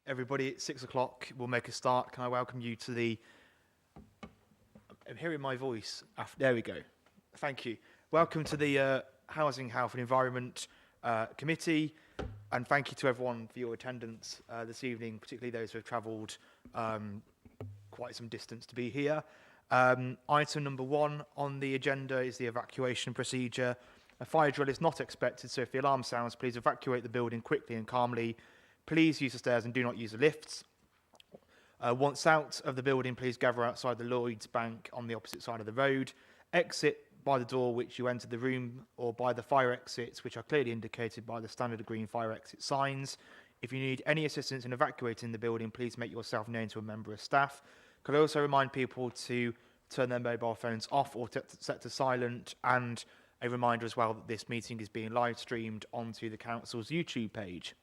everybody. It's 6 o'clock. We'll make a start. Can I welcome you to the... I'm hearing my voice. There we go. Thank you. Welcome to the Housing, Health and Environment Committee. And thank you to everyone for your attendance this evening, particularly those who have travelled quite some distance to be here. Item number 1 on the agenda is the evacuation procedure. A fire drill is not expected, so if the alarm sounds, please evacuate the building quickly and calmly. Please use the stairs and do not use the lifts. Once out of the building, please gather outside the Lloyds Bank on the opposite side of the road. Exit by the door which you entered the room or by the fire exits, which are clearly indicated by the standard green fire exit signs. If you need any assistance in evacuating the building, please make yourself known to a member of staff. Could I also remind people to turn their mobile phones off or set to silent, and a reminder as well that this meeting is being live streamed onto the Council's YouTube page.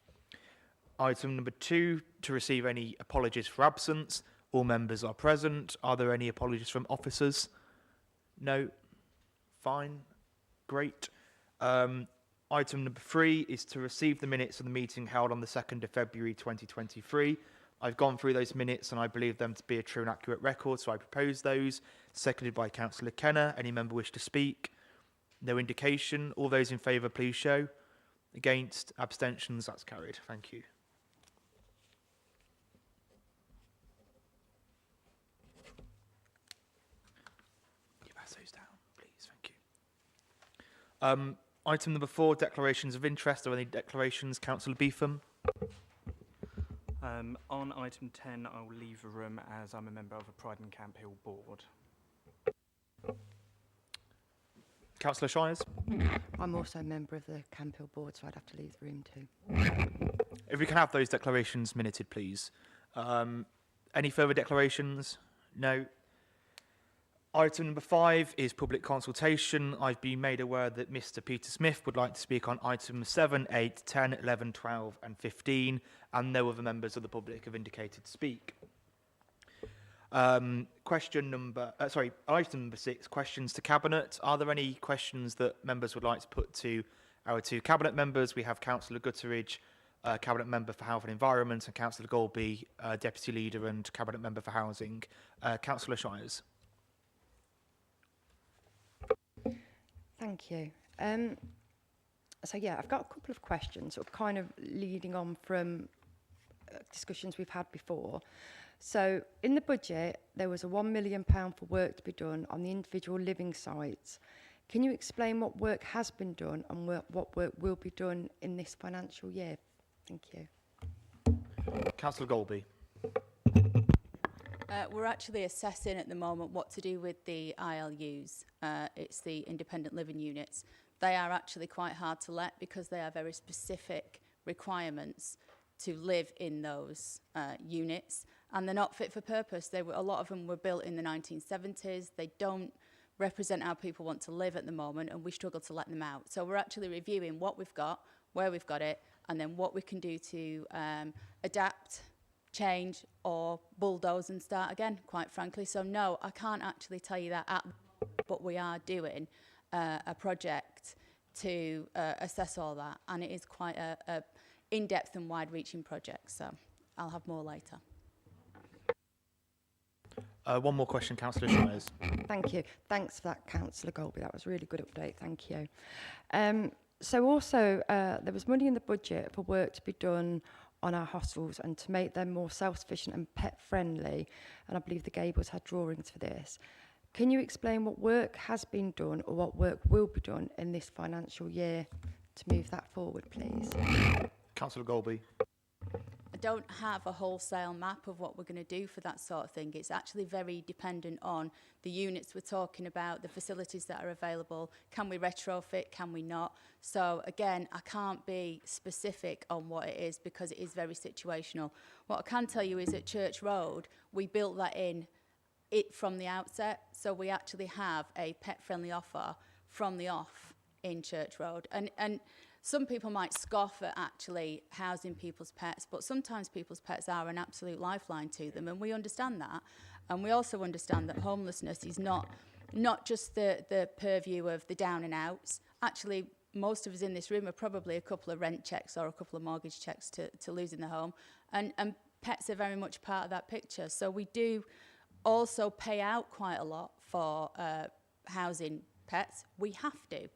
Item number 2, to receive any apologies for absence. All members are present. Are there any apologies from officers? No? Fine. Great. Item number 3 is to receive the minutes of the meeting held on the 2nd of February 2023. I've gone through those minutes and I believe them to be a true and accurate record, so I propose those. Seconded by Councillor Kenner. Any member wish to speak? No indication. All those in favour, please show. Against? Abstentions? That's carried. Thank you. You pass those down, please. Thank you. Item number 4, declarations of interest. Are there any declarations? Councillor Beetham. On item 10, I will leave the room as I'm a member of the Pride and Camp Hill board. Councillor Shires. I'm also a member of the Camp Hill board, so I'd have to leave the room too. If we can have those declarations minuted, please. Any further declarations? No. Item number 5 is public consultation. I've been made aware that Mr. Peter Smith would like to speak on items 7, 8, 10, 11, 12 and 15, and no other members of the public have indicated to speak. Item number 6, questions to Cabinet. Are there any questions that members would like to put to our 2 Cabinet members? We have Councillor Gutteridge, Cabinet Member for Health and Environment, and Councillor Golby, Deputy Leader and Cabinet Member for Housing. Councillor Shires. Thank you. So yeah, I've got a couple of questions, sort of kind of leading on from discussions we've had before. So in the budget, there was a £1 million for work to be done on the individual living sites. Can you explain what work has been done and what work will be done in this financial year? Thank you. Councillor Golby. We're actually assessing at the moment what to do with the ILUs. It's the independent living units. They are actually quite hard to let because they are very specific requirements to live in those units, and they're not fit for purpose. A lot of them were built in the 1970s. They don't represent how people want to live at the moment, and we struggle to let them out. So we're actually reviewing what we've got, where we've got it, and then what we can do to adapt, change or bulldoze and start again, quite frankly. So no, I can't actually tell you that, but we are doing a project to assess all that, and it is quite a in-depth and wide-reaching project, so I'll have more later. One more question, Councillor Shires. Thank you. Thanks for that, Councillor Golby. That was a really good update. Thank you. So also, there was money in the budget for work to be done on our hostels and to make them more self-sufficient and pet-friendly, and I believe the Gables had drawings for this. Can you explain what work has been done or what work will be done in this financial year to move that forward, please? Councillor Golby. I don't have a wholesale map of what we're going to do for that sort of thing. It's actually very dependent on the units we're talking about, the facilities that are available. Can we retrofit? Can we not? So again, I can't be specific on what it is because it is very situational. What I can tell you is at Church Road, we built that in from the outset. So we actually have a pet-friendly offer from the off in Church Road. And some people might scoff at actually housing people's pets, but sometimes people's pets are an absolute lifeline to them, and we understand that. And we also understand that homelessness is not just the purview of the down and outs. Actually, most of us in this room are probably a couple of rent checks or a couple of mortgage checks to losing the home. And pets are very much part of that picture. So we do also pay out quite a lot for housing pets. We have to.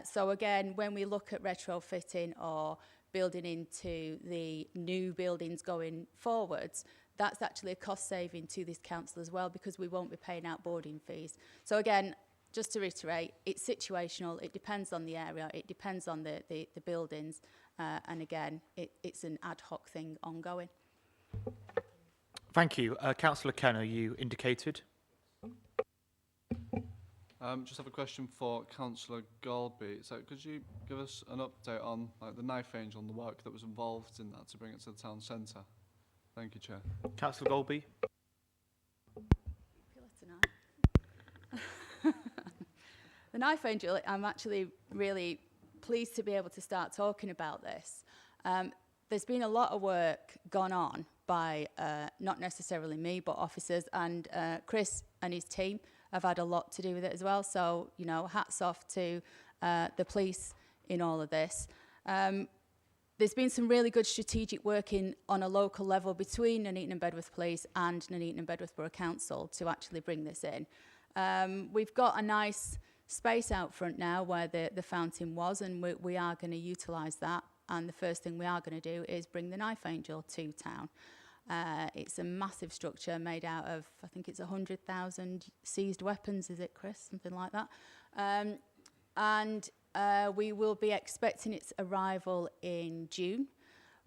So again, when we look at retrofitting or building into the new buildings going forwards, that's actually a cost saving to this council as well, because we won't be paying out boarding fees. So again, just to reiterate, it's situational, it depends on the area, it depends on the buildings, and again, it's an ad hoc thing ongoing. Thank you. Councillor Kenner, you indicated. Just have a question for Councillor Golby. So could you give us an update on the knife range, on the work that was involved in that to bring it to the town centre? Thank you, Chair. Councillor Golby. The knife range, I'm actually really pleased to be able to start talking about this. There's been a lot of work gone on by not necessarily me, but officers, and Chris and his team have had a lot to do with it as well. So, you know, hats off to the police in all of this. There's been some really good strategic work on a local level between Nuneaton and Bedworth Police and Nuneaton and Bedworth Borough Council to actually bring this in. We've got a nice space out front now where the fountain was, and we are going to utilise that. And the first thing we are going to do is bring the Knife Angel to town. It's a massive structure made out of, I think it's 100,000 seized weapons, is it, Chris? Something like that. And we will be expecting its arrival in June.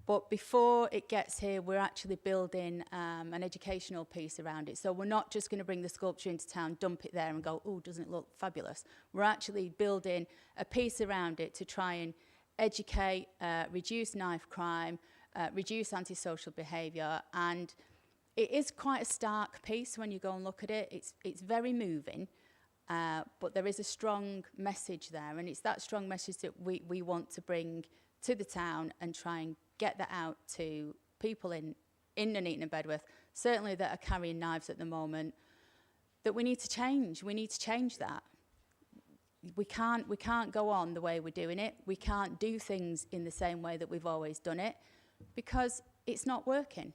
But before it gets here, we're actually building an educational piece around it. So we're not just going to bring the sculpture into town, dump it there and go, oh, doesn't it look fabulous? We're actually building a piece around it to try and educate, reduce knife crime, reduce antisocial behaviour. And it is quite a stark piece when you go and look at it. It's very moving, but there is a strong message there. And it's that strong message that we want to bring to the town and try and get that out to people in Nuneaton and Bedworth, certainly that are carrying knives at the moment, that we need to change. We need to change that. We can't go on the way we're doing it. We can't do things in the same way that we've always done it, because it's not working.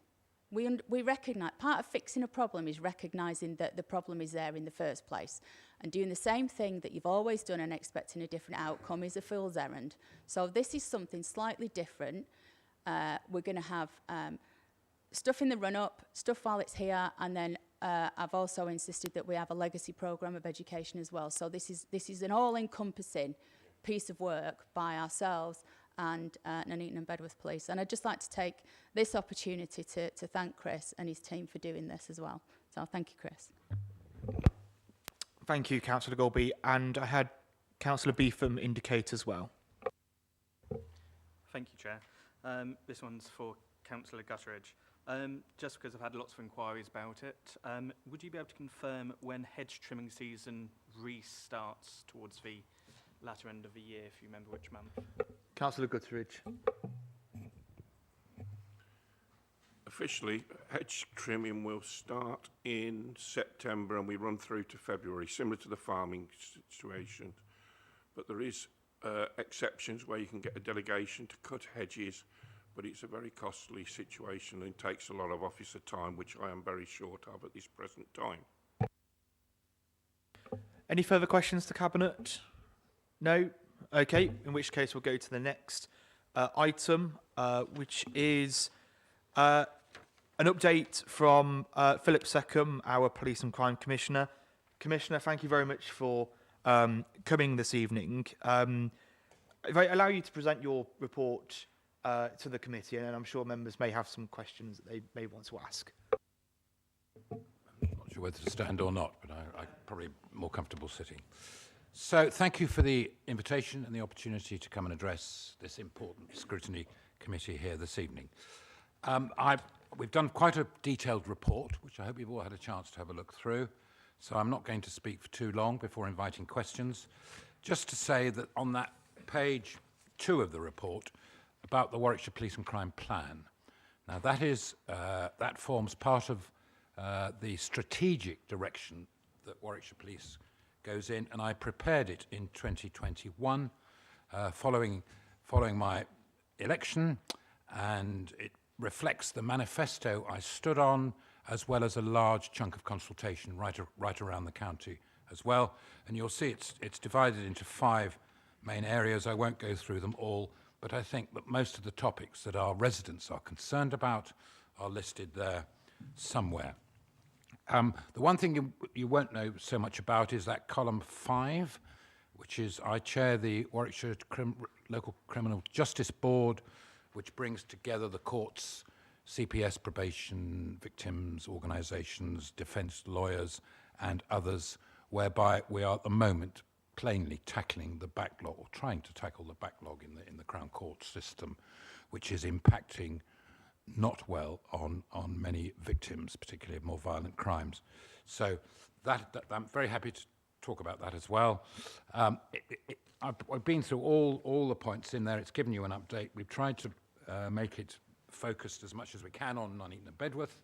We recognise, part of fixing a problem is recognising that the problem is there in the first place. And doing the same thing that you've always done and expecting a different outcome is a fool's errand. So this is something slightly different. We're going to have stuff in the run-up, stuff while it's here, and then I've also insisted that we have a legacy programme of education as well. So this is an all-encompassing piece of work by ourselves and Nuneaton and Bedworth Police. And I'd just like to take this opportunity to thank Chris and his team for doing this as well. So thank you, Chris. Thank you, Councillor Golby. And I had Councillor Beetham indicate as well. Thank you, Chair. This one's for Councillor Gutteridge. Just because I've had lots of inquiries about it, would you be able to confirm when hedge trimming season restarts towards the latter end of the year, if you remember which month? Councillor Gutteridge. Officially, hedge trimming will start in September and we run through to February, similar to the farming situation. But there is exceptions where you can get a delegation to cut hedges, but it's a very costly situation and takes a lot of officer time, which I am very short of at this present time. Any further questions to Cabinet? No? Okay, in which case we'll go to the next item, which is an update from Philip Seckham, our Police and Crime Commissioner. Commissioner, thank you very much for coming this evening. If I allow you to present your report to the committee, and I'm sure members may have some questions that they may want to ask. I'm not sure whether to stand or not, but I'm probably more comfortable sitting. So thank you for the invitation and the opportunity to come and address this important scrutiny committee here this evening. We've done quite a detailed report, which I hope you've all had a chance to have a look through. So I'm not going to speak for too long before inviting questions. Just to say that on that page 2 of the report about the Warwickshire Police and Crime Plan, now that forms part of the strategic direction that Warwickshire Police goes in, and I prepared it in 2021 following my election, and it reflects the manifesto I stood on, as well as a large chunk of consultation right around the county as well. And you'll see it's divided into 5 main areas. I won't go through them all, but I think that most of the topics that our residents are concerned about are listed there somewhere. The one thing you won't know so much about is that column 5, which is I chair the Warwickshire Local Criminal Justice Board, which brings together the courts, CPS, probation, victims, organisations, defence lawyers and others, whereby we are at the moment plainly tackling the backlog, or trying to tackle the backlog in the Crown Court system, which is impacting not well on many victims, particularly of more violent crimes. So that I'm very happy to talk about that as well. I've been through all the points in there. It's given you an update. We've tried to make it focused as much as we can on Nuneaton and Bedworth,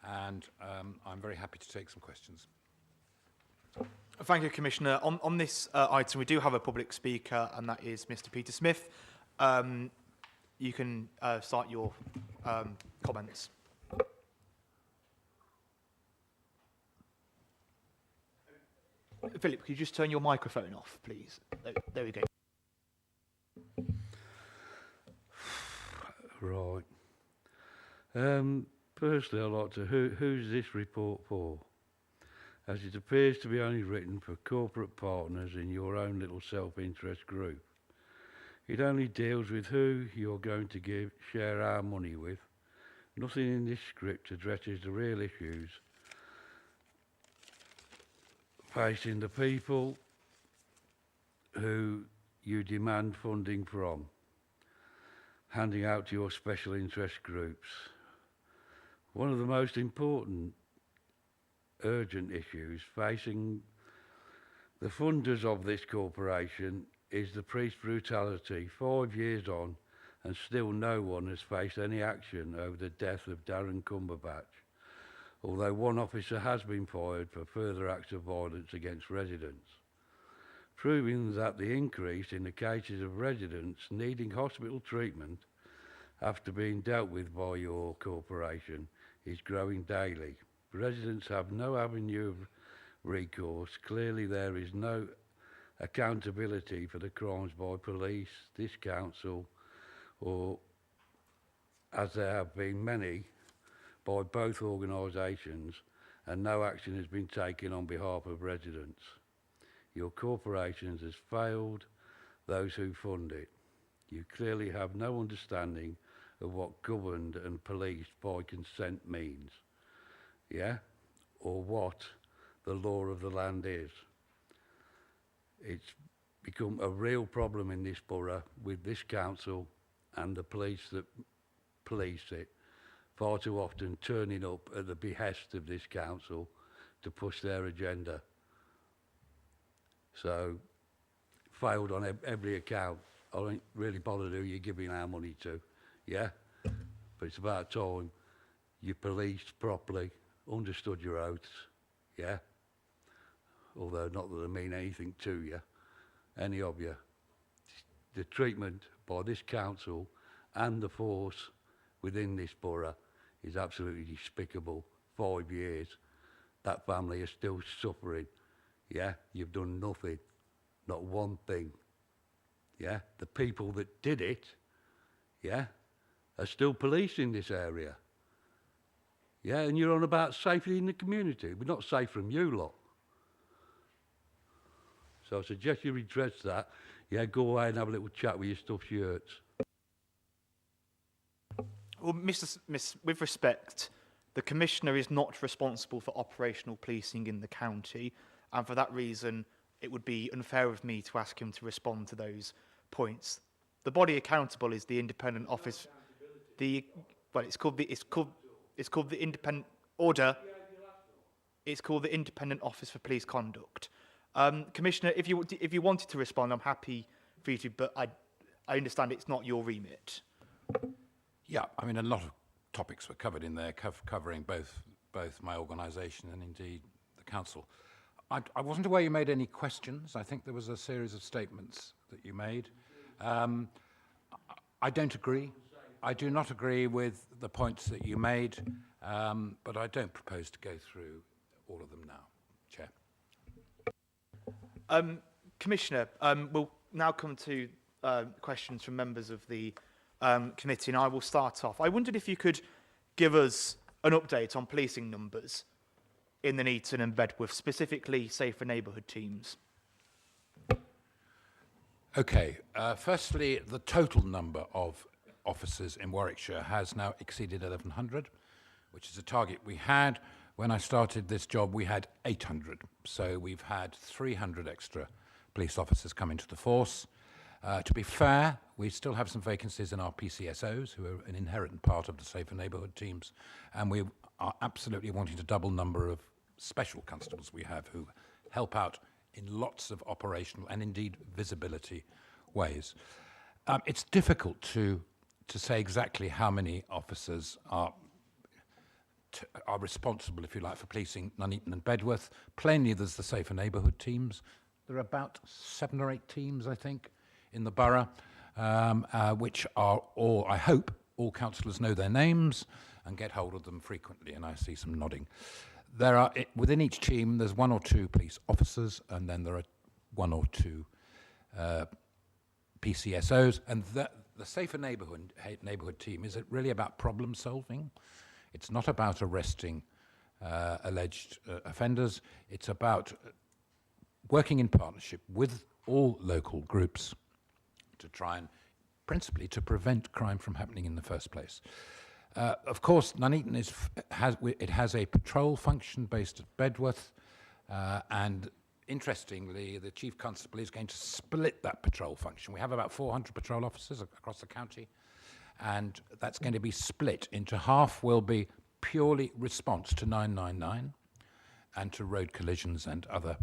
and I'm very happy to take some questions. Thank you, Commissioner. On this item, we do have a public speaker, and that is Mr. Peter Smith. You can start your comments. Philip, could you just turn your microphone off, please? There we go. Right. Firstly, I'd like to, who's this report for? As it appears to be only written for corporate partners in your own little self-interest group. It only deals with who you're going to share our money with. Nothing in this script addresses the real issues facing the people who you demand funding from, handing out to your special interest groups. One of the most important urgent issues facing the funders of this corporation is the police brutality. 5 years on and still no one has faced any action over the death of Darren Cumberbatch, although one officer has been fired for further acts of violence against residents, proving that the increase in the cases of residents needing hospital treatment after being dealt with by your corporation is growing daily. Residents have no avenue of recourse. Clearly there is no accountability for the crimes by police, this council, or as there have been many by both organisations, and no action has been taken on behalf of residents. Your corporation has failed those who fund it. You clearly have no understanding of what governed and policed by consent means, yeah? Or what the law of the land is. It's become a real problem in this borough with this council and the police that police it, far too often turning up at the behest of this council to push their agenda. So, failed on every account. I don't really bother who you're giving our money to, yeah? But it's about time you policed properly, understood your oaths, yeah? Although not that I mean anything to you, any of you. The treatment by this council and the force within this borough is absolutely despicable. 5 years, that family is still suffering, yeah? You've done nothing, not one thing, yeah? The people that did it, yeah, are still policing this area. Yeah, and you're on about safety in the community. We're not safe from you lot. So I suggest you redress that. Yeah, go away and have a little chat with your stuffed shirts. Well, with respect, the Commissioner is not responsible for operational policing in the county, and for that reason, it would be unfair of me to ask him to respond to those points. The body accountable is the independent office. It's called the independent order. It's called the Independent Office for Police Conduct. Commissioner, if you wanted to respond, I'm happy for you to, but I understand it's not your remit. Yeah, I mean, a lot of topics were covered in there, covering both my organisation and indeed the council. I wasn't aware you made any questions. I think there was a series of statements that you made. I don't agree. I do not agree with the points that you made, but I don't propose to go through all of them now, Chair. Commissioner, we'll now come to questions from members of the committee, and I will start off. I wondered if you could give us an update on policing numbers in the Nuneaton and Bedworth, specifically safer neighbourhood teams. Okay, firstly, the total number of officers in Warwickshire has now exceeded 1,100, which is a target we had. When I started this job, we had 800. So we've had 300 extra police officers come into the force. To be fair, we still have some vacancies in our PCSOs, who are an inherent part of the safer neighbourhood teams, and we are absolutely wanting to double number of special constables we have who help out in lots of operational and indeed visibility ways. It's difficult to say exactly how many officers are responsible, if you like, for policing Nuneaton and Bedworth. Plainly, there's the safer neighbourhood teams. There are about 7 or 8 teams, I think, in the borough, which are all, I hope, all councillors know their names and get hold of them frequently, and I see some nodding. There are, within each team, there's 1 or 2 police officers, and then there are 1 or 2 PCSOs, and the safer neighbourhood team is really about problem solving. It's not about arresting alleged offenders. It's about working in partnership with all local groups to try and, principally, to prevent crime from happening in the first place. Of course, Nuneaton has a patrol function based at Bedworth, and interestingly, the Chief Constable is going to split that patrol function. We have about 400 patrol officers across the county, and that's going to be split into half will be purely response to 999 and to road collisions and other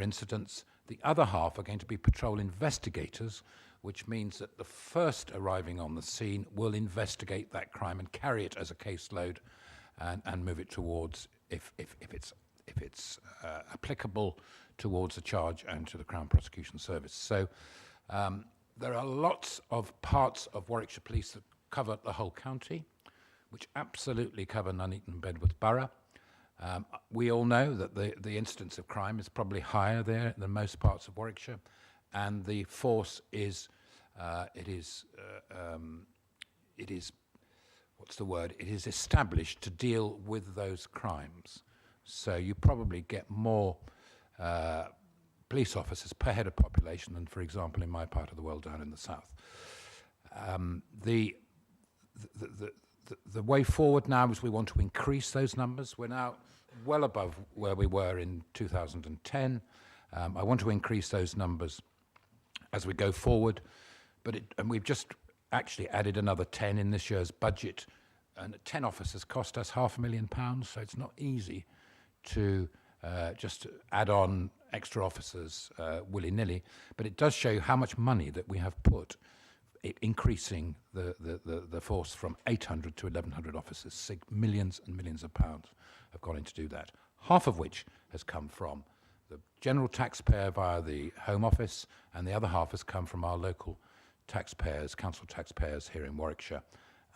incidents. The other half are going to be patrol investigators, which means that the first arriving on the scene will investigate that crime and carry it as a caseload and move it towards, if it's applicable, towards a charge and to the Crown Prosecution Service. So there are lots of parts of Warwickshire Police that cover the whole county, which absolutely cover Nuneaton and Bedworth Borough. We all know that the incidence of crime is probably higher there than most parts of Warwickshire, and the force is, it is established to deal with those crimes. So you probably get more police officers per head of population than, for example, in my part of the world down in the south. The way forward now is we want to increase those numbers. We're now well above where we were in 2010. I want to increase those numbers as we go forward, and we've just actually added another 10 in this year's budget, and 10 officers cost us £500,000, so it's not easy to just add on extra officers willy-nilly, but it does show you how much money that we have put increasing the force from 800 to 1,100 officers. Millions and millions of pounds have gone in to do that, half of which has come from the general taxpayer via the Home Office, and the other half has come from our local taxpayers, council taxpayers here in Warwickshire,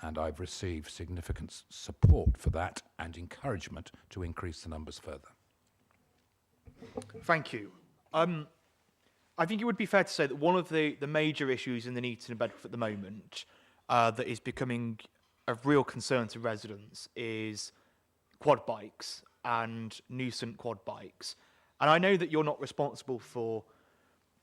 and I've received significant support for that and encouragement to increase the numbers further. Thank you. I think it would be fair to say that one of the major issues in the Nuneaton and Bedworth at the moment that is becoming of real concern to residents is quad bikes and nuisance quad bikes. And I know that you're not responsible for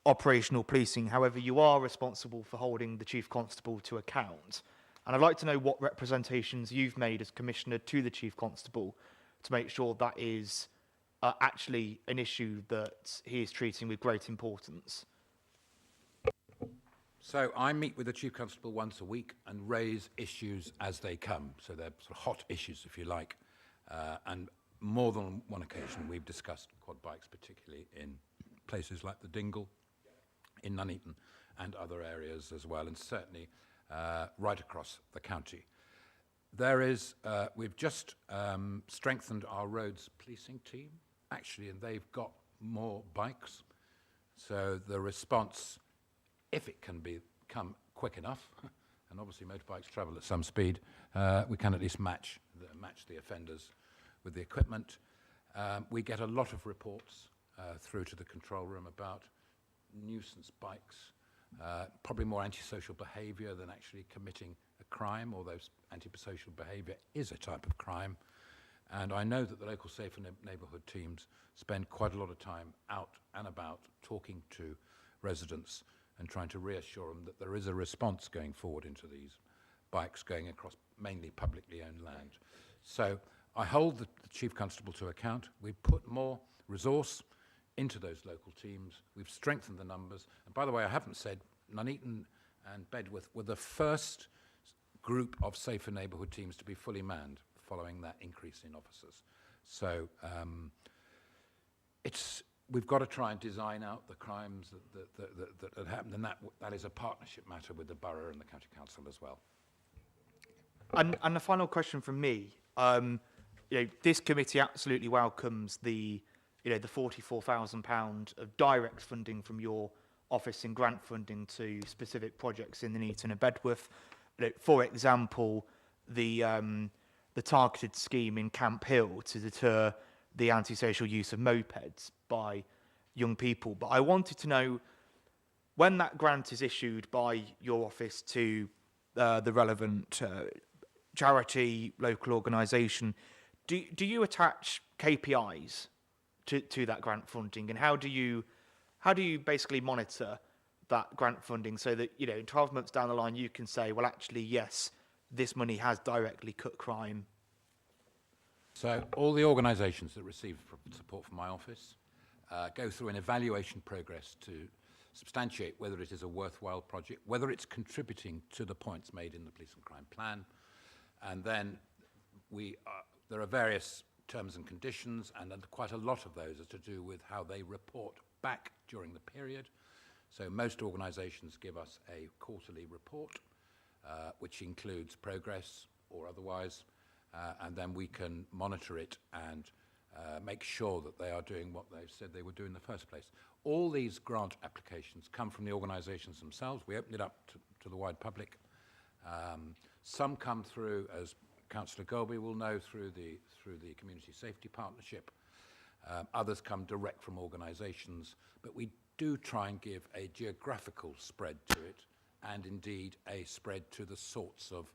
operational policing, however, you are responsible for holding the Chief Constable to account. And I'd like to know what representations you've made as Commissioner to the Chief Constable to make sure that is actually an issue that he is treating with great importance. So I meet with the Chief Constable once a week and raise issues as they come. So they're sort of hot issues, if you like. And more than one occasion, we've discussed quad bikes, particularly in places like the Dingle, in Nuneaton, and other areas as well, and certainly right across the county. There is, we've just strengthened our roads policing team, actually, and they've got more bikes. So the response, if it can become quick enough, and obviously motorbikes travel at some speed, we can at least match the offenders with the equipment. We get a lot of reports through to the control room about nuisance bikes, probably more antisocial behaviour than actually committing a crime, although antisocial behaviour is a type of crime. And I know that the local safer neighbourhood teams spend quite a lot of time out and about talking to residents and trying to reassure them that there is a response going forward into these bikes going across mainly publicly owned land. So I hold the Chief Constable to account. We put more resource into those local teams. We've strengthened the numbers. And by the way, I haven't said Nuneaton and Bedworth were the first group of safer neighbourhood teams to be fully manned following that increase in officers. So we've got to try and design out the crimes that happened, and that is a partnership matter with the borough and the county council as well. And the final question from me, this committee absolutely welcomes the £44,000 of direct funding from your office in grant funding to specific projects in the Nuneaton and Bedworth. For example, the targeted scheme in Camp Hill to deter the antisocial use of mopeds by young people. But I wanted to know, when that grant is issued by your office to the relevant charity, local organisation, do you attach KPIs to that grant funding, and how do you basically monitor that grant funding so that, in 12 months down the line you can say, well, actually, yes, this money has directly cut crime? So all the organisations that receive support from my office go through an evaluation progress to substantiate whether it is a worthwhile project, whether it's contributing to the points made in the police and crime plan, and then there are various terms and conditions, and quite a lot of those are to do with how they report back during the period. So most organisations give us a quarterly report, which includes progress or otherwise, and then we can monitor it and make sure that they are doing what they've said they would do in the first place. All these grant applications come from the organisations themselves. We open it up to the wide public. Some come through, as Councillor Golby will know, through the Community Safety Partnership. Others come direct from organisations, but we do try and give a geographical spread to it, and indeed a spread to the sorts of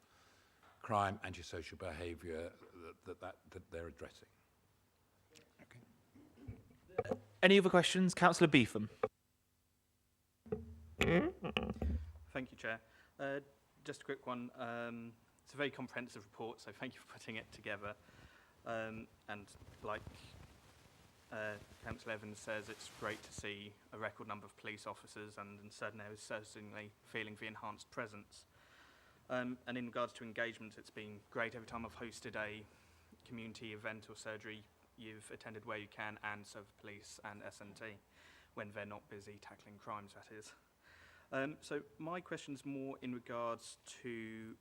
crime, antisocial behaviour that they're addressing. Okay. Any other questions? Councillor Beetham. Thank you, Chair. Just a quick one. It's a very comprehensive report, so thank you for putting it together. And like Councillor Evans says, it's great to see a record number of police officers and in certain areas certainly feeling the enhanced presence. And in regards to engagement, it's been great. Every time I've hosted a community event or surgery, you've attended where you can, and so the police and S&T, when they're not busy tackling crimes, that is. So my question's more in regards to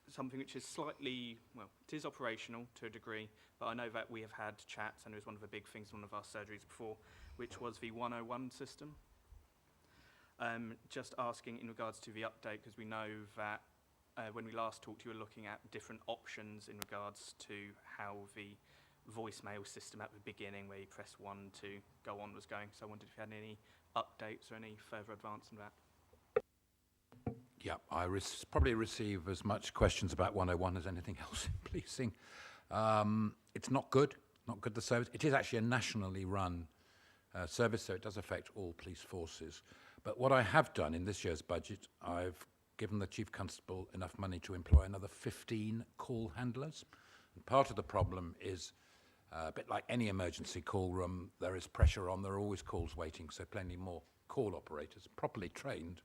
something which is slightly, well, it is operational to a degree, but I know that we have had chats, and it was one of the big things in one of our surgeries before, which was the 101 system. Just asking in regards to the update, because we know that when we last talked, you were looking at different options in regards to how the voicemail system at the beginning, where you press 1 to go on, was going. So I wondered if you had any updates or any further advance on that. Yeah, I probably receive as much questions about 101 as anything else in policing. It's not good, the service. It is actually a nationally run service, so it does affect all police forces. But what I have done in this year's budget, I've given the Chief Constable enough money to employ another 15 call handlers. And part of the problem is, a bit like any emergency call room, there is pressure on, there are always calls waiting, so plenty more call operators, properly trained,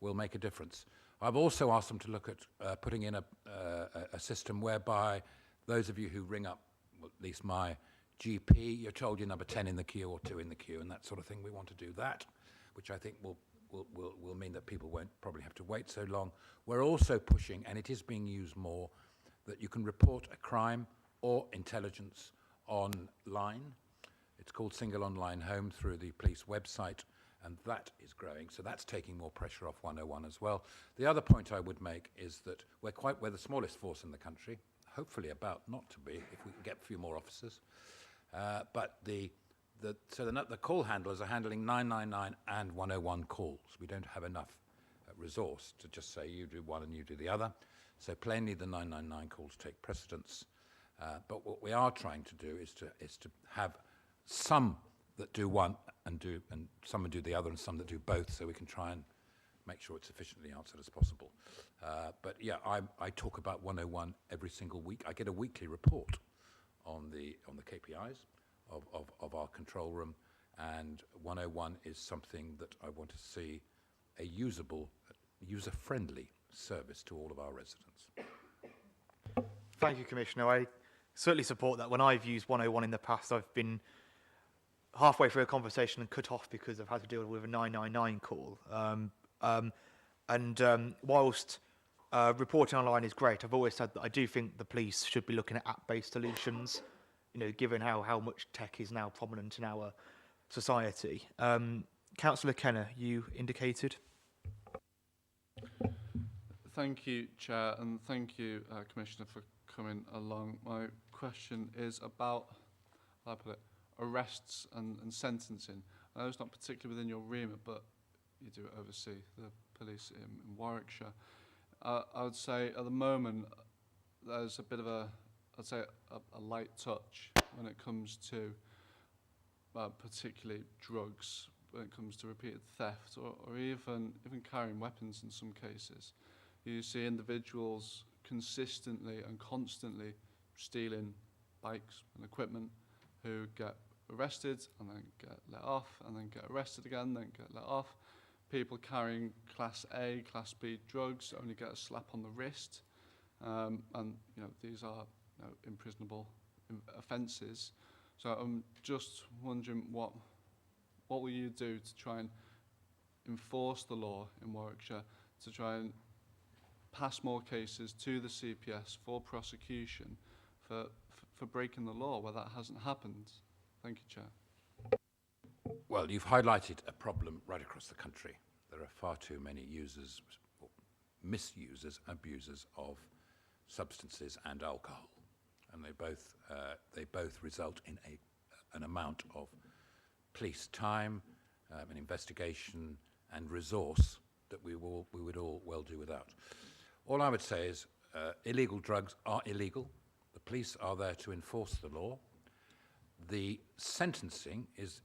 will make a difference. I've also asked them to look at putting in a system whereby those of you who ring up, well, at least my GP, you're told you're number 10 in the queue or 2 in the queue, and that sort of thing. We want to do that, which I think will mean that people won't probably have to wait so long. We're also pushing, and it is being used more, that you can report a crime or intelligence online. It's called Single Online Home through the police website, and that is growing, so that's taking more pressure off 101 as well. The other point I would make is that we're the smallest force in the country, hopefully about not to be, if we can get a few more officers. But the call handlers are handling 999 and 101 calls. We don't have enough resource to just say you do one and you do the other. So plainly the 999 calls take precedence. But what we are trying to do is to have some that do one and some that do the other and some that do both, so we can try and make sure it's efficiently answered as possible. But yeah, I talk about 101 every single week. I get a weekly report on the KPIs of our control room, and 101 is something that I want to see a usable, user-friendly service to all of our residents. Thank you, Commissioner. I certainly support that. When I've used 101 in the past, I've been halfway through a conversation and cut off because I've had to deal with a 999 call. Whilst reporting online is great, I've always said that I do think the police should be looking at app-based solutions, given how much tech is now prominent in our society. Councillor Kenner, you indicated. Thank you, Chair, and thank you, Commissioner, for coming along. My question is about, how I put it, arrests and sentencing. I know it's not particularly within your remit, but you do oversee the police in Warwickshire. I would say at the moment there's a bit of a light touch when it comes to particularly drugs, when it comes to repeated theft or even carrying weapons in some cases. You see individuals consistently and constantly stealing bikes and equipment who get arrested and then get let off and then get arrested again, then get let off. People carrying Class A, Class B drugs only get a slap on the wrist. And these are imprisonable offences. So I'm just wondering what will you do to try and enforce the law in Warwickshire, to try and pass more cases to the CPS for prosecution for breaking the law where that hasn't happened? Thank you, Chair. Well, you've highlighted a problem right across the country. There are far too many users, misusers, abusers of substances and alcohol, and they both result in an amount of police time, an investigation, and resource that we would all well do without. All I would say is illegal drugs are illegal. The police are there to enforce the law. The sentencing is,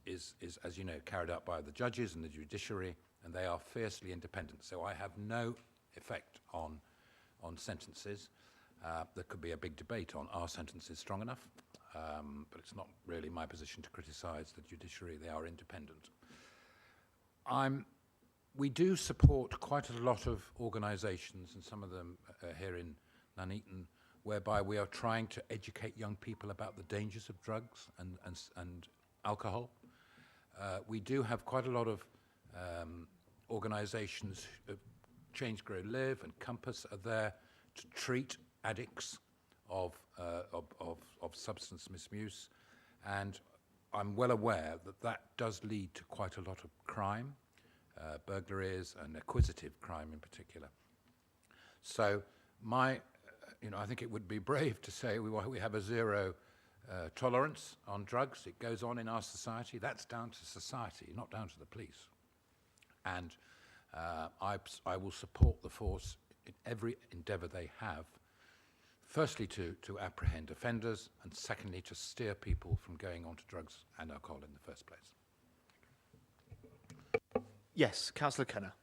as you know, carried out by the judges and the judiciary, and they are fiercely independent. So I have no effect on sentences. There could be a big debate on are sentences strong enough, but it's not really my position to criticise the judiciary. They are independent. We do support quite a lot of organisations, and some of them here in Nuneaton, whereby we are trying to educate young people about the dangers of drugs and alcohol. We do have quite a lot of organisations, Change, Grow, Live and Compass are there to treat addicts of substance misuse, and I'm well aware that does lead to quite a lot of crime, burglaries and acquisitive crime in particular. So I think it would be brave to say we have a zero tolerance on drugs. It goes on in our society. That's down to society, not down to the police. And I will support the force in every endeavour they have, firstly to apprehend offenders, and secondly to steer people from going on to drugs and alcohol in the first place. Yes, Councillor Kenner.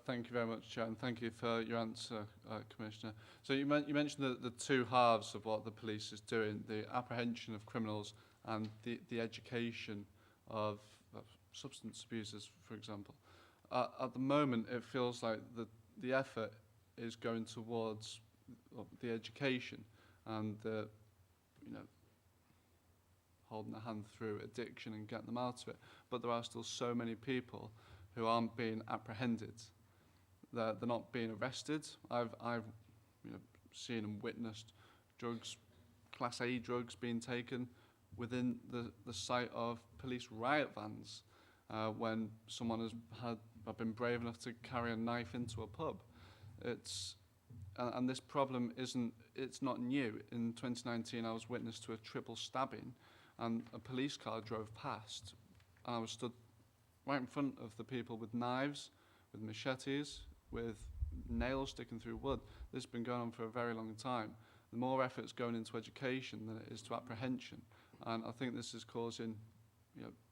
Thank you very much, Chair, and thank you for your answer, Commissioner. So you mentioned the two halves of what the police is doing, the apprehension of criminals and the education of substance abusers, for example. At the moment, it feels like the effort is going towards the education and holding a hand through addiction and getting them out of it. But there are still so many people who aren't being apprehended. They're not being arrested. I've seen and witnessed drugs, Class A drugs being taken within the sight of police riot vans. when someone has been brave enough to carry a knife into a pub. And this problem it's not new. In 2019, I was witness to a triple stabbing, and a police car drove past, and I was stood right in front of the people with knives, with machetes, with nails sticking through wood. This has been going on for a very long time. The more effort's going into education than it is to apprehension, and I think this is causing,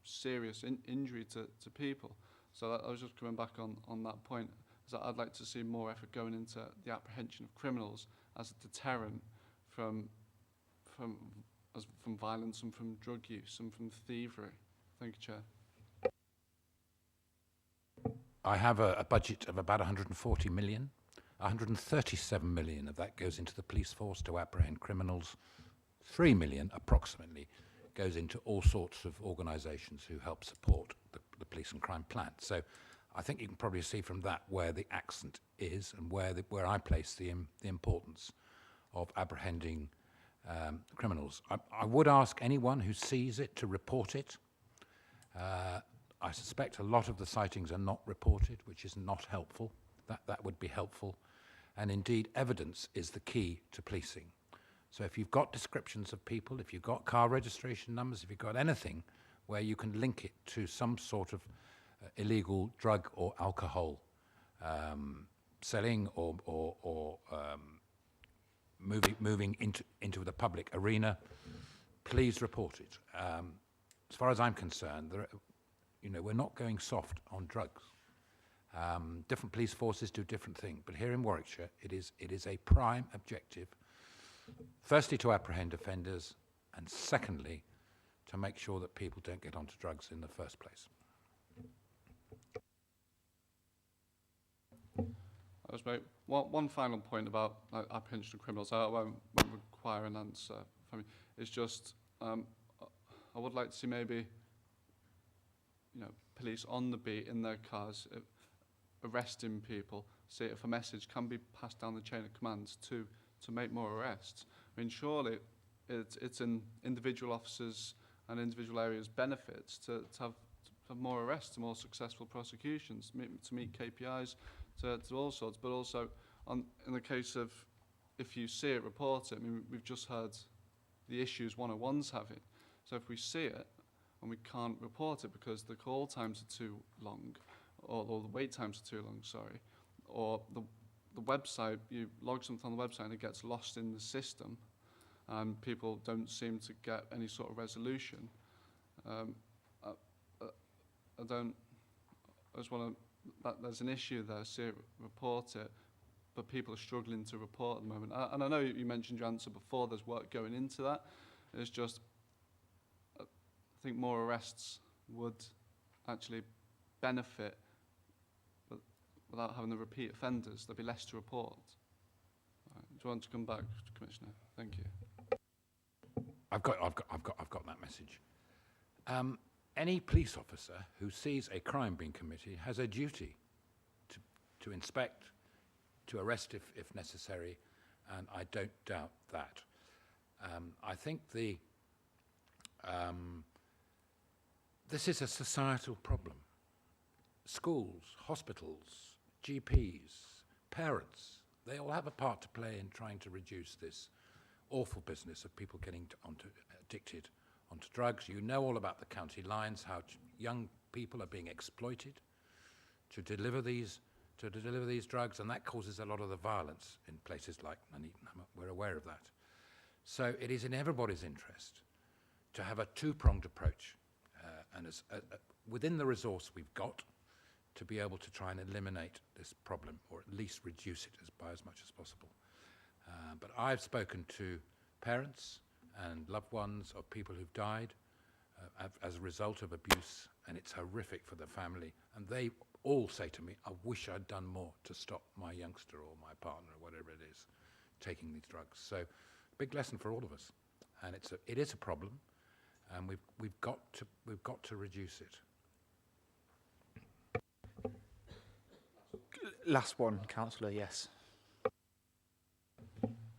serious injury to people. So I was just coming back on that point. That I'd like to see more effort going into the apprehension of criminals as a deterrent from violence and from drug use and from thievery. Thank you, Chair. I have a budget of about 140 million. 137 million of that goes into the police force to apprehend criminals. 3 million, approximately, goes into all sorts of organisations who help support the police and crime plan. So I think you can probably see from that where the accent is and where I place the importance of apprehending criminals. I would ask anyone who sees it to report it. I suspect a lot of the sightings are not reported, which is not helpful. That would be helpful. And indeed, evidence is the key to policing. So if you've got descriptions of people, if you've got car registration numbers, if you've got anything where you can link it to some sort of illegal drug or alcohol selling or moving into the public arena, please report it. As far as I'm concerned, we're not going soft on drugs. Different police forces do different things, but here in Warwickshire, it is a prime objective, firstly to apprehend offenders, and secondly, to make sure that people don't get onto drugs in the first place. I was make one final point about apprehension of criminals. I won't require an answer from you. It's just I would like to see maybe police on the beat in their cars arresting people. See if a message can be passed down the chain of commands to make more arrests. I mean, surely it's in individual officers and individual areas' benefits to have more arrests, to more successful prosecutions, to meet KPIs, to all sorts, but also in the case of if you see it, report it. I mean, we've just heard the issues 101's having. So if we see it and we can't report it because the call times are too long, or the wait times are too long, sorry, or the website, you log something on the website and it gets lost in the system and people don't seem to get any sort of resolution, there's an issue there, see it, report it, but people are struggling to report at the moment. And I know you mentioned your answer before, there's work going into that. It's just, I think more arrests would actually benefit without having the repeat offenders. There'd be less to report. Right. Do you want to come back, Commissioner? Thank you. I've got that message. Any police officer who sees a crime being committed has a duty to inspect, to arrest if necessary, and I don't doubt that. I think this is a societal problem. Schools, hospitals, GPs, parents, they all have a part to play in trying to reduce this awful business of people getting addicted onto drugs. You know all about the county lines, how young people are being exploited to deliver these drugs, and that causes a lot of the violence in places like Nuneaton. We're aware of that. So it is in everybody's interest to have a two-pronged approach, and within the resource we've got, to be able to try and eliminate this problem, or at least reduce it by as much as possible. But I've spoken to parents and loved ones of people who've died as a result of abuse, and it's horrific for the family. And they all say to me, I wish I'd done more to stop my youngster or my partner or whatever it is taking these drugs. So big lesson for all of us. And it is a problem, and we've got to reduce it. Last one, Councillor, yes.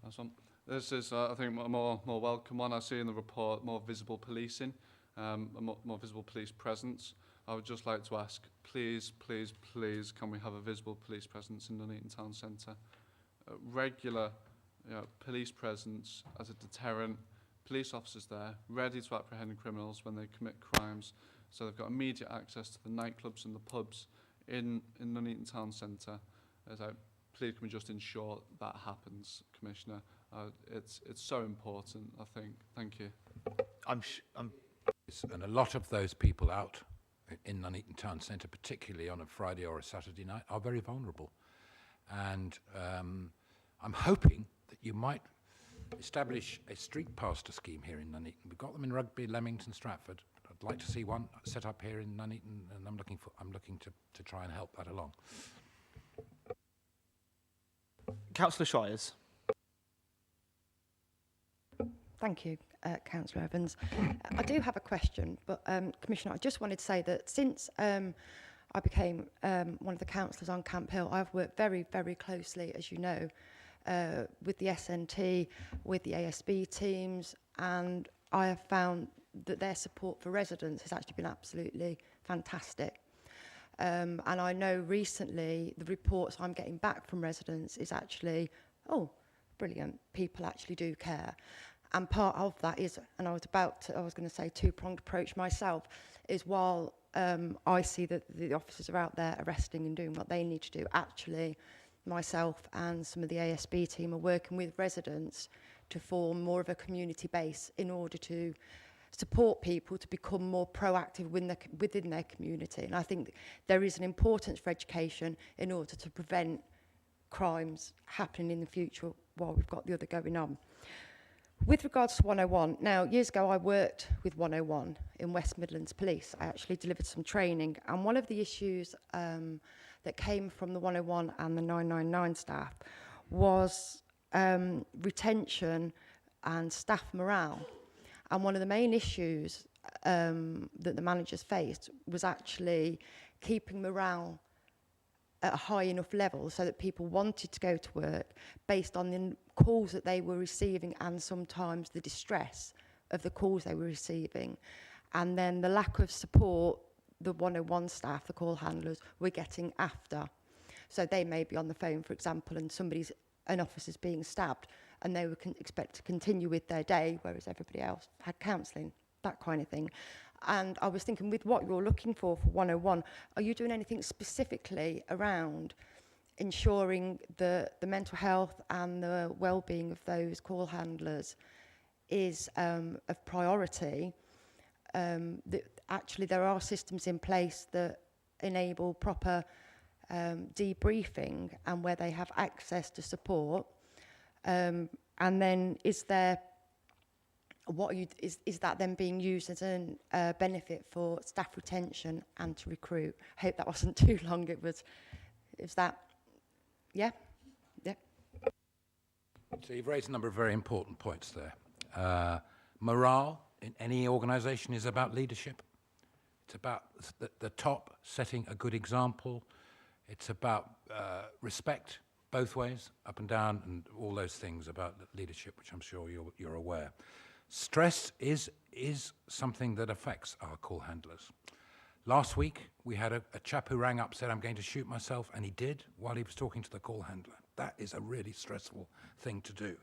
That's one. This is, I think, a more welcome one. I see in the report more visible policing, a more visible police presence. I would just like to ask, please, please, please, can we have a visible police presence in Nuneaton Town Centre? Regular police presence as a deterrent, police officers there, ready to apprehend criminals when they commit crimes. So they've got immediate access to the nightclubs and the pubs in Nuneaton Town Centre. So please can we just ensure that happens, Commissioner? It's so important, I think. Thank you. And a lot of those people out in Nuneaton Town Centre, particularly on a Friday or a Saturday night, are very vulnerable. And I'm hoping that you might establish a street pastor scheme here in Nuneaton. We've got them in Rugby, Leamington, Stratford. I'd like to see one set up here in Nuneaton, and I'm looking to try and help that along. Councillor Shires. Thank you, Councillor Evans. I do have a question, but Commissioner, I just wanted to say that since I became one of the councillors on Camp Hill, I've worked very, very closely, as you know, with the SNT, with the ASB teams, and I have found that their support for residents has actually been absolutely fantastic. And I know recently the reports I'm getting back from residents is actually, oh, brilliant, people actually do care. And part of that is, and I was going to say two-pronged approach myself, is while I see that the officers are out there arresting and doing what they need to do, actually myself and some of the ASB team are working with residents to form more of a community base in order to support people to become more proactive within their community. And I think there is an importance for education in order to prevent crimes happening in the future while we've got the other going on. With regards to 101, now years ago I worked with 101 in West Midlands Police. I actually delivered some training, and one of the issues that came from the 101 and the 999 staff was retention and staff morale. And one of the main issues that the managers faced was actually keeping morale at a high enough level so that people wanted to go to work based on the calls that they were receiving and sometimes the distress of the calls they were receiving. And then the lack of support the 101 staff, the call handlers, were getting after. So they may be on the phone, for example, and an officer's being stabbed, and they were expect to continue with their day, whereas everybody else had counselling, that kind of thing. And I was thinking, with what you're looking for 101, are you doing anything specifically around ensuring the mental health and the well-being of those call handlers is of priority? That actually there are systems in place that enable proper debriefing and where they have access to support. And then is that then being used as a benefit for staff retention and to recruit? I hope that wasn't too long. Is that, yeah? Yeah. So you've raised a number of very important points there. Morale in any organisation is about leadership. It's about the top setting a good example. It's about respect both ways, up and down, and all those things about leadership, which I'm sure you're aware. Stress is something that affects our call handlers. Last week, we had a chap who rang up, said, I'm going to shoot myself, and he did while he was talking to the call handler. That is a really stressful thing to do.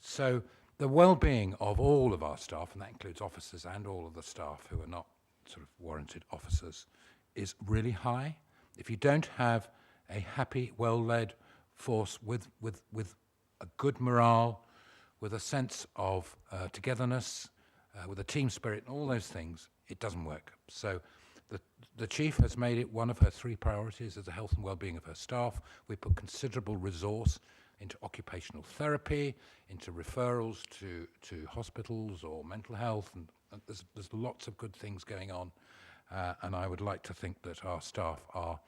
So the well-being of all of our staff, and that includes officers and all of the staff who are not sort of warranted officers, is really high. If you don't have a happy, well-led force with a good morale, with a sense of togetherness, with a team spirit and all those things, it doesn't work. So the Chief has made it one of her 3 priorities as the health and well-being of her staff. We put considerable resource into occupational therapy, into referrals to hospitals or mental health, and there's lots of good things going on. And I would like to think that our staff are,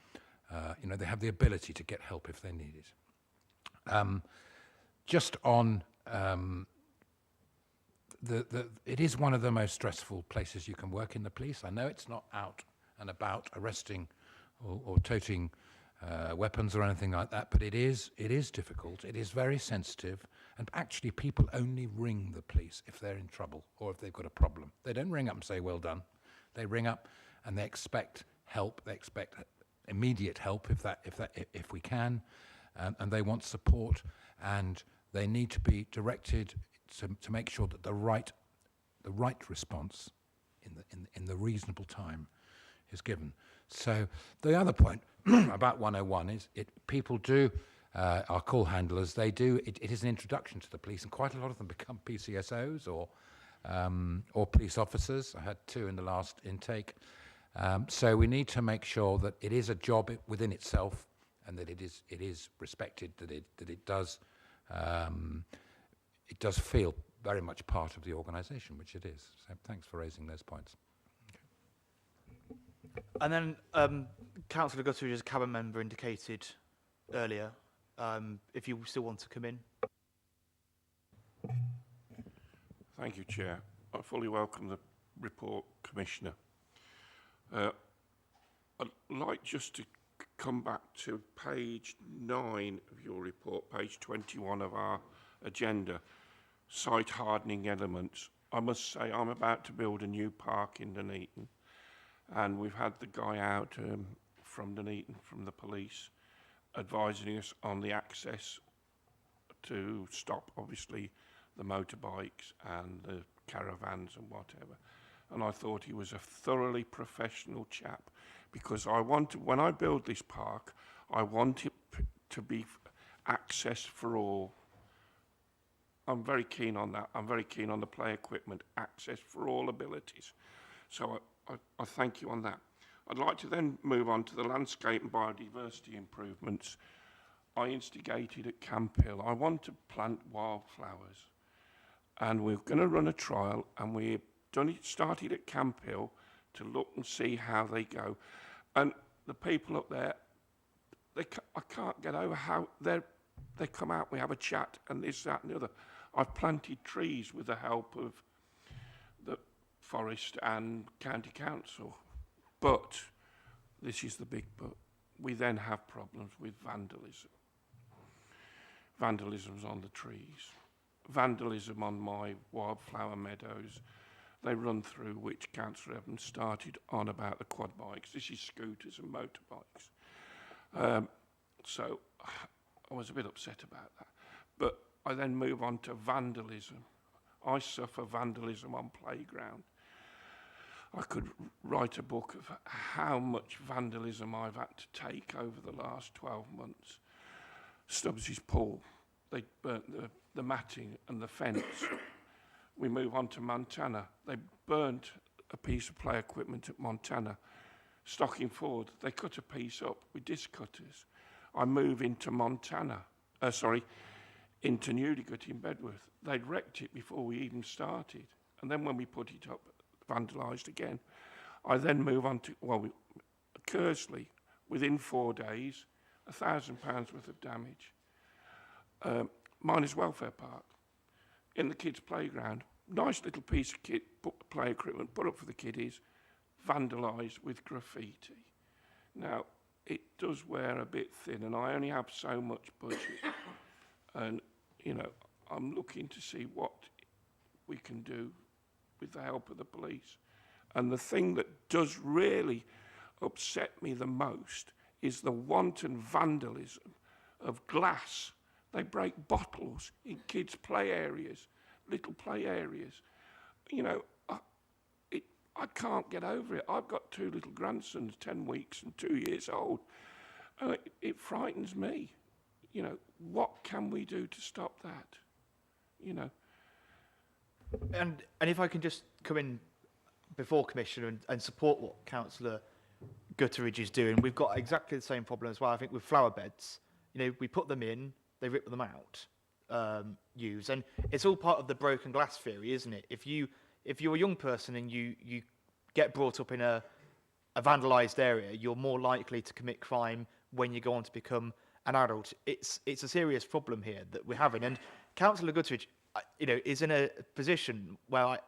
they have the ability to get help if they need it. Just on it is one of the most stressful places you can work in the police. I know it's not out and about arresting or toting weapons or anything like that, but it is difficult. It is very sensitive, and actually people only ring the police if they're in trouble or if they've got a problem. They don't ring up and say, well done. They ring up and they expect help. They expect immediate help if we can, and they want support, and they need to be directed to make sure that the right response in the reasonable time is given. So the other point about 101 is people do, our call handlers, it is an introduction to the police, and quite a lot of them become PCSOs or police officers. I had 2 in the last intake. So we need to make sure that it is a job within itself, and that it is respected, that it does feel very much part of the organisation, which it is. So thanks for raising those points. And then Councillor Gutteridge, as a cabin member, indicated earlier, if you still want to come in. Thank you, Chair. I fully welcome the report, Commissioner. I'd like just to come back to page 9 of your report, page 21 of our agenda, site hardening elements. I must say I'm about to build a new park in Nuneaton, and we've had the guy out from Nuneaton, from the police, advising us on the access to stop, obviously, the motorbikes and the caravans and whatever. And I thought he was a thoroughly professional chap, because when I build this park, I want it to be access for all. I'm very keen on that. I'm very keen on the play equipment, access for all abilities. So I thank you on that. I'd like to then move on to the landscape and biodiversity improvements. I instigated at Camp Hill. I want to plant wildflowers, and we're going to run a trial, and we've started at Camp Hill to look and see how they go. And the people up there, I can't get over how they come out, we have a chat, and this, that, and the other. I've planted trees with the help of the Forest and County Council. But, this is the big but, we then have problems with vandalism. Vandalism's on the trees. Vandalism on my wildflower meadows. They run through, which Councillor Evans started on about the quad bikes. This is scooters and motorbikes. So I was a bit upset about that. But I then move on to vandalism. I suffer vandalism on playground. I could write a book of how much vandalism I've had to take over the last 12 months. Stubbs's pool, they burnt the matting and the fence. We move on to Montana. They burnt a piece of play equipment at Montana. Stocking Ford, they cut a piece up with disc cutters. I move into into Nuneaton in Bedworth. They'd wrecked it before we even started. And then when we put it up, vandalised again. I then move on to, Kersley, within 4 days, £1,000 worth of damage. Miners Welfare Park, in the kids' playground, nice little piece of play equipment put up for the kiddies, vandalised with graffiti. Now, it does wear a bit thin, and I only have so much budget. And, I'm looking to see what we can do with the help of the police. And the thing that does really upset me the most is the wanton vandalism of glass. They break bottles in kids' play areas, little play areas. I can't get over it. I've got 2 little grandsons, 10 weeks and 2 years old. It frightens me. What can we do to stop that? And if I can just come in before Commissioner and support what Councillor Gutteridge is doing, we've got exactly the same problem as well. I think with flower beds, we put them in, they rip them out, and it's all part of the broken glass theory, isn't it? If you're a young person and you get brought up in a vandalised area, you're more likely to commit crime when you go on to become an adult. It's a serious problem here that we're having, and Councillor Gutteridge, is in a position where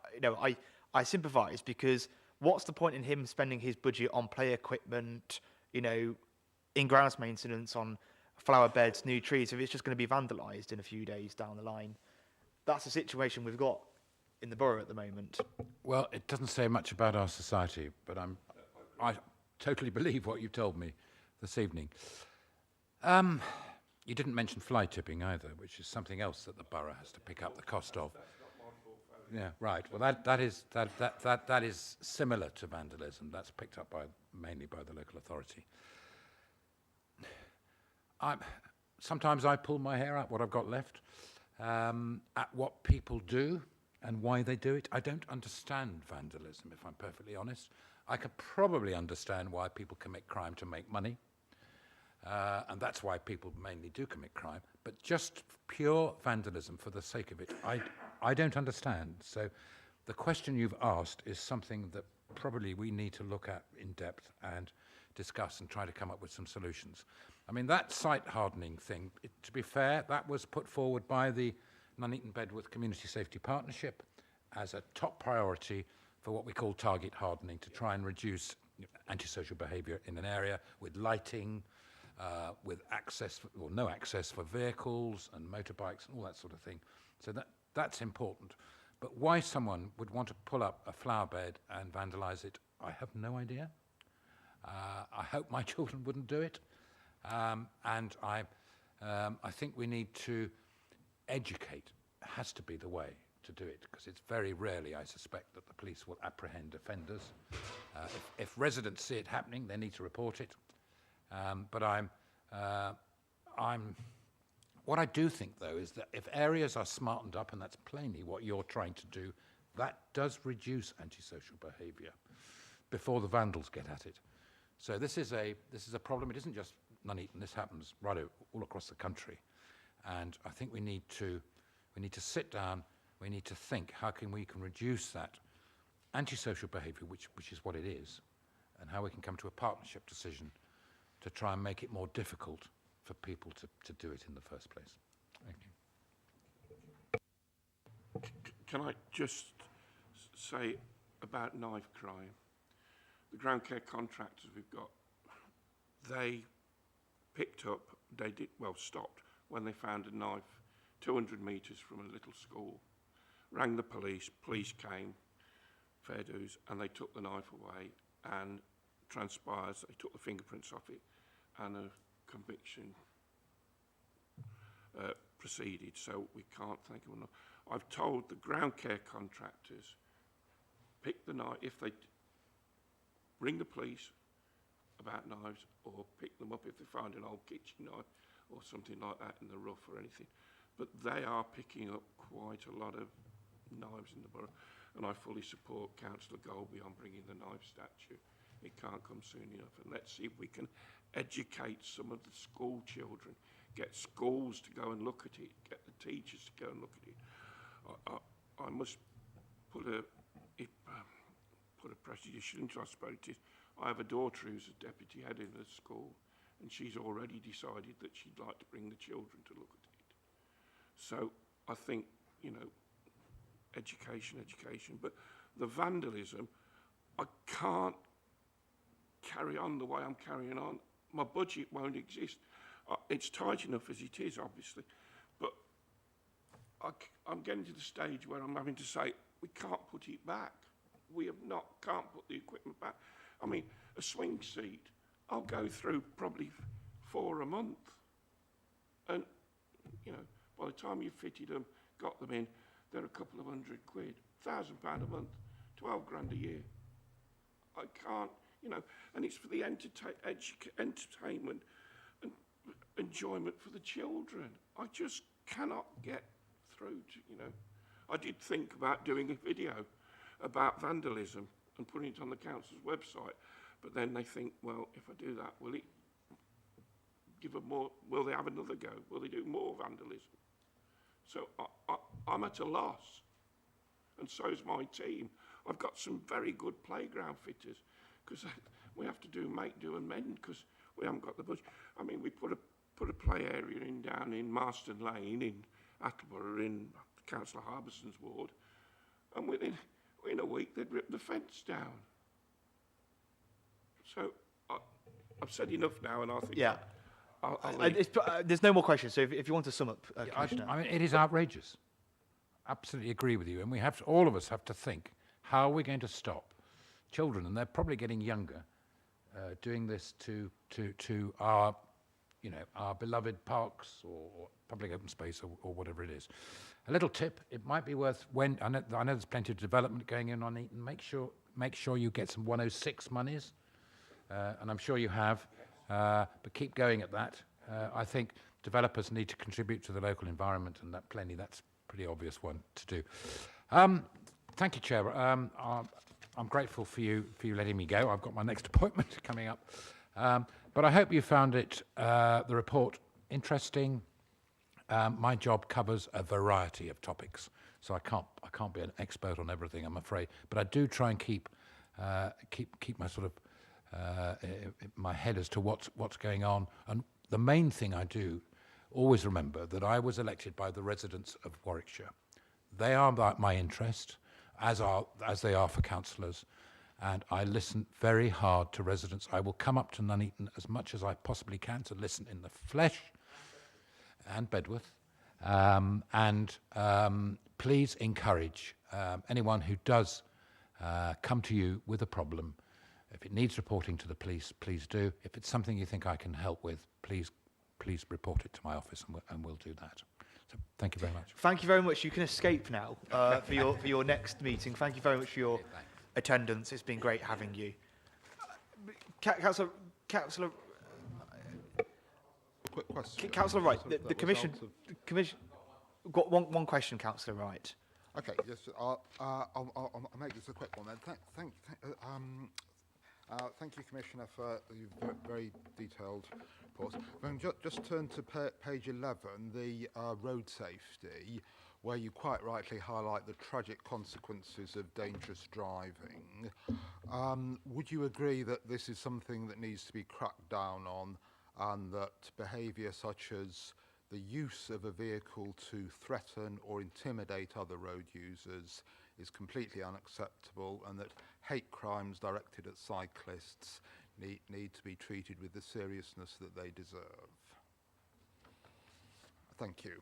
I sympathise, because what's the point in him spending his budget on play equipment, in-grounds maintenance on flower beds, new trees, if it's just going to be vandalised in a few days down the line? That's the situation we've got in the borough at the moment. Well, it doesn't say much about our society, but I totally believe what you told me this evening. You didn't mention fly tipping either, which is something else that the borough has to pick up the cost of. Yeah, right. Well, that is similar to vandalism. That's picked up mainly by the local authority. Sometimes I pull my hair out, what I've got left, at what people do and why they do it. I don't understand vandalism, if I'm perfectly honest. I can probably understand why people commit crime to make money, and that's why people mainly do commit crime. But just pure vandalism for the sake of it, I don't understand. So the question you've asked is something that probably we need to look at in depth and discuss and try to come up with some solutions. I mean, that site hardening thing, to be fair, that was put forward by the Nuneaton Bedworth Community Safety Partnership as a top priority for what we call target hardening, to try and reduce antisocial behaviour in an area with lighting, with access, or no access for vehicles and motorbikes and all that sort of thing. So that's important. But why someone would want to pull up a flower bed and vandalise it, I have no idea. I hope my children wouldn't do it. And I think we need to educate. It has to be the way to do it, because it's very rarely, I suspect, that the police will apprehend offenders. If residents see it happening, they need to report it. But what I do think, though, is that if areas are smartened up, and that's plainly what you're trying to do, that does reduce antisocial behaviour before the vandals get at it. So this is a problem. It isn't just Nuneaton. This happens right all across the country, and I think we need to sit down. We need to think how we can reduce that antisocial behaviour, which is what it is, and how we can come to a partnership decision to try and make it more difficult for people to do it in the first place. Thank you. Can I just say about knife crime? The ground care contractors we've got, they stopped when they found a knife 200 metres from a little school, rang the police came, fair dues, and they took the knife away, and transpires they took the fingerprints off it, and a conviction proceeded. So we can't thank them enough. I've told the ground care contractors, pick the knife, if they ring the police about knives, or pick them up if they find an old kitchen knife or something like that in the rough or anything. But they are picking up quite a lot of knives in the borough, and I fully support Councillor Golby on bringing the knife statue. It can't come soon enough, and let's see if we can educate some of the school children, get schools to go and look at it, get the teachers to go and look at it. I must put a prejudicial into, I suppose it is. I have a daughter who's a deputy head in a school, and she's already decided that she'd like to bring the children to look at it. So I think, education, but the vandalism, I can't carry on the way I'm carrying on. My budget won't exist. It's tight enough as it is, obviously, but I'm getting to the stage where I'm having to say, we can't put it back. Can't put the equipment back. I mean, a swing seat, I'll go through probably 4 a month. And, by the time you've fitted them, got them in, they're a couple of £100, £1,000 a month, 12 grand a year. I can't, and it's for the entertainment and enjoyment for the children. I just cannot get through to, I did think about doing a video about vandalism and putting it on the council's website, but then they think, well, if I do that, will it give them more? Will they have another go? Will they do more vandalism? So I'm at a loss, and so is my team. I've got some very good playground fitters, because we have to do make, do and mend, because we haven't got the budget. I mean, we put a play area down in Marston Lane in Attleborough in Councillor Harbison's ward, and within a week they'd ripped the fence down. So I've said enough now, and I think I'll leave. There's no more questions. So if you want to sum up, Commissioner. I mean, it is outrageous. Absolutely agree with you, and we have to, all of us have to think, how are we going to stop children, and they're probably getting younger, doing this to our, you know, our beloved parks or public open space or whatever it is. A little tip: it might be worth, when I know there's plenty of development going in on Nuneaton. Make sure you get some 106 monies, and I'm sure you have. But keep going at that. I think developers need to contribute to the local environment, and that's a pretty obvious one to do. Thank you, Chair. I'm grateful for you letting me go. I've got my next appointment coming up. But I hope you found the report interesting. My job covers a variety of topics, so I can't be an expert on everything, I'm afraid. But I do try and keep my sort of my head as to what's going on. And the main thing I do, always remember that I was elected by the residents of Warwickshire. They are my interest, as they are for councillors, and I listen very hard to residents. I will come up to Nuneaton as much as I possibly can to listen in the flesh, and Bedworth, and please encourage anyone who does come to you with a problem. If it needs reporting to the police, please do. If it's something you think I can help with, please report it to my office, and we'll do that. So thank you very much. Thank you very much. You can escape now for your next meeting. Thank you very much for your attendance. It's been great having you. Councillor, Quick question. Councillor Wright, the commission. Got one question, Councillor Wright. Okay, yes, I'll make this a quick one then. Thank you, Commissioner, for the very detailed report. Just turn to page 11, the road safety, where you quite rightly highlight the tragic consequences of dangerous driving. Would you agree that this is something that needs to be cracked down on, and that behaviour such as the use of a vehicle to threaten or intimidate other road users is completely unacceptable, and that hate crimes directed at cyclists need to be treated with the seriousness that they deserve? Thank you.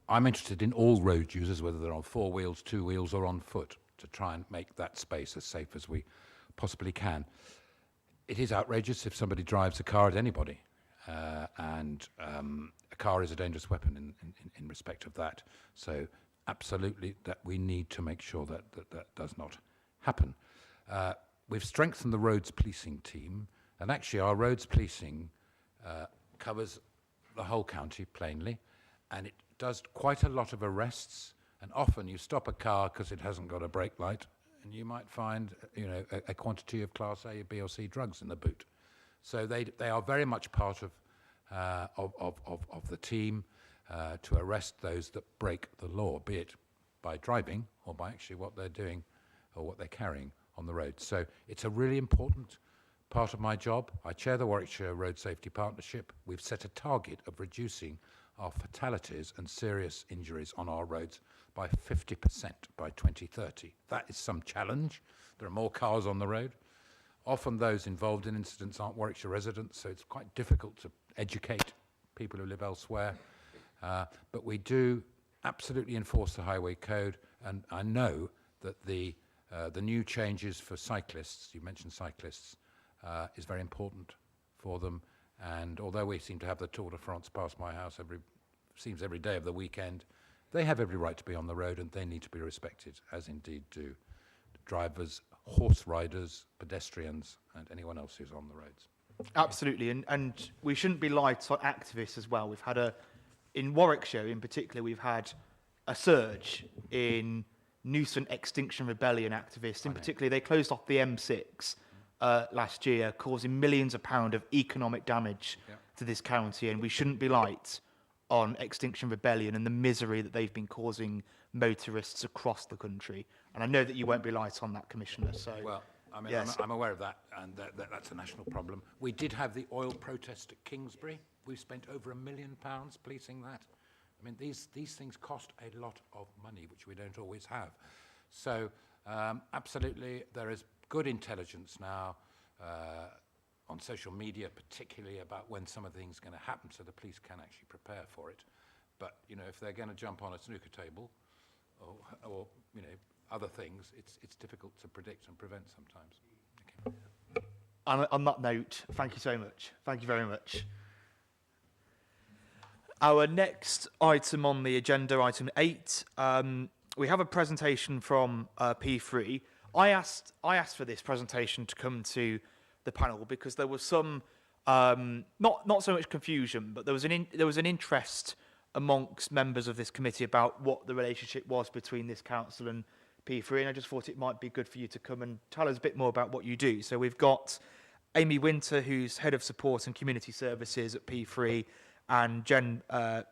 I'm interested in all road users, whether they're on 4 wheels, 2 wheels, or on foot, to try and make that space as safe as we possibly can. It is outrageous if somebody drives a car at anybody, and a car is a dangerous weapon in respect of that. So absolutely, that we need to make sure that does not happen. We've strengthened the roads policing team, and actually our roads policing covers the whole county plainly, and it does quite a lot of arrests. And often you stop a car because it hasn't got a brake light, and you might find, you know, a quantity of Class A, B or C drugs in the boot. So they are very much part of the team to arrest those that break the law, be it by driving or by actually what they're doing or what they're carrying on the road. So it's a really important part of my job. I chair the Warwickshire Road Safety Partnership. We've set a target of reducing our fatalities and serious injuries on our roads by 50% by 2030. That is some challenge. There are more cars on the road. Often those involved in incidents aren't Warwickshire residents, so it's quite difficult to educate people who live elsewhere. But we do absolutely enforce the highway code, and I know that the new changes for cyclists, you mentioned cyclists, is very important for them. And although we seem to have the Tour de France past my house every day of the weekend, they have every right to be on the road, and they need to be respected, as indeed do drivers, horse riders, pedestrians, and anyone else who's on the roads. Absolutely, and we shouldn't be light on activists as well. We've had in Warwickshire in particular, we've had a surge in nuisance extinction rebellion activists. In particular, they closed off the M6 last year, causing millions of pounds of economic damage to this county, and we shouldn't be light on Extinction Rebellion and the misery that they've been causing motorists across the country. And I know that you won't be light on that, Commissioner. So, well, I mean, yes. I'm aware of that, and that's a national problem. We did have the oil protest at Kingsbury. We spent over £1 million policing that. I mean, these things cost a lot of money, which we don't always have. So, absolutely, there is good intelligence now on social media, particularly about when some of the things are going to happen, so the police can actually prepare for it. But, you know, if they're going to jump on a snooker table or you know, other things, it's difficult to predict and prevent sometimes. Okay. And on that note, thank you so much. Thank you very much. Our next item on the agenda, item 8, we have a presentation from P3. I asked for this presentation to come to the panel because there was some not so much confusion, but there was an interest amongst members of this committee about what the relationship was between this council and P3, and I just thought it might be good for you to come and tell us a bit more about what you do. So we've got Amy Winter, who's Head of Support and Community Services at P3, and Jen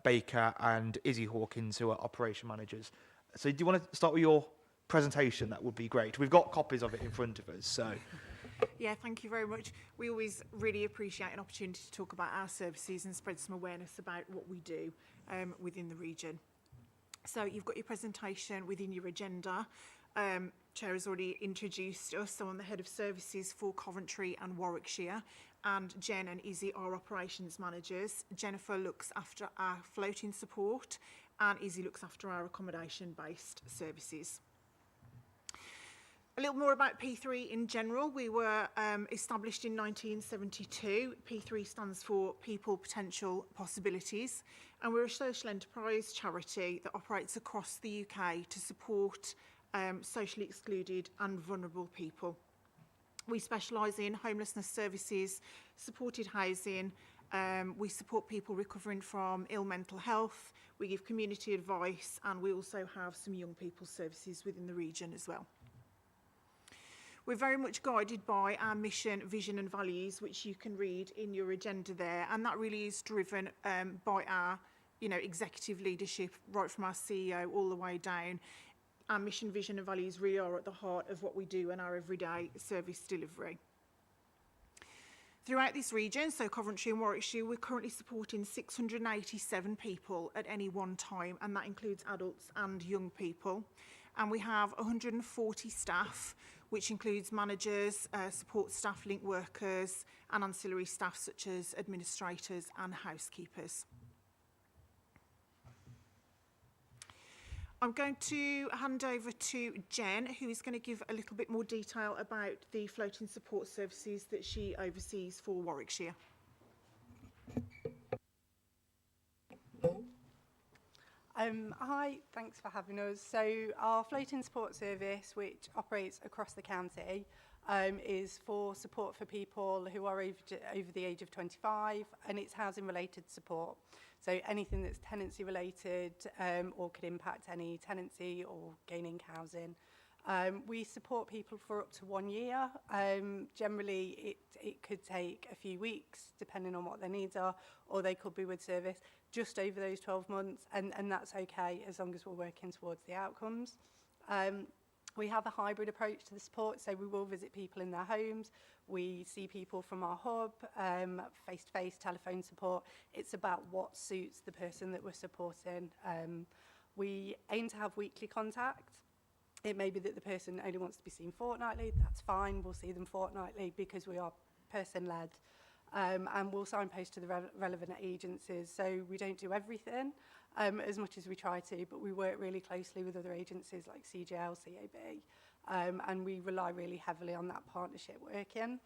Baker and Izzy Hawkins, who are Operation Managers. So do you want to start with your presentation? That would be great. We've got copies of it in front of us, so... Yeah, thank you very much. We always really appreciate an opportunity to talk about our services and spread some awareness about what we do within the region. So you've got your presentation within your agenda. Chair has already introduced us, so I'm the Head of Services for Coventry and Warwickshire, and Jen and Izzy are Operations Managers. Jennifer looks after our floating support, and Izzy looks after our accommodation-based services. A little more about P3 in general. We were established in 1972. P3 stands for People, Potential, Possibilities. And we're a social enterprise charity that operates across the UK to support socially excluded and vulnerable people. We specialise in homelessness services, supported housing. We support people recovering from ill mental health. We give community advice, and we also have some young people's services within the region as well. We're very much guided by our mission, vision and values, which you can read in your agenda there. And that really is driven by our executive leadership, right from our CEO all the way down. Our mission, vision and values really are at the heart of what we do in our everyday service delivery. Throughout this region, so Coventry and Warwickshire, we're currently supporting 687 people at any one time, and that includes adults and young people. And we have 140 staff, which includes managers, support staff, link workers, and ancillary staff such as administrators and housekeepers. I'm going to hand over to Jen, who is going to give a little bit more detail about the floating support services that she oversees for Warwickshire. Hi, thanks for having us. So our floating support service, which operates across the county, is for support for people who are over the age of 25, and it's housing related support. So anything that's tenancy related or could impact any tenancy or gaining housing. We support people for up to 1 year. Generally, it could take a few weeks, depending on what their needs are, or they could be with service just over those 12 months, and that's okay as long as we're working towards the outcomes. We have a hybrid approach to the support, so we will visit people in their homes. We see people from our hub, face-to-face telephone support. It's about what suits the person that we're supporting. We aim to have weekly contact. It may be that the person only wants to be seen fortnightly. That's fine. We'll see them fortnightly because we are person-led. And we'll signpost to the relevant agencies. So we don't do everything as much as we try to, but we work really closely with other agencies like CGL, CAB, and we rely really heavily on that partnership working.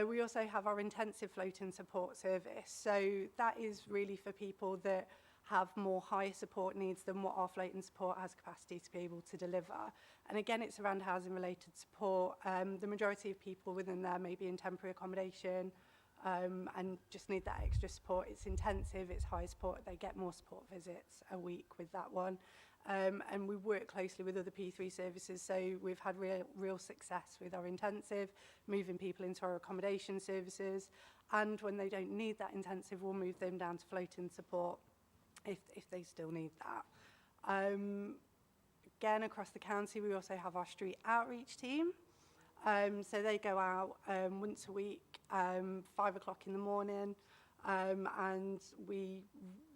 We also have our intensive floating support service. So that is really for people that have more higher support needs than what our floating support has capacity to be able to deliver. And again, it's around housing related support. The majority of people within there may be in temporary accommodation, and just need that extra support. It's intensive, it's high support, they get more support visits a week with that one. And we work closely with other P3 services, so we've had real success with our intensive, moving people into our accommodation services, and when they don't need that intensive, we'll move them down to floating support if they still need that. Again, across the county, we also have our street outreach team. So they go out once a week, 5 o'clock in the morning, and we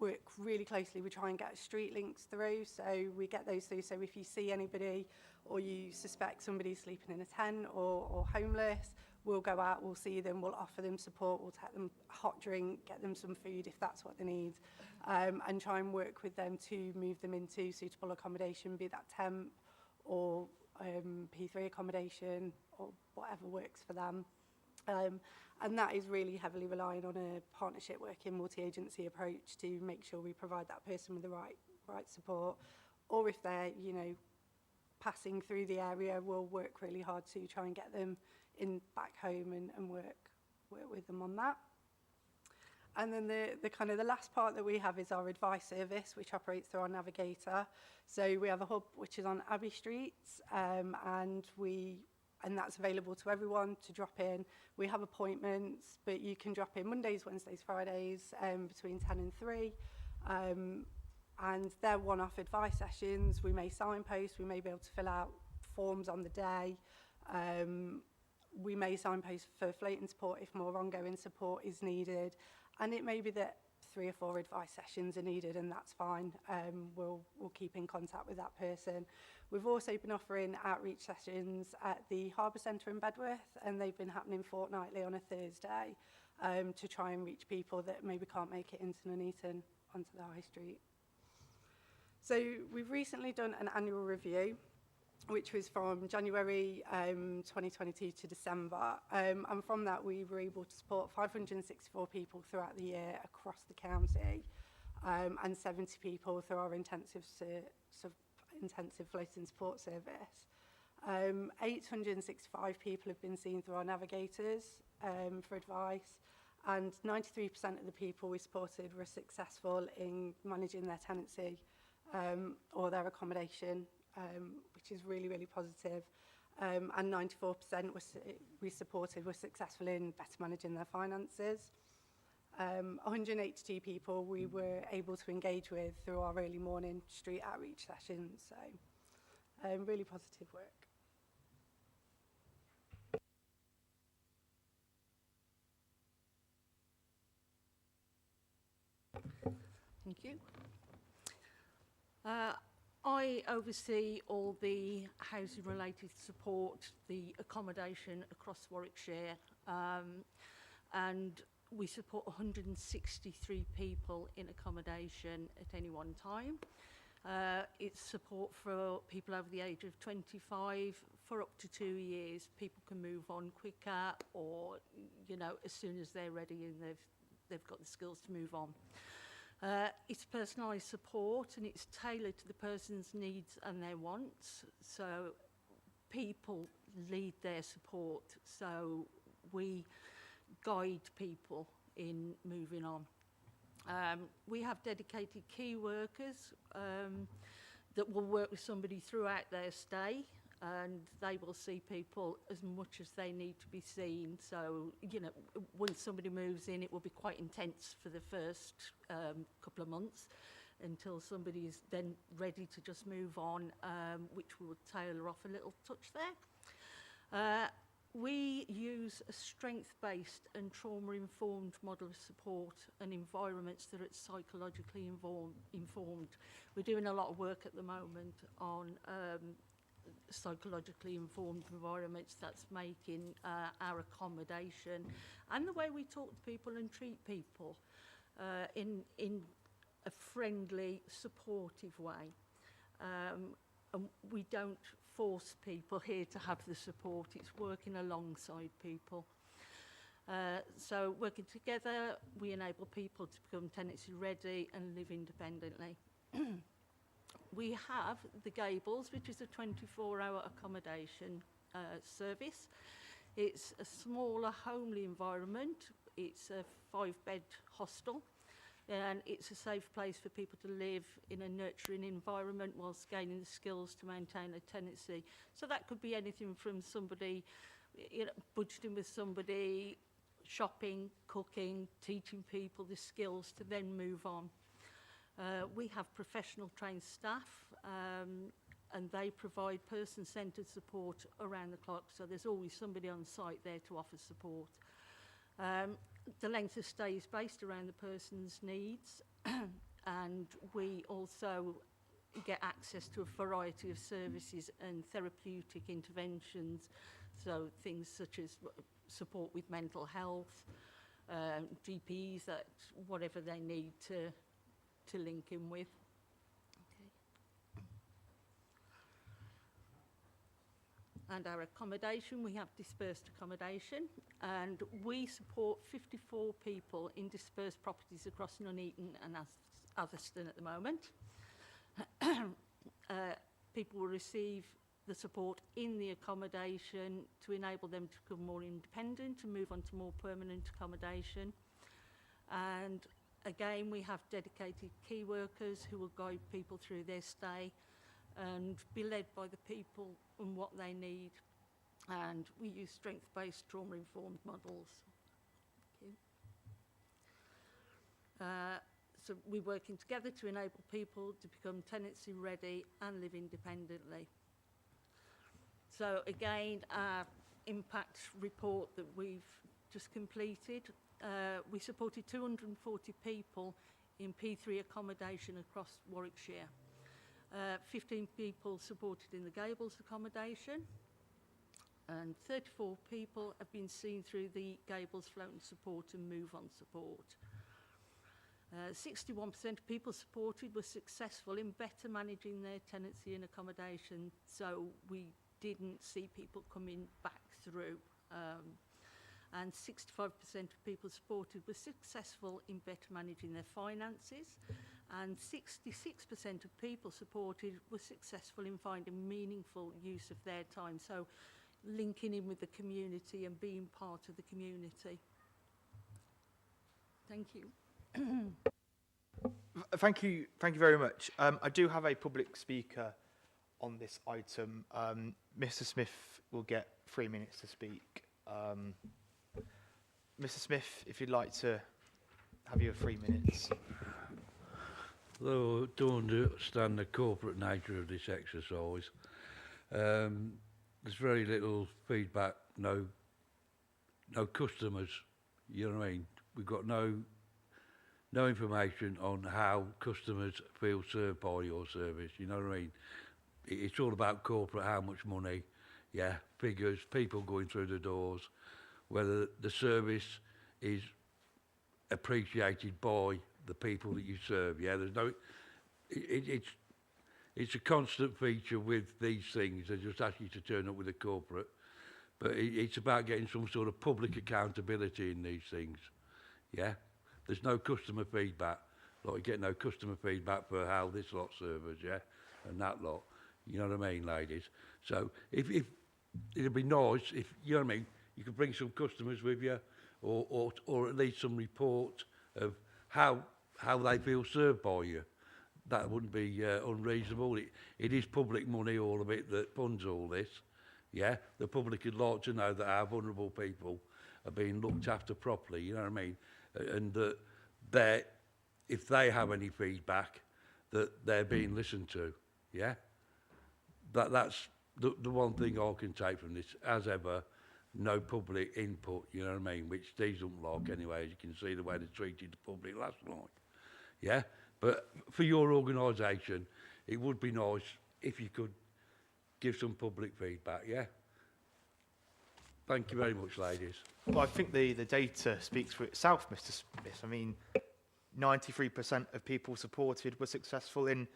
work really closely. We try and get street links through, so we get those through. So if you see anybody or you suspect somebody sleeping in a tent or homeless, we'll go out, we'll see them, we'll offer them support, we'll take them a hot drink, get them some food if that's what they need, and try and work with them to move them into suitable accommodation, be that temp or P3 accommodation, or whatever works for them. And that is really heavily relying on a partnership working multi-agency approach to make sure we provide that person with the right support, or if they're, you know, passing through the area, we'll work really hard to try and get them in back home and work with them on that. And then the kind of the last part that we have is our advice service, which operates through our navigator. So we have a hub which is on Abbey Street, and that's available to everyone to drop in. We have appointments, but you can drop in Mondays, Wednesdays, Fridays, between 10 and 3. And they're one-off advice sessions. We may signpost, we may be able to fill out forms on the day. We may signpost for floating support if more ongoing support is needed. And it may be that 3 or 4 advice sessions are needed, and that's fine. We'll keep in contact with that person. We've also been offering outreach sessions at the Harbour Centre in Bedworth, and they've been happening fortnightly on a Thursday to try and reach people that maybe can't make it into Nuneaton onto the high street. So we've recently done an annual review, which was from January 2022 to December. And from that, we were able to support 564 people throughout the year across the county, and 70 people through our intensive floating support service. 865 people have been seen through our navigators for advice, and 93% of the people we supported were successful in managing their tenancy or their accommodation, which is really, really positive. And 94% we supported were successful in better managing their finances. 182 people we were able to engage with through our early morning street outreach sessions. So really positive work. Thank you. I oversee all the housing related support, the accommodation across Warwickshire, and we support 163 people in accommodation at any one time. It's support for people over the age of 25 for up to 2 years. People can move on quicker, or, you know, as soon as they're ready and they've got the skills to move on. It's personalised support, and it's tailored to the person's needs and their wants. So people lead their support, so we guide people in moving on. We have dedicated key workers that will work with somebody throughout their stay, and they will see people as much as they need to be seen. So, you know, once somebody moves in, it will be quite intense for the first couple of months until somebody is then ready to just move on, which we will tailor off a little touch there. We use a strength-based and trauma-informed model of support and environments that are psychologically informed. We're doing a lot of work at the moment on psychologically informed environments that's making our accommodation and the way we talk to people and treat people in a friendly, supportive way. And we don't force people here to have the support, it's working alongside people. So working together, we enable people to become tenancy ready and live independently. We have the Gables, which is a 24-hour accommodation service. It's a smaller, homely environment. It's a 5-bed hostel, and it's a safe place for people to live in a nurturing environment whilst gaining the skills to maintain a tenancy. So that could be anything from somebody, you know, budgeting with somebody, shopping, cooking, teaching people the skills to then move on. We have professional trained staff, and they provide person-centred support around the clock, so there's always somebody on site there to offer support. The length of stay is based around the person's needs, and we also get access to a variety of services and therapeutic interventions, so things such as support with mental health, GPs, that whatever they need to link in with. And our accommodation, we have dispersed accommodation, and we support 54 people in dispersed properties across Nuneaton and Atherstone at the moment. People will receive the support in the accommodation to enable them to become more independent and move on to more permanent accommodation. And again, we have dedicated key workers who will guide people through their stay and be led by the people and what they need. And we use strength-based trauma-informed models. Thank you. So we're working together to enable people to become tenancy ready and live independently. So again, our impact report that we've just completed, we supported 240 people in P3 accommodation across Warwickshire. 15 people supported in the Gables accommodation, and 34 people have been seen through the Gables floating support and move on support. 61% of people supported were successful in better managing their tenancy and accommodation, so we didn't see people coming back through. And 65% of people supported were successful in better managing their finances, and 66% of people supported were successful in finding meaningful use of their time, so linking in with the community and being part of the community. Thank you. Thank you very much. I do have a public speaker on this item. Mr. Smith will get 3 minutes to speak. Mr. Smith, if you'd like to have your 3 minutes. Though I don't understand the corporate nature of this exercise, there's very little feedback, no customers, you know what I mean? We've got no information on how customers feel served by your service, you know what I mean? It's all about corporate, how much money, yeah, figures, people going through the doors, whether the service is appreciated by the people that you serve, yeah? There's no, it's a constant feature with these things. They just ask you to turn up with a corporate, but it's about getting some sort of public accountability in these things, yeah? There's no customer feedback. Like, you get no customer feedback for how this lot serves, yeah? And that lot, you know what I mean, ladies? So if it'd be nice if, you know what I mean, you could bring some customers with you, or at least some report of how they feel served by you. That wouldn't be unreasonable. It is public money, all of it, that funds all this. Yeah, the public would like to know that our vulnerable people are being looked after properly, you know what I mean? And that if they have any feedback, that they're being listened to, yeah? That's the one thing I can take from this. As ever, no public input, you know what I mean? Which these don't like anyway, as you can see the way they treated the public last night, yeah? But for your organisation, it would be nice if you could give some public feedback, yeah? Thank you very much, ladies. Well, I think the data speaks for itself, Mr. Smith. I mean, 93% of people supported were successful in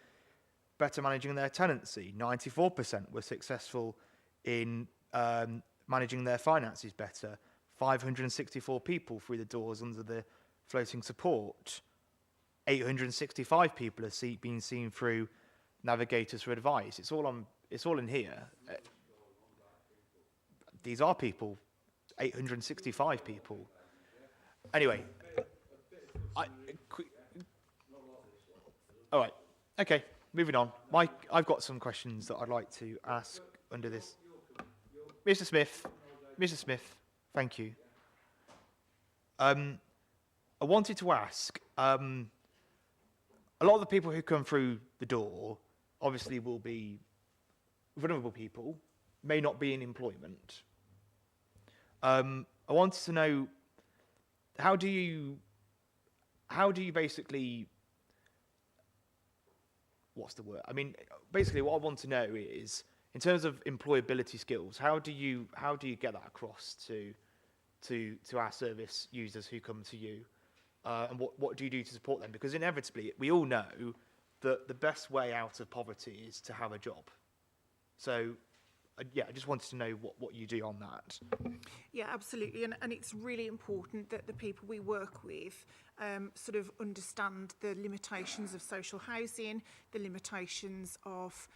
better managing their tenancy. 94% were successful in managing their finances better. 564 people through the doors under the floating support. 865 people have been seen through Navigators for Advice. It's all in here. These are people, 865 people. Anyway, all right, okay, moving on. Mike, I've got some questions that I'd like to ask under this. Mr. Smith, thank you. I wanted to ask, a lot of the people who come through the door obviously will be vulnerable people, may not be in employment. I wanted to know, how do you basically, what's the word? I mean, basically what I want to know is, in terms of employability skills, how do you get that across to our service users who come to you? And what do you do to support them? Because inevitably, we all know that the best way out of poverty is to have a job. So I just wanted to know what you do on that. Yeah, absolutely. And it's really important that the people we work with sort of understand the limitations of social housing, the limitations of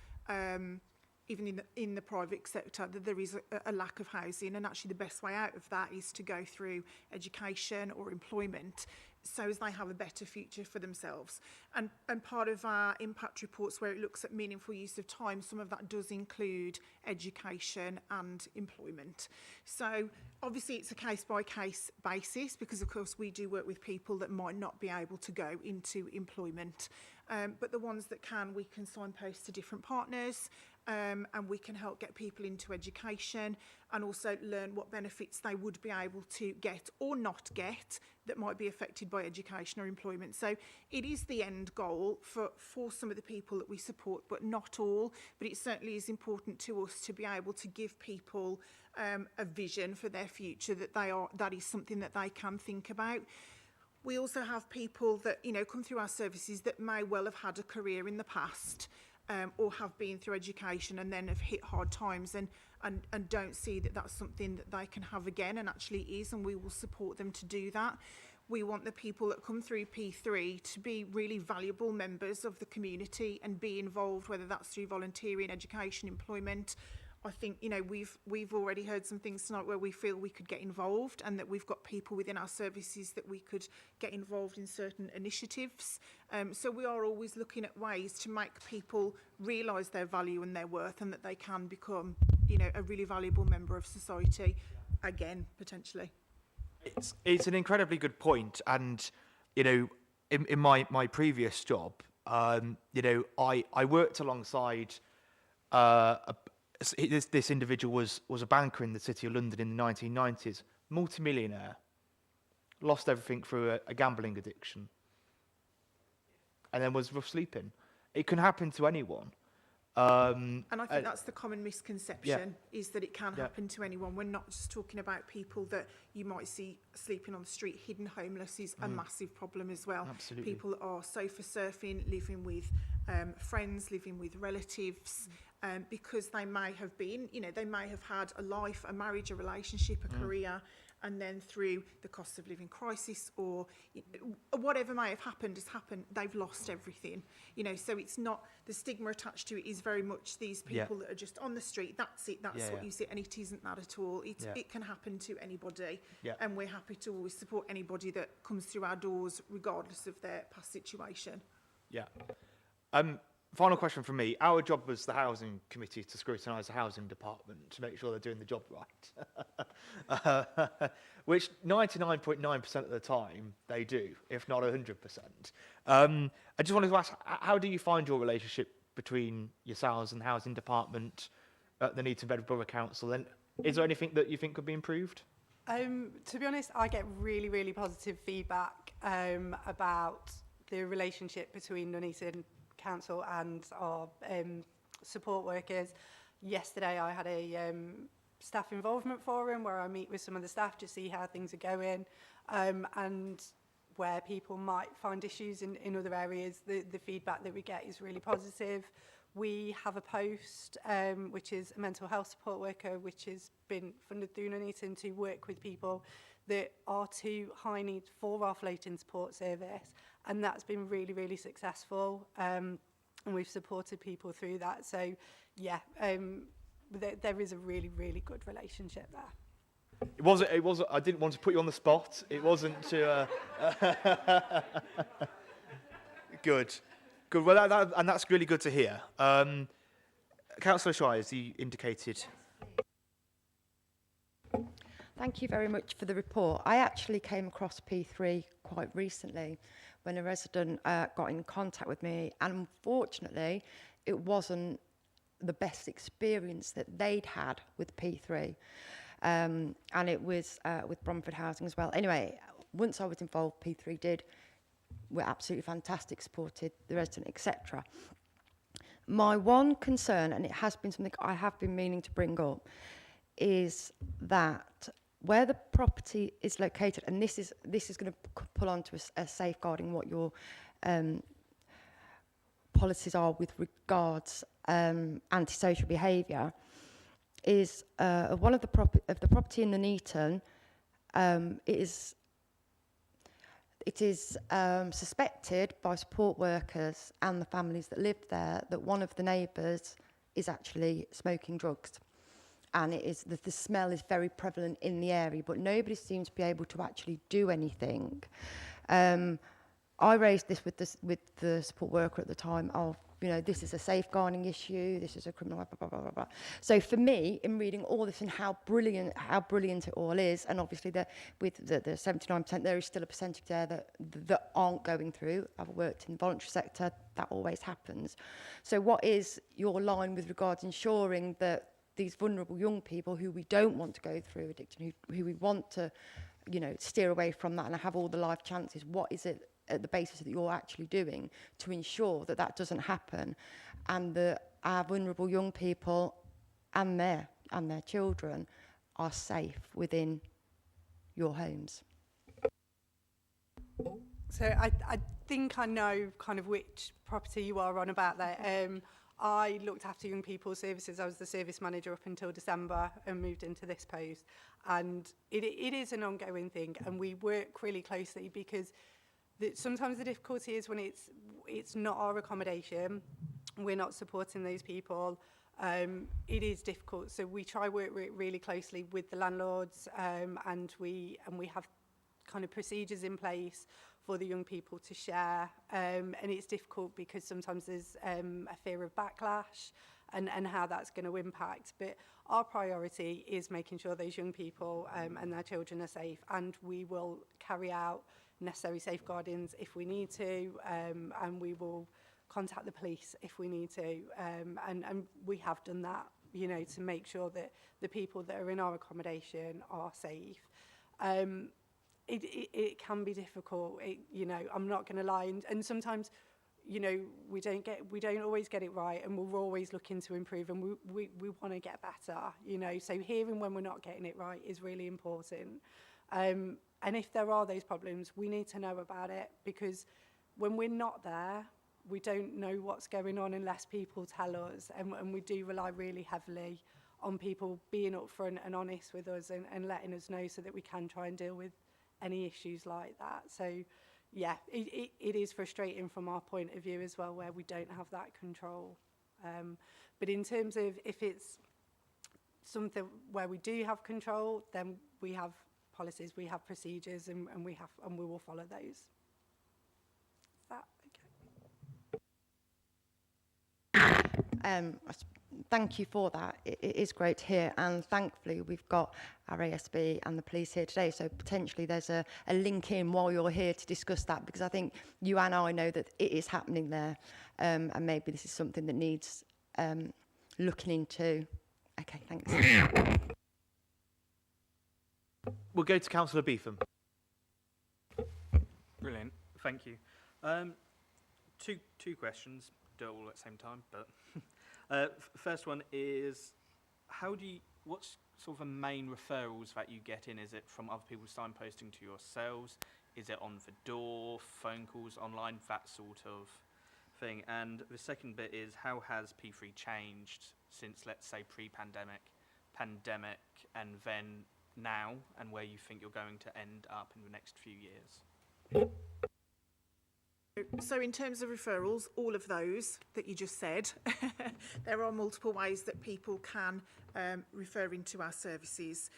even in the private sector, that there is a lack of housing, and actually the best way out of that is to go through education or employment, so as they have a better future for themselves. And part of our impact reports, where it looks at meaningful use of time, some of that does include education and employment. So obviously it's a case-by-case basis, because of course we do work with people that might not be able to go into employment. But the ones that can, we can signpost to different partners, and we can help get people into education and also learn what benefits they would be able to get or not get that might be affected by education or employment. So it is the end goal for some of the people that we support, but not all. But it certainly is important to us to be able to give people a vision for their future, that is something that they can think about. We also have people that, you know, come through our services that may well have had a career in the past, or have been through education and then have hit hard times and don't see that that's something that they can have again, and actually is, and we will support them to do that. We want the people that come through P3 to be really valuable members of the community and be involved, whether that's through volunteering, education, employment. I think, you know, we've already heard some things tonight where we feel we could get involved, and that we've got people within our services that we could get involved in certain initiatives. So we are always looking at ways to make people realise their value and their worth, and that they can become, you know, a really valuable member of society again, potentially. It's an incredibly good point, and you know, in my previous job, you know, I worked alongside this individual was a banker in the City of London in the 1990s, multimillionaire, lost everything through a gambling addiction, and then was rough sleeping. It can happen to anyone. And I think that's the common misconception, is that it can happen to anyone. We're not just talking about people that you might see sleeping on the street. Hidden homeless is a massive problem as well. Absolutely. People that are sofa surfing, living with friends, living with relatives, because they may have been, you know, they may have had a life, a marriage, a relationship, a career, and then through the cost of living crisis or whatever may have happened has happened, they've lost everything. You know, so it's not, the stigma attached to it is very much these people that are just on the street, that's it, that's what you see, and it isn't that at all. It can happen to anybody, and we're happy to always support anybody that comes through our doors, regardless of their past situation. Final question from me. Our job was the housing committee to scrutinise the housing department to make sure they're doing the job right, which 99.9% of the time they do, if not 100%. I just wanted to ask, how do you find your relationship between yourselves and the housing department at the Nuneaton Bedworth Borough Council? And is there anything that you think could be improved? To be honest, I get really, really positive feedback about the relationship between Nuneaton Council and our support workers. Yesterday I had a staff involvement forum where I meet with some of the staff to see how things are going, and where people might find issues in other areas. The feedback that we get is really positive. We have a post which is a mental health support worker, which has been funded through Nuneaton to work with people that are too high need for our floating support service, and that's been really, really successful, and we've supported people through that. So yeah, there is a really, really good relationship there. It wasn't. I didn't want to put you on the spot. It wasn't to. Good. Well, and that's really good to hear. Councillor Shire, as you indicated. Thank you very much for the report. I actually came across P3 quite recently when a resident got in contact with me, and unfortunately it wasn't the best experience that they'd had with P3, and it was with Bromford Housing as well. Anyway, once I was involved, P3 were absolutely fantastic, supported the resident, etc. My one concern, and it has been something I have been meaning to bring up, is that where the property is located, and this is going to pull on to a safeguarding what your policies are with regards antisocial behaviour, is one of the property in Nuneaton. It is suspected by support workers and the families that live there that one of the neighbours is actually smoking drugs. And the smell is very prevalent in the area, but nobody seems to be able to actually do anything. I raised this with the support worker at the time of, this is a safeguarding issue, this is a criminal, blah, blah, blah, blah. So for me, in reading all this and how brilliant it all is, and obviously with the 79%, there is still a percentage there that aren't going through. I've worked in the voluntary sector, that always happens. So what is your line with regards ensuring that these vulnerable young people who we don't want to go through addiction, who we want to, steer away from that and have all the life chances, what is it at the basis that you're actually doing to ensure that that doesn't happen, and that our vulnerable young people and their children are safe within your homes? So I think I know kind of which property you are on about there. I looked after young people's services. I was the service manager up until December and moved into this post. And it is an ongoing thing, and we work really closely because sometimes the difficulty is when it's not our accommodation, we're not supporting those people. It is difficult, so we try work really closely with the landlords, and we have kind of procedures in place for the young people to share. And it's difficult because sometimes there's a fear of backlash and how that's going to impact. But our priority is making sure those young people and their children are safe, and we will carry out necessary safeguardings if we need to, and we will contact the police if we need to, and we have done that, to make sure that the people that are in our accommodation are safe. It can be difficult, I'm not going to lie, and sometimes we don't always get it right, and we're always looking to improve, and we want to get better, so hearing when we're not getting it right is really important. And if there are those problems, we need to know about it, because when we're not there, we don't know what's going on unless people tell us, and we do rely really heavily on people being upfront and honest with us and letting us know so that we can try and deal with any issues like that. So yeah, it is frustrating from our point of view as well, where we don't have that control. But in terms of if it's something where we do have control, then we have policies, we have procedures, and we will follow those. Is that okay? Thank you for that. It is great to hear, and thankfully we've got our ASB and the police here today, so potentially there's a link in while you're here to discuss that, because I think you and I know that it is happening there, and maybe this is something that needs looking into. Okay, thanks. We'll go to Councillor Beetham. Brilliant, thank you. Two questions, do it all at the same time, but first one is, what's sort of the main referrals that you get in? Is it from other people signposting to yourselves? Is it on the door, phone calls, online, that sort of thing? And the second bit is, how has P3 changed since, let's say, pre-pandemic, pandemic, and then now, and where you think you're going to end up in the next few years? So in terms of referrals, all of those that you just said, there are multiple ways that people can refer into our services.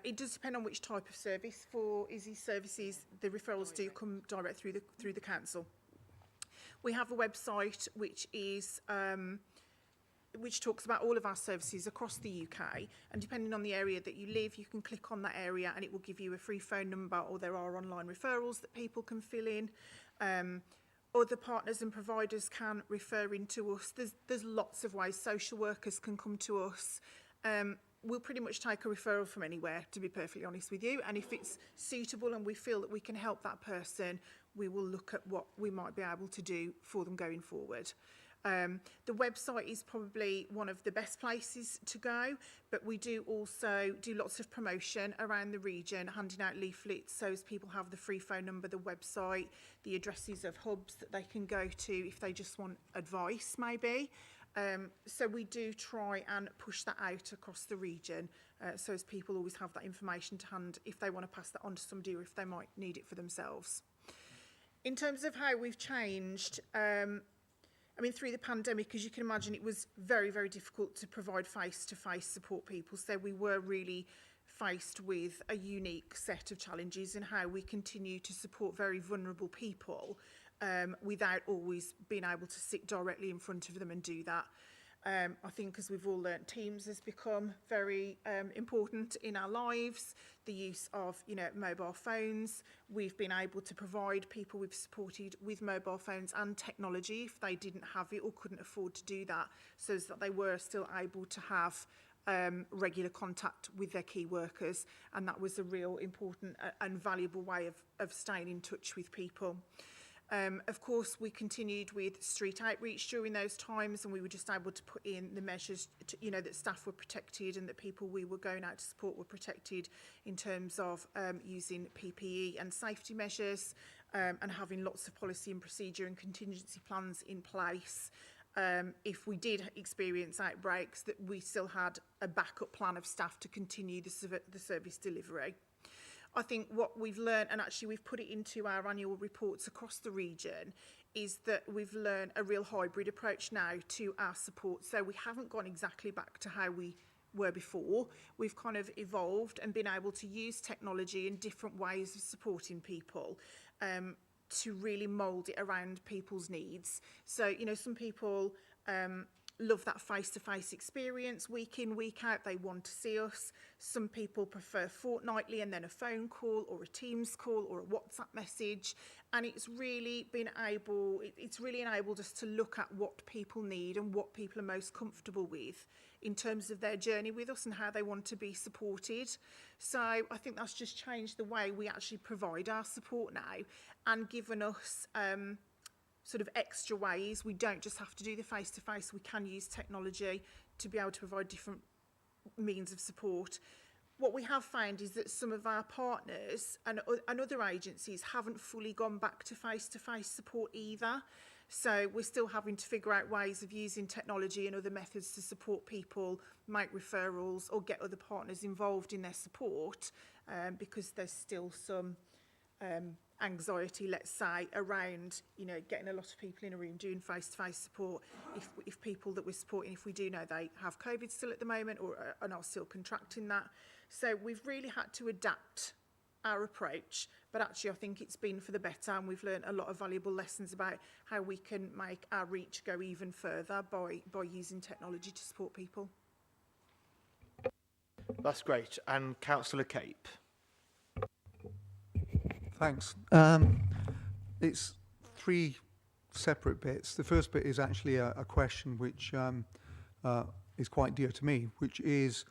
It does depend on which type of service. For easy services, the referrals do come direct through the council. We have a website which talks about all of our services across the UK, and depending on the area that you live, you can click on that area and it will give you a free phone number, or there are online referrals that people can fill in. Other partners and providers can refer into us. There's lots of ways. Social workers can come to us. We'll pretty much take a referral from anywhere, to be perfectly honest with you, and if it's suitable and we feel that we can help that person, we will look at what we might be able to do for them going forward. The website is probably one of the best places to go, but we do also do lots of promotion around the region, handing out leaflets so as people have the free phone number, the website, the addresses of hubs that they can go to if they just want advice maybe. So we do try and push that out across the region, so as people always have that information to hand if they want to pass that on to somebody or if they might need it for themselves. In terms of how we've changed, I mean, through the pandemic, as you can imagine, it was very, very difficult to provide face-to-face support people. So we were really faced with a unique set of challenges in how we continue to support very vulnerable people without always being able to sit directly in front of them and do that. I think, as we've all learnt, Teams has become very important in our lives. The use of, mobile phones. We've been able to provide people we've supported with mobile phones and technology if they didn't have it or couldn't afford to do that, so that they were still able to have regular contact with their key workers. And that was a real important and valuable way of staying in touch with people. Of course, we continued with street outreach during those times, and we were just able to put in the measures to, that staff were protected and that people we were going out to support were protected in terms of using PPE and safety measures, and having lots of policy and procedure and contingency plans in place. If we did experience outbreaks, that we still had a backup plan of staff to continue the service delivery. I think what we've learned, and actually we've put it into our annual reports across the region, is that we've learned a real hybrid approach now to our support. So we haven't gone exactly back to how we were before. We've kind of evolved and been able to use technology in different ways of supporting people to really mould it around people's needs. So, some people love that face-to-face experience week in, week out. They want to see us. Some people prefer fortnightly and then a phone call or a Teams call or a WhatsApp message. And it's really enabled us to look at what people need and what people are most comfortable with in terms of their journey with us and how they want to be supported. So I think that's just changed the way we actually provide our support now and given us sort of extra ways. We don't just have to do the face-to-face. We can use technology to be able to provide different means of support. What we have found is that some of our partners and other agencies haven't fully gone back to face-to-face support either. So we're still having to figure out ways of using technology and other methods to support people, make referrals or get other partners involved in their support, because there's still some anxiety, let's say, around getting a lot of people in a room doing face-to-face support. If people that we're supporting, if we do know they have COVID still at the moment or are not still contracting that. So we've really had to adapt our approach, but actually I think it's been for the better, and we've learned a lot of valuable lessons about how we can make our reach go even further by using technology to support people. That's great. And Councillor Cape. Thanks. It's three separate bits. The first bit is actually a question which is quite dear to me, which is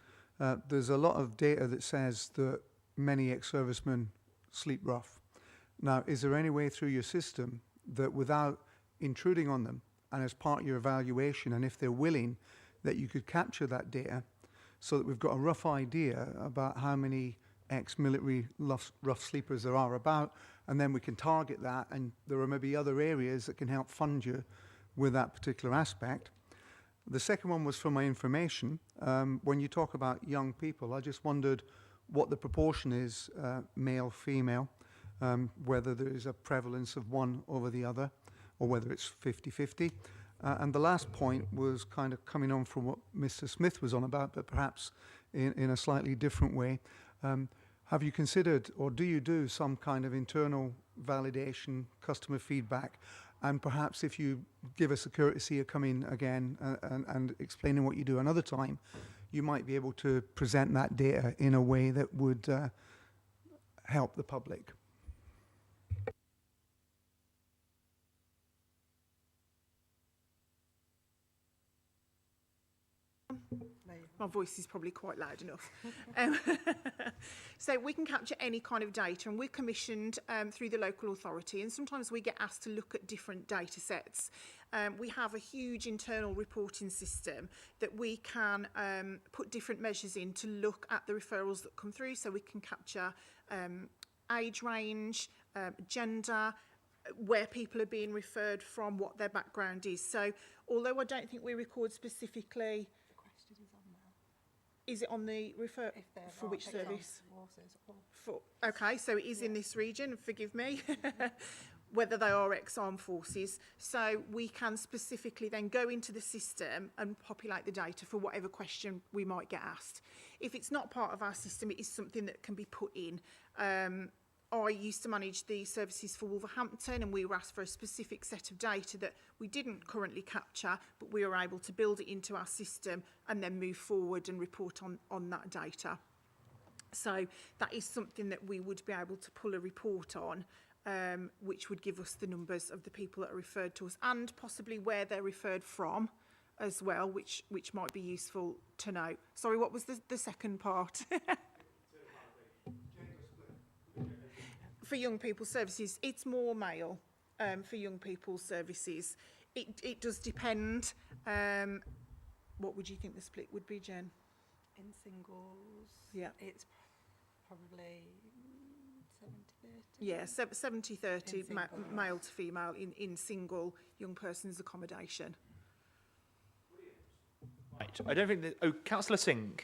there's a lot of data that says that many ex-servicemen sleep rough. Now, is there any way through your system that without intruding on them and as part of your evaluation, and if they're willing, that you could capture that data so that we've got a rough idea about how many ex-military rough sleepers there are about, and then we can target that, and there are maybe other areas that can help fund you with that particular aspect. The second one was for my information. When you talk about young people, I just wondered what the proportion is, male, female, whether there is a prevalence of one over the other, or whether it's 50-50. And the last point was kind of coming on from what Mr. Smith was on about, but perhaps in a slightly different way. Have you considered, or do you do some kind of internal validation, customer feedback, and perhaps if you give us a courtesy of coming again and explaining what you do another time, you might be able to present that data in a way that would help the public. My voice is probably quite loud enough. So we can capture any kind of data, and we're commissioned through the local authority, and sometimes we get asked to look at different data sets. We have a huge internal reporting system that we can put different measures in to look at the referrals that come through, so we can capture age range, gender, where people are being referred from, what their background is. So although I don't think we record specifically, The question is on there. is it on the refer If they're for which exam service? forces or For, okay, so it is in this region, forgive me, whether they are ex-armed forces. So we can specifically then go into the system and populate the data for whatever question we might get asked. If it's not part of our system, it is something that can be put in. I used to manage the services for Wolverhampton, and we were asked for a specific set of data that we didn't currently capture, but we were able to build it into our system and then move forward and report on that data. So that is something that we would be able to pull a report on, which would give us the numbers of the people that are referred to us and possibly where they're referred from as well, which might be useful to know. Sorry, what was the second part? For young people's services, it's more male for young people's services. It does depend. What would you think the split would be, Jen? in singles. Yeah. It's probably 70-30. Yeah, 70-30 In single. male to female in single young person's accommodation. Right. I don't think that... Oh, Councillor Singh.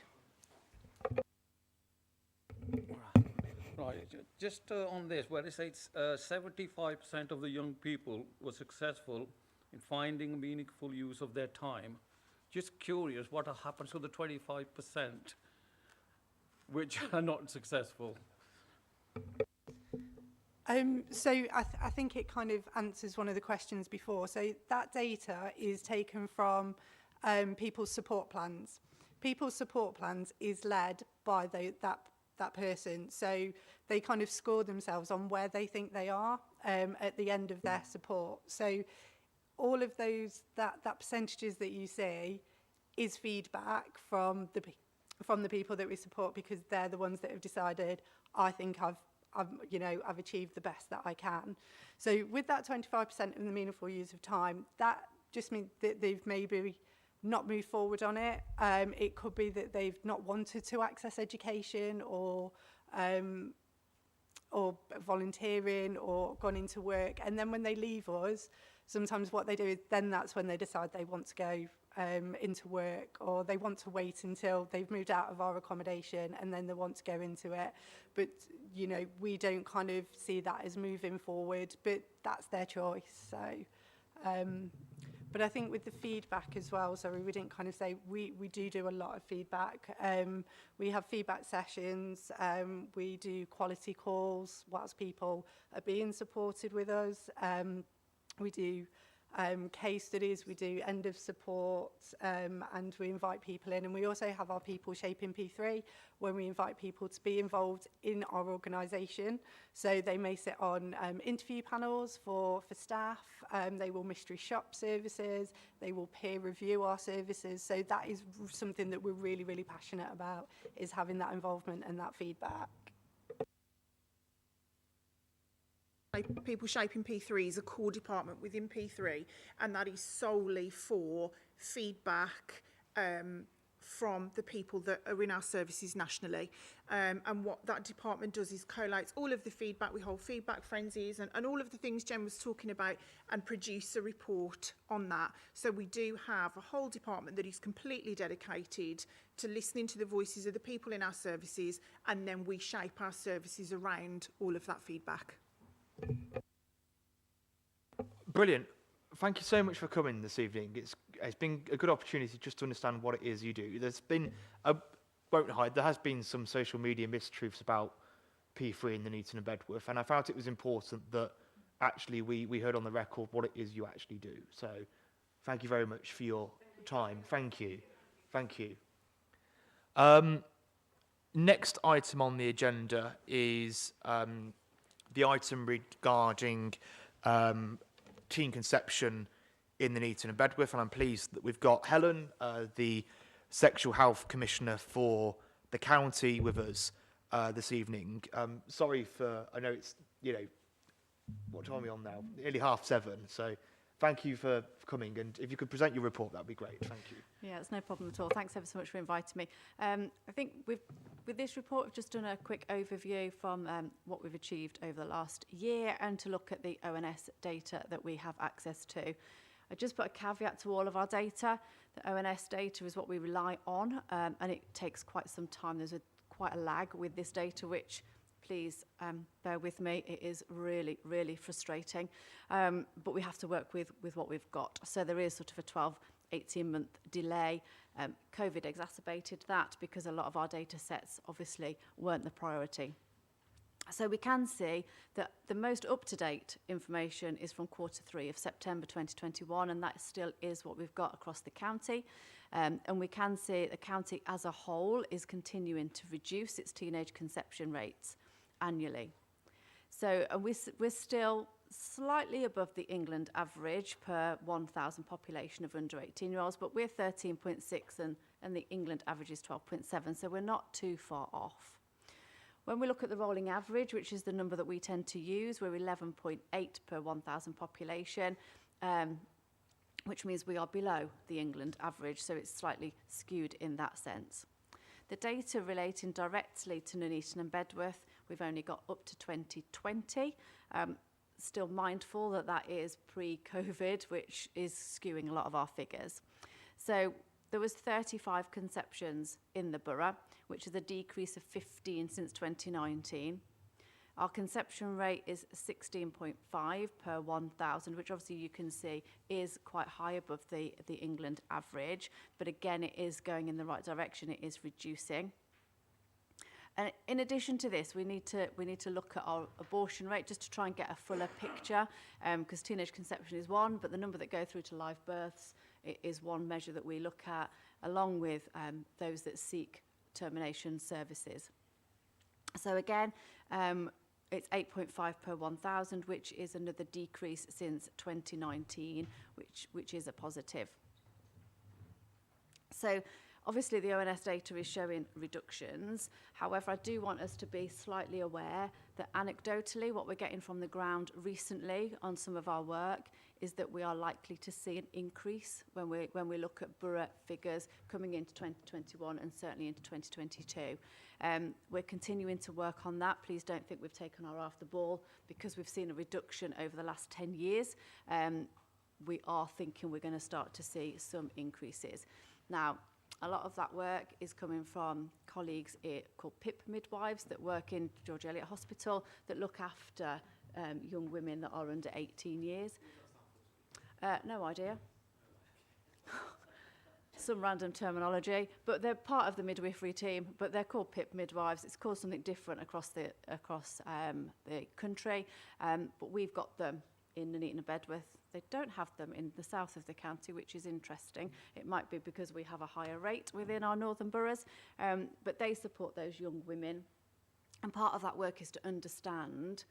Right. Just on this, where it says 75% of the young people were successful in finding meaningful use of their time. Just curious, what happens to the 25% which are not successful? So I think it kind of answers one of the questions before. So that data is taken from people's support plans. People's support plans is led by that person. So they kind of score themselves on where they think they are at the end of their support. So all of those, that percentages that you see is feedback from the people that we support, because they're the ones that have decided, I think I've achieved the best that I can. So with that 25% of the meaningful use of time, that just means that they've maybe not moved forward on it. It could be that they've not wanted to access education or volunteering or gone into work. And then when they leave us, sometimes what they do is then that's when they decide they want to go into work, or they want to wait until they've moved out of our accommodation and then they want to go into it. But, you know, we don't kind of see that as moving forward, but that's their choice. So, but I think with the feedback as well, sorry, we didn't kind of say, we do a lot of feedback. We have feedback sessions, we do quality calls whilst people are being supported with us. We do case studies, we do end of support, and we invite people in. And we also have our People Shaping P3, when we invite people to be involved in our organisation. So they may sit on interview panels for staff, they will mystery shop services, they will peer review our services. So that is something that we're really, really passionate about, is having that involvement and that feedback. People Shaping P3 is a core department within P3, and that is solely for feedback from the people that are in our services nationally. And what that department does is collates all of the feedback. We hold feedback frenzies and all of the things Jen was talking about, and produce a report on that. So we do have a whole department that is completely dedicated to listening to the voices of the people in our services, and then we shape our services around all of that feedback. Brilliant. Thank you so much for coming this evening. It's been a good opportunity just to understand what it is you do. There's been, I won't hide, there has been some social media mistruths about P3 in Nuneaton and Bedworth, and I felt it was important that actually we heard on the record what it is you actually do. So thank you very much for your time. Thank you. Thank you. Next item on the agenda is the item regarding teen conception in Nuneaton and Bedworth, and I'm pleased that we've got Helen, the Sexual Health Commissioner for the county, with us this evening. Sorry for, I know it's, you know, what time are we on now? Nearly 7:30, so thank you for coming, and if you could present your report, that'd be great. Thank you. Yeah, it's no problem at all. Thanks ever so much for inviting me. I think with this report, we've just done a quick overview from what we've achieved over the last year and to look at the ONS data that we have access to. I just put a caveat to all of our data. The ONS data is what we rely on, and it takes quite some time. There's quite a lag with this data, which please bear with me. It is really, really frustrating, but we have to work with what we've got. So there is sort of a 12, 18-month delay. COVID exacerbated that because a lot of our data sets obviously weren't the priority. So we can see that the most up-to-date information is from Q3 of September 2021, and that still is what we've got across the county. And we can see the county as a whole is continuing to reduce its teenage conception rates annually. So we're still slightly above the England average per 1,000 population of under 18-year-olds, but we're 13.6 and the England average is 12.7, so we're not too far off. When we look at the rolling average, which is the number that we tend to use, we're 11.8 per 1,000 population, which means we are below the England average, so it's slightly skewed in that sense. The data relating directly to Nuneaton and Bedworth, we've only got up to 2020. Still mindful that that is pre-COVID, which is skewing a lot of our figures. So there was 35 conceptions in the borough, which is a decrease of 15 since 2019. Our conception rate is 16.5 per 1,000, which obviously you can see is quite high above the England average. But again, it is going in the right direction. It is reducing. And in addition to this, we need to look at our abortion rate just to try and get a fuller picture, because teenage conception is one, but the number that go through to live births is one measure that we look at, along with those that seek termination services. So again, it's 8.5 per 1,000, which is another decrease since 2019, which is a positive. So obviously the ONS data is showing reductions. However, I do want us to be slightly aware that anecdotally what we're getting from the ground recently on some of our work is that we are likely to see an increase when we look at borough figures coming into 2021 and certainly into 2022. We're continuing to work on that. Please don't think we've taken our eye off the ball because we've seen a reduction over the last 10 years. We are thinking we're going to start to see some increases. Now, a lot of that work is coming from colleagues called PIP midwives that work in George Eliot Hospital that look after young women that are under 18 years. No idea. Some random terminology, but they're part of the midwifery team, but they're called PIP midwives. It's called something different across the country, but we've got them in Nuneaton and Bedworth. They don't have them in the south of the county, which is interesting. It might be because we have a higher rate within our northern boroughs, but they support those young women. And part of that work is to understand,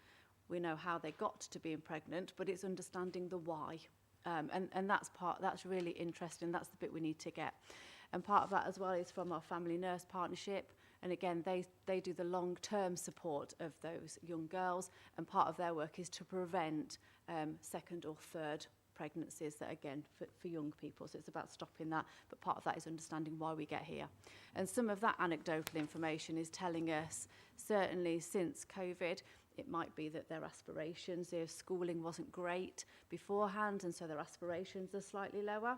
we know how they got to being pregnant, but it's understanding the why. And that's really interesting. That's the bit we need to get. And part of that as well is from our family nurse partnership. And again, they do the long-term support of those young girls. And part of their work is to prevent second or third pregnancies that, again, for young people. So it's about stopping that. But part of that is understanding why we get here. And some of that anecdotal information is telling us, certainly since COVID, it might be that their aspirations, their schooling wasn't great beforehand, and so their aspirations are slightly lower.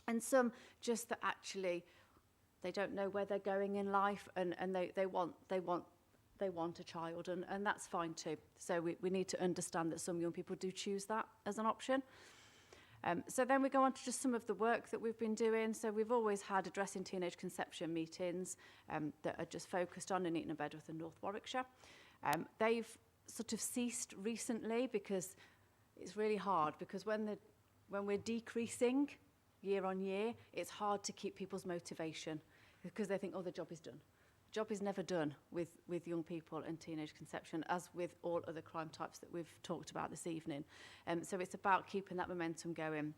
And some just that actually they don't know where they're going in life, and they want a child, and that's fine too. So we need to understand that some young people do choose that as an option. So then we go on to just some of the work that we've been doing. So we've always had addressing teenage conception meetings that are just focused on Nuneaton and Bedworth and North Warwickshire. They've sort of ceased recently because it's really hard, because when we're decreasing year on year, it's hard to keep people's motivation because they think, oh, the job is done. The job is never done with young people and teenage conception, as with all other crime types that we've talked about this evening. So it's about keeping that momentum going.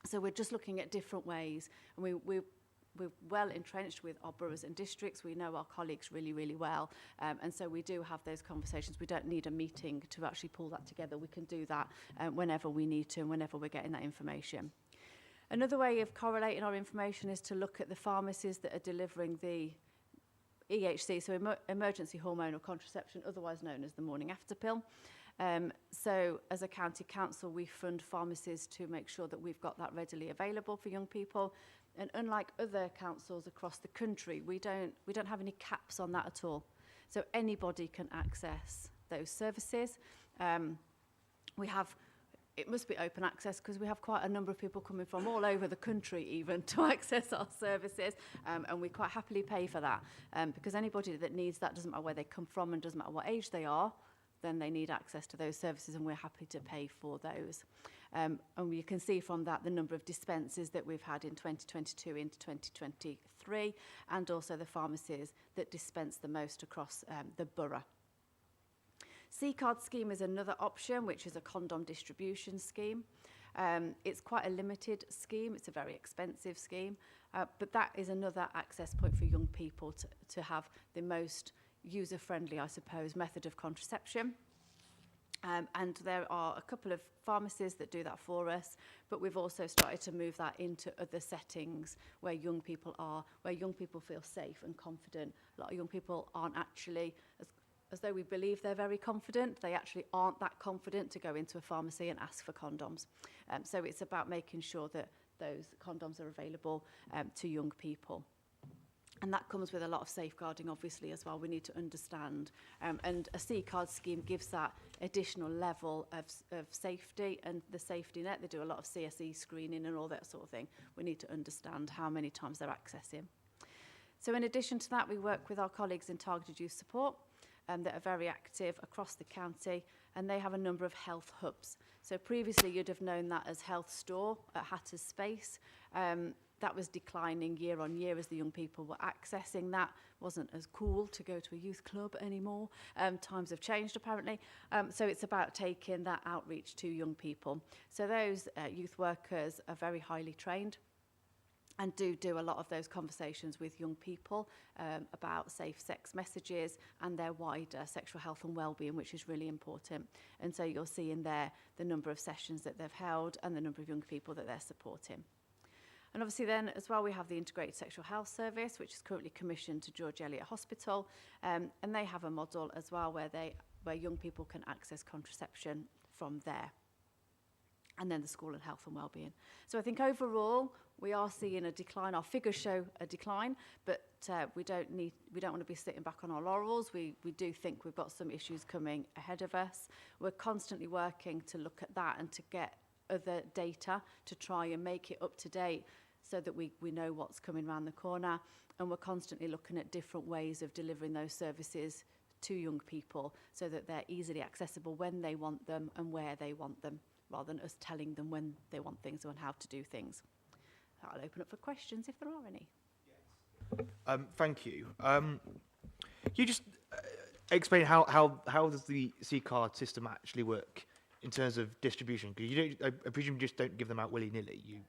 So we're just looking at different ways, and we're well entrenched with our boroughs and districts. We know our colleagues really, really well. And so we do have those conversations. We don't need a meeting to actually pull that together. We can do that whenever we need to and whenever we're getting that information. Another way of correlating our information is to look at the pharmacies that are delivering the EHC, so emergency hormonal contraception, otherwise known as the morning after pill. So as a county council, we fund pharmacies to make sure that we've got that readily available for young people. And unlike other councils across the country, we don't have any caps on that at all. So anybody can access those services. It must be open access because we have quite a number of people coming from all over the country even to access our services, and we quite happily pay for that because anybody that needs that, doesn't matter where they come from and doesn't matter what age they are, then they need access to those services, and we're happy to pay for those. And you can see from that the number of dispensers that we've had in 2022 into 2023, and also the pharmacies that dispense the most across the borough. C-card scheme is another option, which is a condom distribution scheme. It's quite a limited scheme. It's a very expensive scheme, but that is another access point for young people to have the most user-friendly, I suppose, method of contraception. And there are a couple of pharmacies that do that for us, but we've also started to move that into other settings where young people are, where young people feel safe and confident. A lot of young people aren't actually, as though we believe they're very confident, they actually aren't that confident to go into a pharmacy and ask for condoms. So it's about making sure that those condoms are available to young people. And that comes with a lot of safeguarding, obviously, as well. We need to understand. And a C-card scheme gives that additional level of safety and the safety net. They do a lot of CSE screening and all that sort of thing. We need to understand how many times they're accessing. So in addition to that, we work with our colleagues in targeted youth support that are very active across the county, and they have a number of health hubs. So previously, you'd have known that as Health Store at Hatter's Space. That was declining year on year as the young people were accessing that. Wasn't as cool to go to a youth club anymore. Times have changed, apparently. So it's about taking that outreach to young people. So those youth workers are very highly trained and do a lot of those conversations with young people about safe sex messages and their wider sexual health and well-being, which is really important. And so you'll see in there the number of sessions that they've held and the number of young people that they're supporting. And obviously then as well, we have the Integrated Sexual Health Service, which is currently commissioned to George Eliot Hospital. And they have a model as well where young people can access contraception from there. And then the school and health and wellbeing. So I think overall, we are seeing a decline. Our figures show a decline, but we don't want to be sitting back on our laurels. We do think we've got some issues coming ahead of us. We're constantly working to look at that and to get other data to try and make it up to date so that we know what's coming around the corner. And we're constantly looking at different ways of delivering those services to young people so that they're easily accessible when they want them and where they want them, rather than us telling them when they want things and how to do things. I'll open up for questions if there are any. Thank you. You just explain how does the C-card system actually work in terms of distribution? Because I presume you just don't give them out willy-nilly.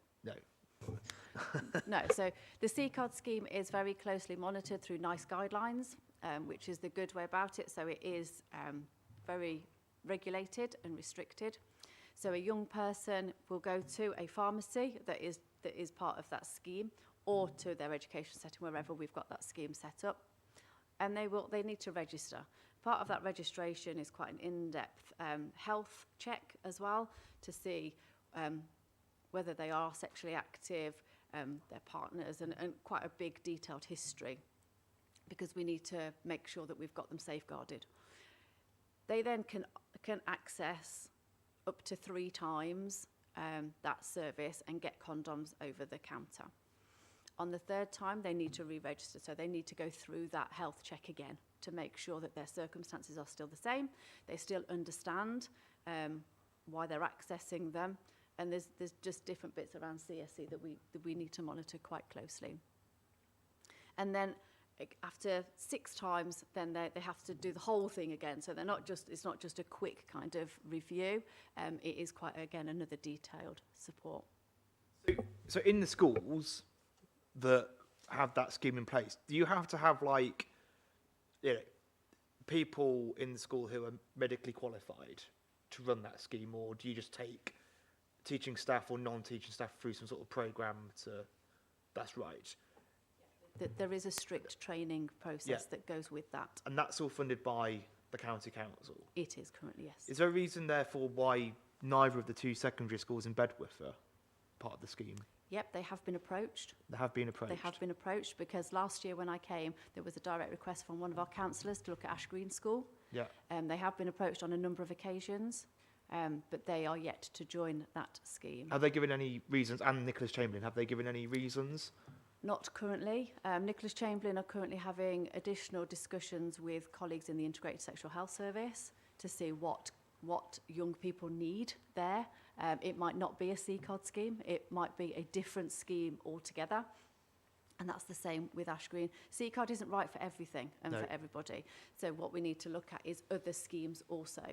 No, so the C-card scheme is very closely monitored through NICE guidelines, which is the good way about it. So it is very regulated and restricted. So a young person will go to a pharmacy that is part of that scheme, or to their education setting, wherever we've got that scheme set up, and they need to register. Part of that registration is quite an in-depth health check as well, to see whether they are sexually active, their partners, and quite a big detailed history, because we need to make sure that we've got them safeguarded. They then can access up to 3 times that service and get condoms over the counter. On the 3rd time, they need to re-register, so they need to go through that health check again to make sure that their circumstances are still the same, they still understand why they're accessing them, and there's just different bits around CSE that we need to monitor quite closely. And then after 6 times, then they have to do the whole thing again. So it's not just a quick kind of review. It is quite, again, another detailed support. So in the schools that have that scheme in place, do you have to have like, you know, people in the school who are medically qualified to run that scheme, or do you just take teaching staff or non-teaching staff through some sort of program to? That's right. There is a strict training process that goes with that. And that's all funded by the county council? It is currently, yes. Is there a reason, therefore, why neither of the two secondary schools in Bedworth are part of the scheme? Yep, they have been approached. They have been approached? They have been approached because last year when I came, there was a direct request from one of our councillors to look at Ash Green School. Yeah. They have been approached on a number of occasions, but they are yet to join that scheme. Have they given any reasons, and Nicholas Chamberlain, have they given any reasons? Not currently. Nicholas Chamberlain are currently having additional discussions with colleagues in the Integrated Sexual Health Service to see what young people need there. It might not be a CCOD scheme, it might be a different scheme altogether. And that's the same with Ash Green. CCOD isn't right for everything and for everybody. So what we need to look at is other schemes also.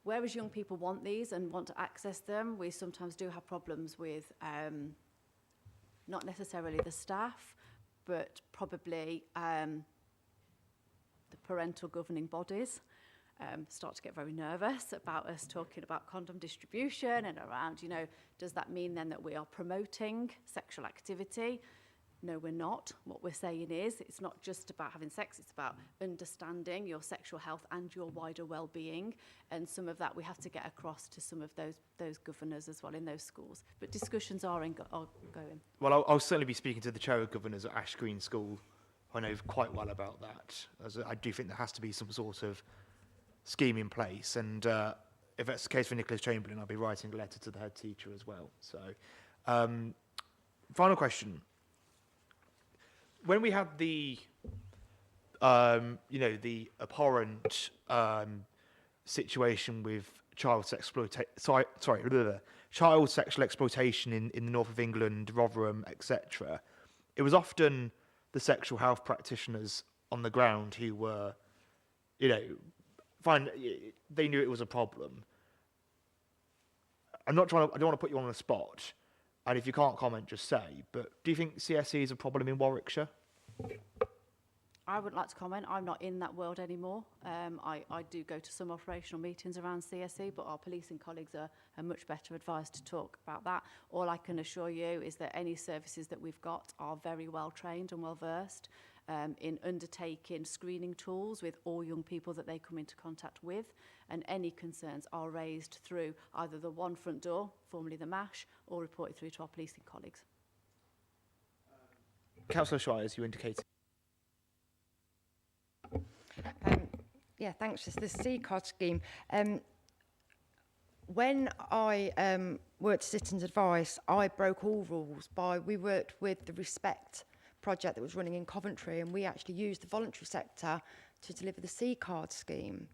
Whereas young people want these and want to access them, we sometimes do have problems with not necessarily the staff, but probably the parental governing bodies start to get very nervous about us talking about condom distribution and around, you know, does that mean then that we are promoting sexual activity? No, we're not. What we're saying is it's not just about having sex, it's about understanding your sexual health and your wider well-being. And some of that we have to get across to some of those governors as well in those schools. But discussions are going. Well, I'll certainly be speaking to the chair of governors at Ash Green School. I know quite well about that. As I do think there has to be some sort of scheme in place. And if that's the case for Nicholas Chamberlain, I'll be writing a letter to the head teacher as well. So, final question. When we had the, the abhorrent situation with child sexual exploitation in the north of England, Rotherham, etc., it was often the sexual health practitioners on the ground who were, they knew it was a problem. I don't want to put you on the spot, and if you can't comment, just say, but do you think CSE is a problem in Warwickshire? I wouldn't like to comment. I'm not in that world anymore. I do go to some operational meetings around CSE, but our policing colleagues are much better advised to talk about that. All I can assure you is that any services that we've got are very well trained and well versed in undertaking screening tools with all young people that they come into contact with, and any concerns are raised through either the one front door, formerly the MASH, or reported through to our policing colleagues. Councillor Shires, you indicated. Yeah, thanks. It's the CCOD scheme. When I worked Citizens Advice, I broke all rules we worked with the Respect project that was running in Coventry, and we actually used the voluntary sector to deliver the CCOD scheme.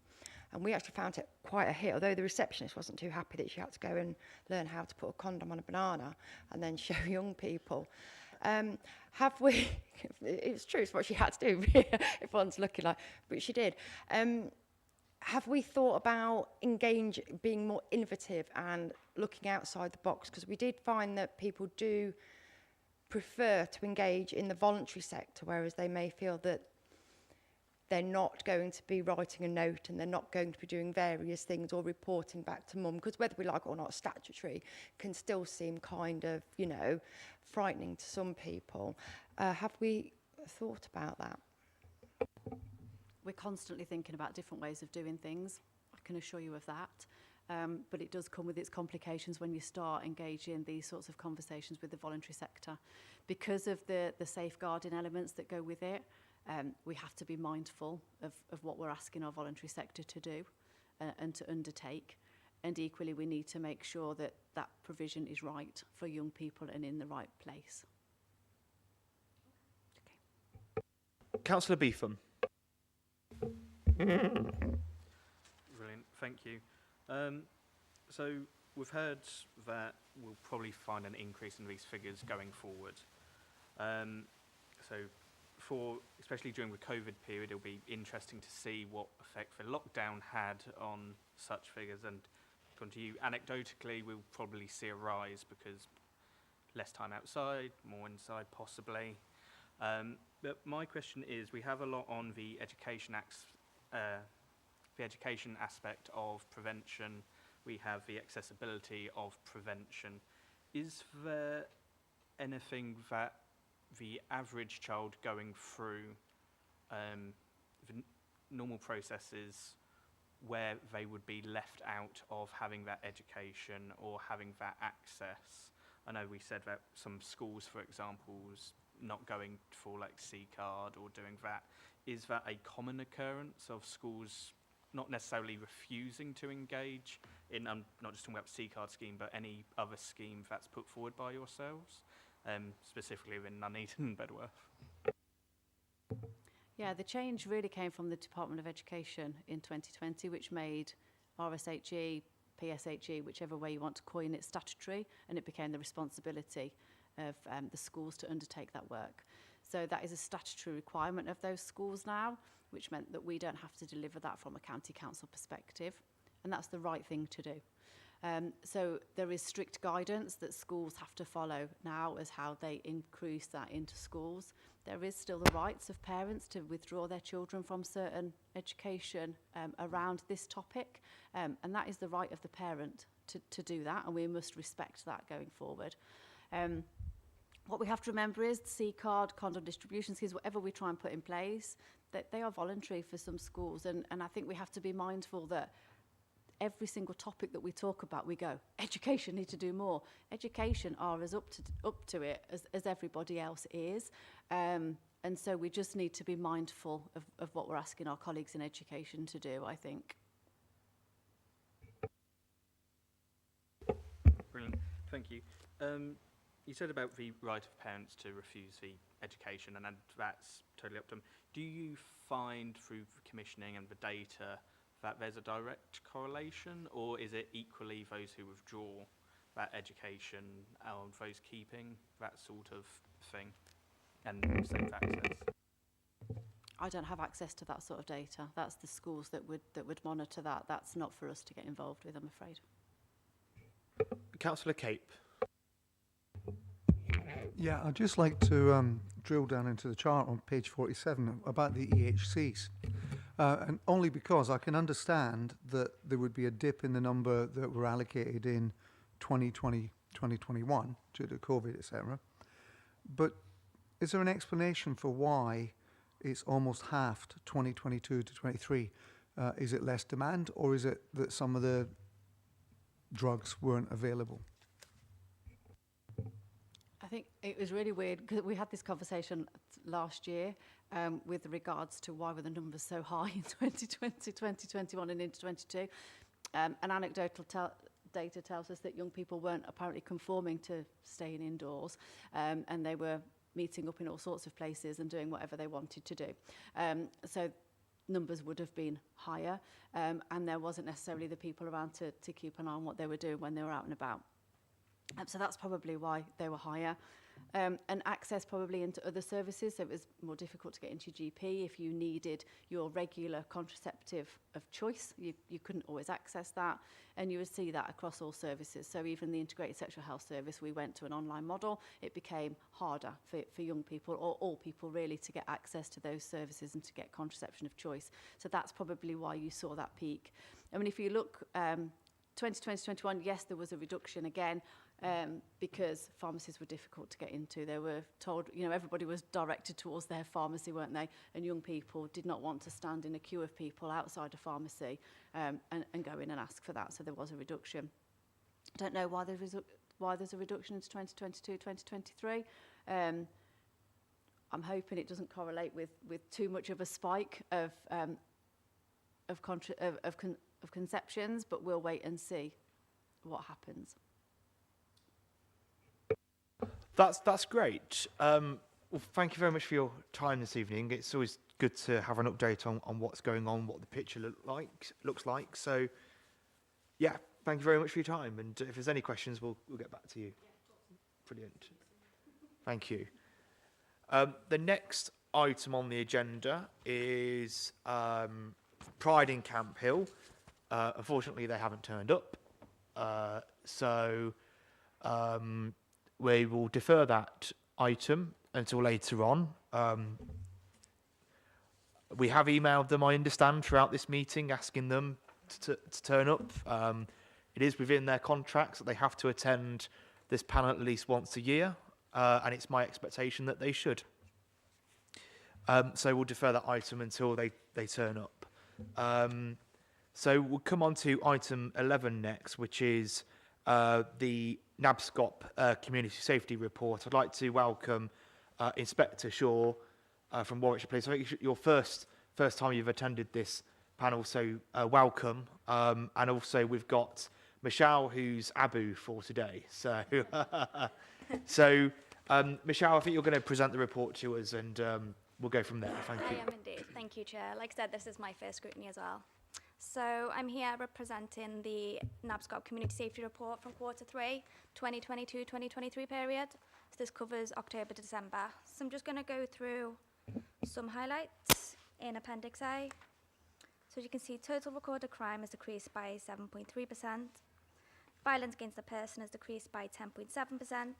And we actually found it quite a hit, although the receptionist wasn't too happy that she had to go and learn how to put a condom on a banana and then show young people. Have we, it's true, it's what she had to do, if one's looking like, but she did. Have we thought about being more innovative and looking outside the box? Because we did find that people do prefer to engage in the voluntary sector, whereas they may feel that they're not going to be writing a note and they're not going to be doing various things or reporting back to mum, because whether we like it or not, statutory can still seem kind of, frightening to some people. Have we thought about that? We're constantly thinking about different ways of doing things. I can assure you of that. But it does come with its complications when you start engaging these sorts of conversations with the voluntary sector. Because of the safeguarding elements that go with it, we have to be mindful of what we're asking our voluntary sector to do and to undertake. And equally, we need to make sure that that provision is right for young people and in the right place. Okay. Councillor Beetham. Brilliant, thank you. So we've heard that we'll probably find an increase in these figures going forward. Especially during the COVID period, it'll be interesting to see what effect the lockdown had on such figures. And to you, anecdotally, we'll probably see a rise because less time outside, more inside possibly. But my question is, we have a lot on the education aspect of prevention. We have the accessibility of prevention. Is there anything that the average child going through the normal processes where they would be left out of having that education or having that access? I know we said that some schools, for example, not going for like C-card or doing that. Is that a common occurrence of schools not necessarily refusing to engage in, I'm not just talking about the C-card scheme, but any other scheme that's put forward by yourselves, specifically in Nuneaton and Bedworth? Yeah, the change really came from the Department of Education in 2020, which made RSHE, PSHE, whichever way you want to coin it, statutory, and it became the responsibility of the schools to undertake that work. So that is a statutory requirement of those schools now, which meant that we don't have to deliver that from a county council perspective, and that's the right thing to do. So there is strict guidance that schools have to follow now as how they increase that into schools. There is still the rights of parents to withdraw their children from certain education around this topic, and that is the right of the parent to do that, and we must respect that going forward. What we have to remember is the C-card, condom distribution schemes, whatever we try and put in place, that they are voluntary for some schools, and I think we have to be mindful that every single topic that we talk about, we go, education need to do more. Education are as up to it as everybody else is. And so we just need to be mindful of what we're asking our colleagues in education to do, I think. Brilliant, thank you. You said about the right of parents to refuse the education, and that's totally up to them. Do you find through the commissioning and the data that there's a direct correlation, or is it equally those who withdraw that education and those keeping that sort of thing, and safe access? I don't have access to that sort of data. That's the schools that would monitor that. That's not for us to get involved with, I'm afraid. Councillor Cape. Yeah, I'd just like to drill down into the chart on page 47 about the EHCs. And only because I can understand that there would be a dip in the number that were allocated in 2020, 2021 due to COVID, etc. But is there an explanation for why it's almost halved 2022 to 23? Is it less demand, or is it that some of the drugs weren't available? I think it was really weird because we had this conversation last year with regards to why were the numbers so high in 2020, 2021 and into 22. And anecdotal data tells us that young people weren't apparently conforming to staying indoors, and they were meeting up in all sorts of places and doing whatever they wanted to do. So numbers would have been higher, and there wasn't necessarily the people around to keep an eye on what they were doing when they were out and about. So that's probably why they were higher. And access probably into other services, so it was more difficult to get into GP. If you needed your regular contraceptive of choice, you couldn't always access that, and you would see that across all services. So even the integrated sexual health service, we went to an online model. It became harder for young people, or all people really, to get access to those services and to get contraception of choice. So that's probably why you saw that peak. I mean, if you look 2020-21, yes, there was a reduction again, because pharmacies were difficult to get into. They were told, you know, everybody was directed towards their pharmacy, weren't they? And young people did not want to stand in a queue of people outside a pharmacy and go in and ask for that. So there was a reduction. I don't know why there's a reduction into 2022, 2023. I'm hoping it doesn't correlate with too much of a spike of conceptions, but we'll wait and see what happens. That's great. Well, thank you very much for your time this evening. It's always good to have an update on what's going on, what the picture looks like. So, yeah, thank you very much for your time. And if there's any questions, we'll get back to you. Brilliant. Thank you. The next item on the agenda is Pride in Camp Hill. Unfortunately, they haven't turned up. we will defer that item until later on. We have emailed them, I understand, throughout this meeting, asking them to turn up. It is within their contracts that they have to attend this panel at least once a year, and it's my expectation that they should. So we'll defer that item until they turn up. So we'll come on to item 11 next, which is the NABSCOP Community Safety Report. I'd like to welcome Inspector Shaw from Warwickshire Police. I think it's your first time you've attended this panel, so welcome. And also we've got Michelle, who's Abu for today. So, Michelle, I think you're going to present the report to us, and we'll go from there. Thank you. I am indeed. Thank you, Chair. Like I said, this is my first scrutiny as well. So I'm here representing the NABSCOP Community Safety Report from Q3, 2022-2023 period. So this covers October to December. So I'm just going to go through some highlights in Appendix A. So as you can see, total recorded crime has decreased by 7.3%. Violence against the person has decreased by 10.7%.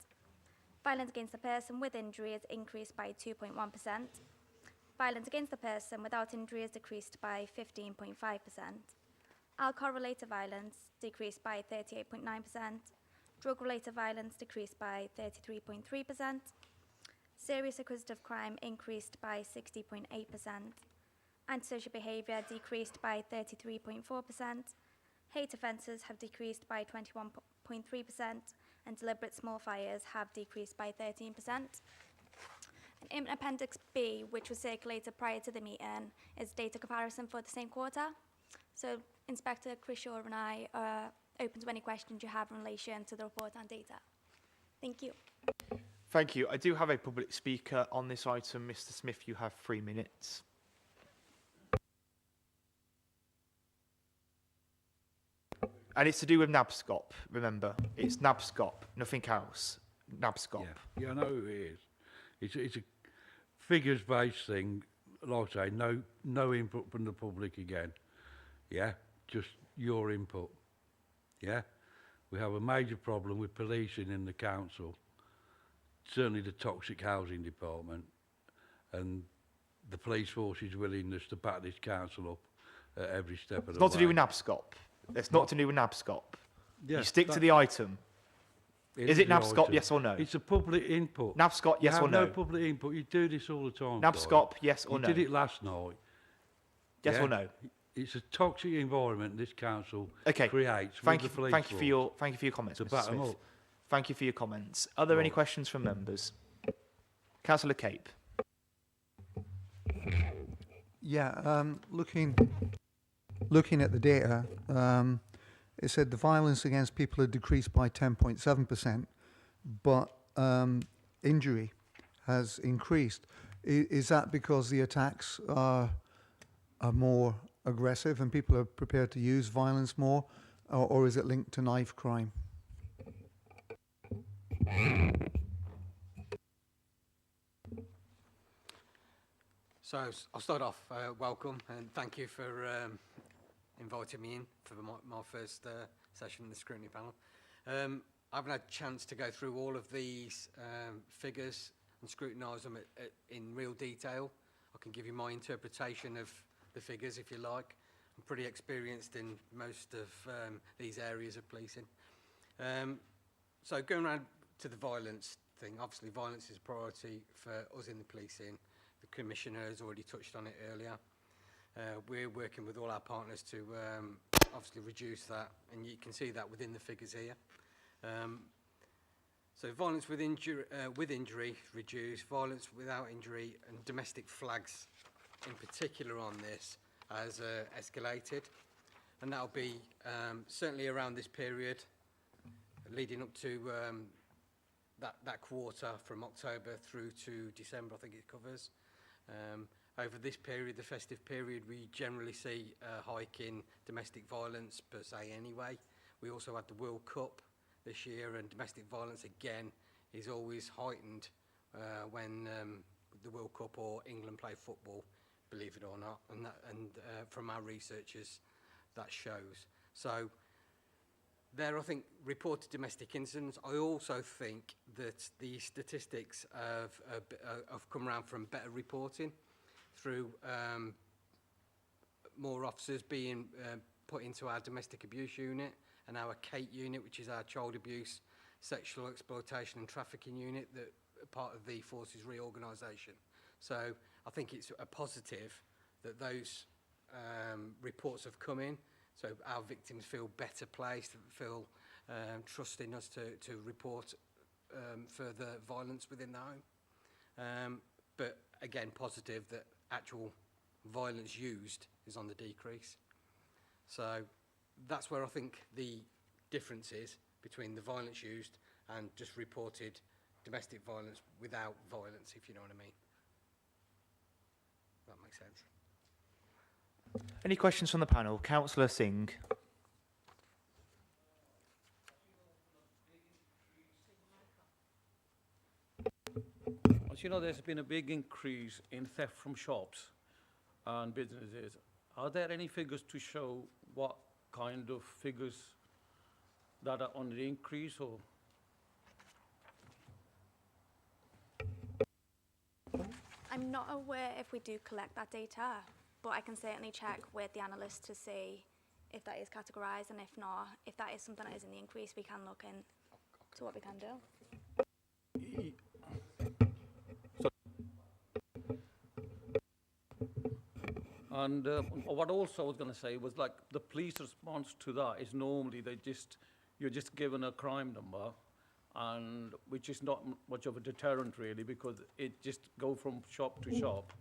Violence against the person with injury has increased by 2.1%. Violence against the person without injury has decreased by 15.5%. Alcohol-related violence decreased by 38.9%. Drug-related violence decreased by 33.3%. Serious acquisitive crime increased by 60.8%. Antisocial behaviour decreased by 33.4%. Hate offences have decreased by 21.3%. And deliberate small fires have decreased by 13%. In Appendix B, which was circulated prior to the meeting, is data comparison for the same quarter. So Inspector Chris Shaw and I are open to any questions you have in relation to the report and data. Thank you. Thank you. I do have a public speaker on this item. Mr. Smith, you have 3 minutes. And it's to do with NABSCOP, remember. It's NABSCOP, nothing else. NABSCOP. Yeah, I know who it is. It's a figures-based thing. Like I say, no input from the public again. Yeah, just your input. Yeah, we have a major problem with policing in the council. Certainly the toxic housing department, and the police force's willingness to back this council up at every step of the way. It's not to do with NABSCOP. It's not to do with NABSCOP. Yeah, you stick to the item. Is it NABSCOP, yes or no? It's a public input. NABSCOP, yes or no? No public input. You do this all the time. NABSCOP, yes or no? You did it last night. Yes or no? It's a toxic environment this council creates. Thank you for your comments, to Mr. back them Smith. up. Thank you for your comments. Are there any questions from members? Councillor Cape. Yeah, looking at the data, it said the violence against people had decreased by 10.7%, but injury has increased. Is that because the attacks are more aggressive and people are prepared to use violence more, or is it linked to knife crime? So I'll start off, welcome, and thank you for inviting me in for my first session in the scrutiny panel. I haven't had a chance to go through all of these figures and scrutinise them in real detail. I can give you my interpretation of the figures if you like. I'm pretty experienced in most of these areas of policing. So going around to the violence thing, obviously violence is a priority for us in the policing. The Commissioner has already touched on it earlier. We're working with all our partners to obviously reduce that, and you can see that within the figures here. So violence with injury reduced, violence without injury and domestic flags in particular on this has escalated, and that'll be certainly around this period leading up to that quarter from October through to December, I think it covers. Over this period, the festive period, we generally see a hike in domestic violence per se anyway. We also had the World Cup this year, and domestic violence again is always heightened when the World Cup or England play football, believe it or not, and from our researchers that shows. So There, I think, reported domestic incidents. I also think that the statistics have come around from better reporting through more officers being put into our domestic abuse unit and our CATE unit, which is our child abuse, sexual exploitation and trafficking unit, that are part of the Forces reorganisation. So I think it's a positive that those reports have come in, so our victims feel better placed, feel trusting us to report further violence within the home. But again, positive that actual violence used is on the decrease. So that's where I think the difference is between the violence used and just reported domestic violence without violence, if you know what I mean. That makes sense. Any questions from the panel? Councillor Singh. As you know, there's been a big increase in theft from shops and businesses. Are there any figures to show what kind of figures that are on the increase, or? I'm not aware if we do collect that data, but I can certainly check with the analyst to see if that is categorised, and if not, if that is something that is in the increase, we can look in to what we can do. And what also I was going to say was, like, the police response to that is normally you're just given a crime number, and which is not much of a deterrent really, because it just go from shop to shop.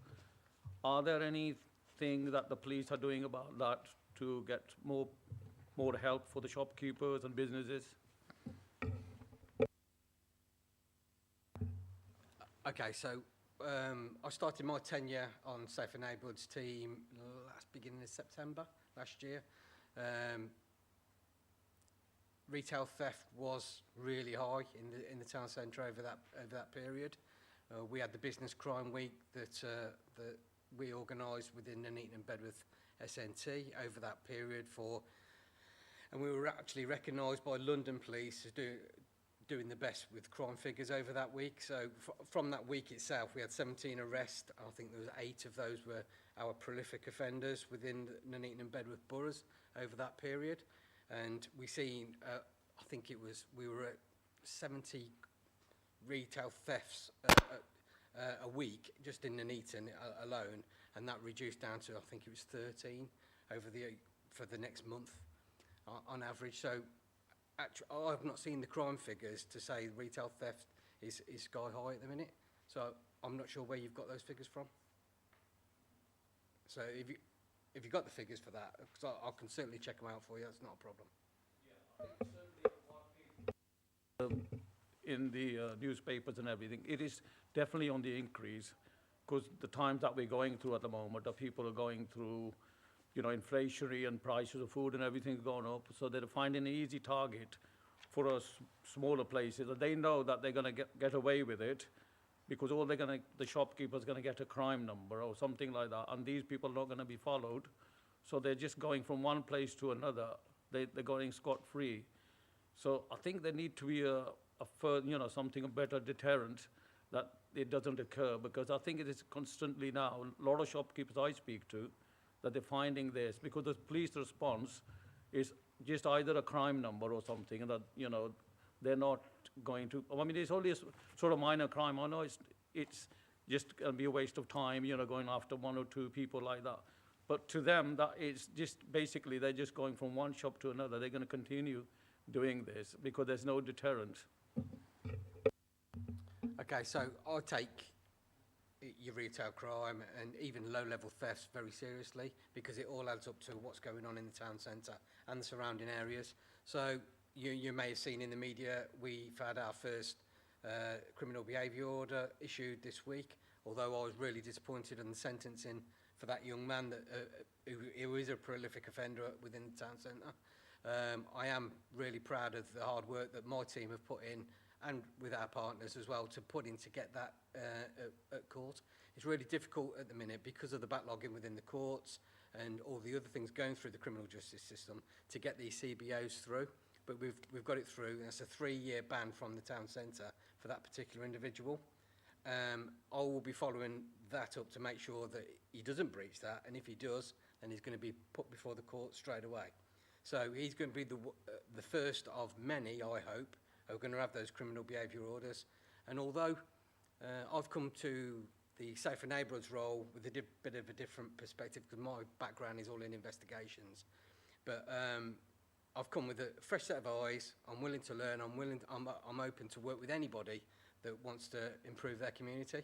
Are there anything that the police are doing about that to get more help for the shopkeepers and businesses? Okay, so I started my tenure on Safer Neighbourhoods team beginning of September last year. Retail theft was really high in the town centre over that period. We had the Business Crime Week that we organised within Nuneaton and Bedworth SNT over that period and we were actually recognised by London Police as doing the best with crime figures over that week. So from that week itself, we had 17 arrests. I think there was 8 of those were our prolific offenders within the Nuneaton and Bedworth boroughs over that period. And we seen, I think we were at 70 retail thefts a week just in Nuneaton alone, and that reduced down to, I think it was 13 for the next month on average. So actually, I've not seen the crime figures to say retail theft is sky high at the minute, so I'm not sure where you've got those figures from. So if you got the figures for that, because I can certainly check them out for you, that's not a problem. In the newspapers and everything, it is definitely on the increase, because the times that we're going through at the moment, the people are going through, inflationary and prices of food and everything going up, so they're finding an easy target for us smaller places. They know that they're going to get away with it, because the shopkeeper's going to get a crime number or something like that, and these people are not going to be followed, so they're just going from one place to another. They're going scot-free. So I think there need to be a better deterrent that it doesn't occur, because I think it is constantly now, a lot of shopkeepers I speak to, that they're finding this, because the police response is just either a crime number or something, and that, they're not going to, it's only a sort of minor crime. I know it's just going to be a waste of time, going after 1 or 2 people like that. But to them, that is just basically, they're just going from one shop to another. They're going to continue doing this because there's no deterrent. Okay, so I take your retail crime and even low-level thefts very seriously, because it all adds up to what's going on in the town centre and the surrounding areas. So you may have seen in the media, we've had our first criminal behaviour order issued this week, although I was really disappointed in the sentencing for that young man that who is a prolific offender within the town centre. I am really proud of the hard work that my team have put in, and with our partners as well, to put in to get that at court. It's really difficult at the minute because of the backlogging within the courts and all the other things going through the criminal justice system to get these CBOs through. but we've got it through, and it's a 3-year ban from the town centre for that particular individual. I will be following that up to make sure that he doesn't breach that, and if he does, then he's going to be put before the court straight away. So he's going to be the first of many, I hope, who are going to have those criminal behaviour orders. And although I've come to the Safer Neighbourhoods role with a bit of a different perspective, because my background is all in investigations, but I've come with a fresh set of eyes. I'm willing to learn. I'm open to work with anybody that wants to improve their community.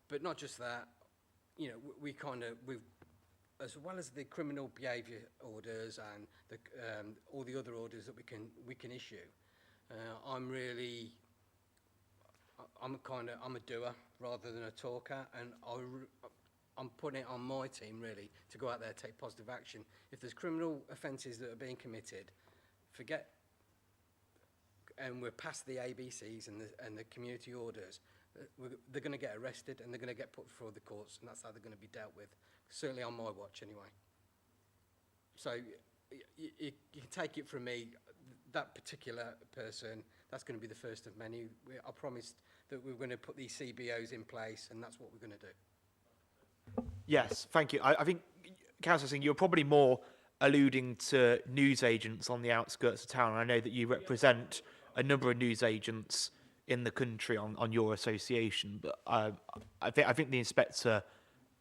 But not just that, you know, we've, as well as the criminal behaviour orders and all the other orders that we can issue, I'm a doer rather than a talker, and I'm putting it on my team really to go out there and take positive action. If there's criminal offences that are being committed, forget, and we're past the ABCs and the community orders, they're going to get arrested and they're going to get put before the courts, and that's how they're going to be dealt with, certainly on my watch anyway. So you can take it from me, that particular person, that's going to be the first of many. I promised that we were going to put these CBOs in place, and that's what we're going to do. Yes, thank you. I think, Councillor Singh, you're probably more alluding to newsagents on the outskirts of town. I know that you represent a number of newsagents in the country on your association, but I think the inspector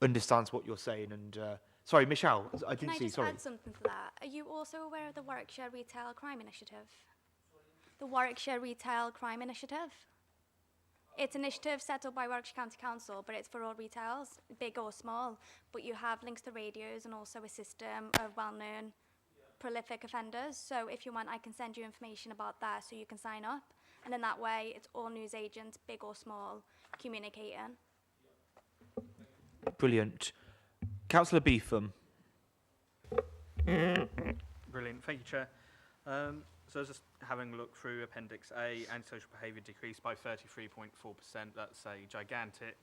understands what you're saying. And sorry, Michelle, I didn't see. Can I Sorry. just add something to that? Are you also aware of the Warwickshire Retail Crime Initiative? The Warwickshire Retail Crime Initiative. It's an initiative set up by Warwickshire County Council, but it's for all retails, big or small. But you have links to radios and also a system of well-known prolific offenders. So if you want, I can send you information about that so you can sign up. And in that way, it's all newsagents, big or small, communicating. Brilliant. Councillor Beetham. Brilliant. Thank you, Chair. So I was just having a look through Appendix A, antisocial behaviour decreased by 33.4%. That's a gigantic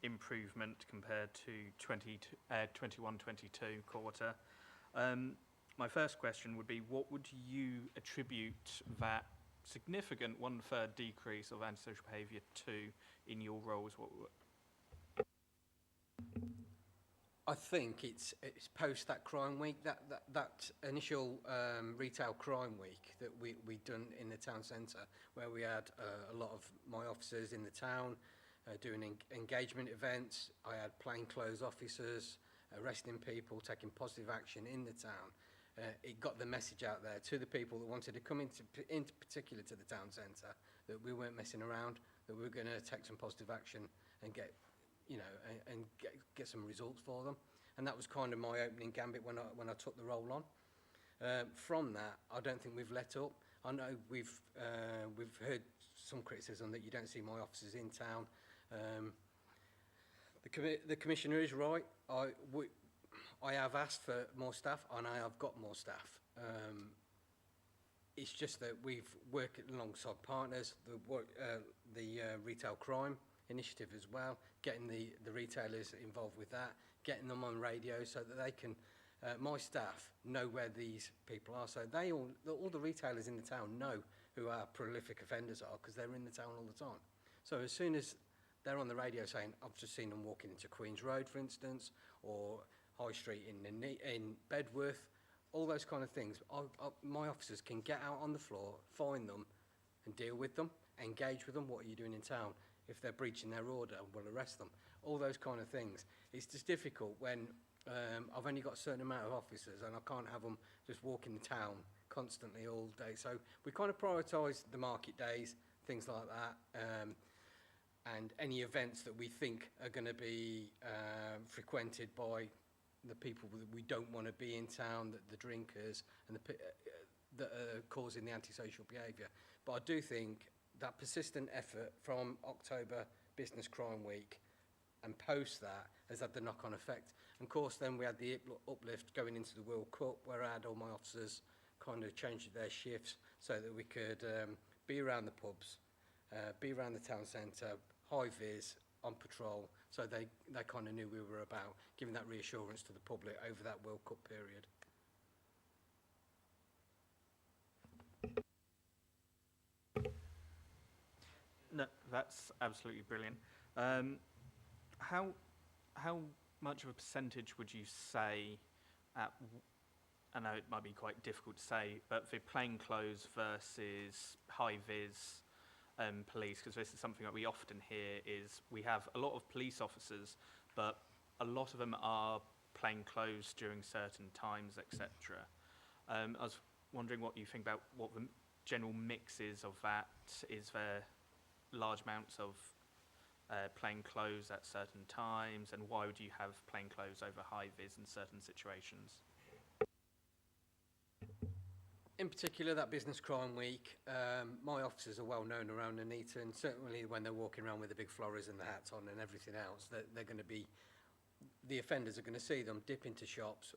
improvement compared to 21-22 quarter. My first question would be, what would you attribute that significant 1/3 decrease of antisocial behaviour to in your roles? I think it's post that crime week, that initial retail crime week that we done in the town centre, where we had a lot of my officers in the town doing engagement events. I had plainclothes officers arresting people, taking positive action in the town. It got the message out there to the people that wanted to come into particular to the town centre, that we weren't messing around, that we were going to take some positive action and get, you know, and get some results for them. And that was kind of my opening gambit when I took the role on. From that, I don't think we've let up. I know we've heard some criticism that you don't see my officers in town. The Commissioner is right. I have asked for more staff, and I have got more staff. It's just that we've worked alongside partners, the retail crime initiative as well, getting the retailers involved with that, getting them on radio so that they can, my staff know where these people are. So all the retailers in the town know who our prolific offenders are, because they're in the town all the time. So as soon as they're on the radio saying, I've just seen them walking into Queen's Road, for instance, or High Street in Bedworth, all those kind of things, my officers can get out on the floor, find them and deal with them, engage with them. What are you doing in town? If they're breaching their order, we'll arrest them. All those kind of things. It's just difficult when I've only got a certain amount of officers and I can't have them just walking the town constantly all day. So we kind of prioritise the market days, things like that, and any events that we think are going to be frequented by the people that we don't want to be in town, the drinkers, and that are causing the antisocial behaviour. But I do think that persistent effort from October Business Crime Week and post that has had the knock-on effect. And of course, then we had the uplift going into the World Cup, where I had all my officers kind of changing their shifts so that we could be around the pubs, be around the town centre, high-vis, on patrol, so they kind of knew we were about, giving that reassurance to the public over that World Cup period. No, that's absolutely brilliant. How much of a percentage would you say I know it might be quite difficult to say, but for plain clothes versus high-vis police, because this is something that we often hear, is we have a lot of police officers, but a lot of them are plain clothes during certain times, etc. I was wondering what you think about what the general mix is of that. Is there large amounts of plain clothes at certain times, and why would you have plain clothes over high-vis in certain situations? In particular, that Business Crime Week, my officers are well known around Nuneaton. Certainly when they're walking around with the big florries and the hats on and everything else, they're going to be, the offenders are going to see them dip into shops,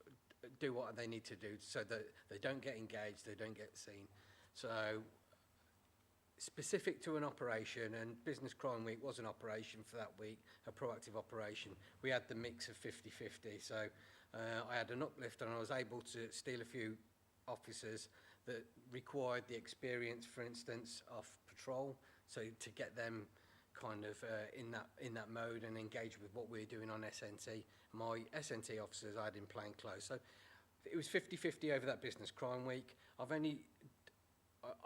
do what they need to do so that they don't get engaged, they don't get seen. So specific to an operation, and Business Crime Week was an operation for that week, a proactive operation, we had the mix of 50-50. So I had an uplift and I was able to steal a few officers that required the experience, for instance, of patrol, so to get them kind of in that mode and engage with what we're doing on SNT. My SNT officers I had in plain clothes, so it was 50-50 over that Business Crime Week. I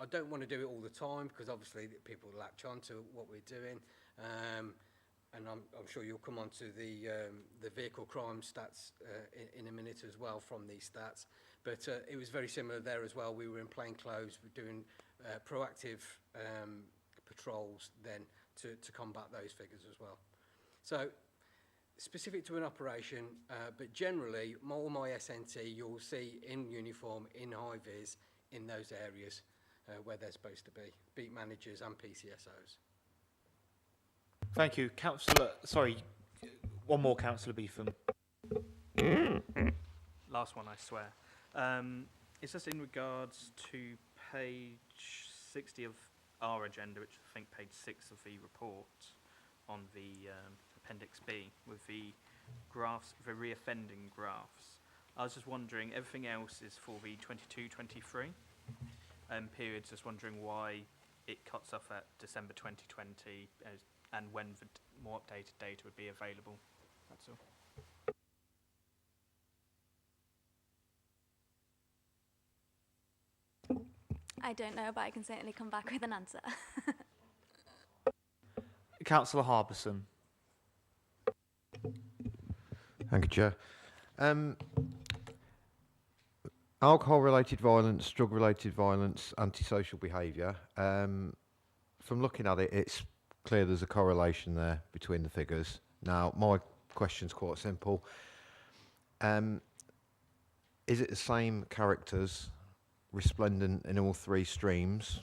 don't want to do it all the time because obviously people latch on to what we're doing, and I'm sure you'll come on to the vehicle crime stats in a minute as well from these stats. But it was very similar there as well. We were in plain clothes, we're doing proactive patrols then to combat those figures as well. So specific to an operation, but generally all my SNT you'll see in uniform, in high-vis, in those areas where they're supposed to be, beat managers and PCSOs. Thank you. Councillor, sorry, one more, Councillor Beetham. Last one, I swear. It's just in regards to page 60 of our agenda, which I think page 6 of the report on the Appendix B, with the graphs, the reoffending graphs. I was just wondering, everything else is for the 22-23 periods, just wondering why it cuts off at December 2020 and when the more updated data would be available. That's all. I don't know, but I can certainly come back with an answer. Councillor Harbison. Thank you, Chair. Alcohol-related violence, drug-related violence, antisocial behaviour. From looking at it, it's clear there's a correlation there between the figures. Now, my question's quite simple. Is it the same characters resplendent in all three streams?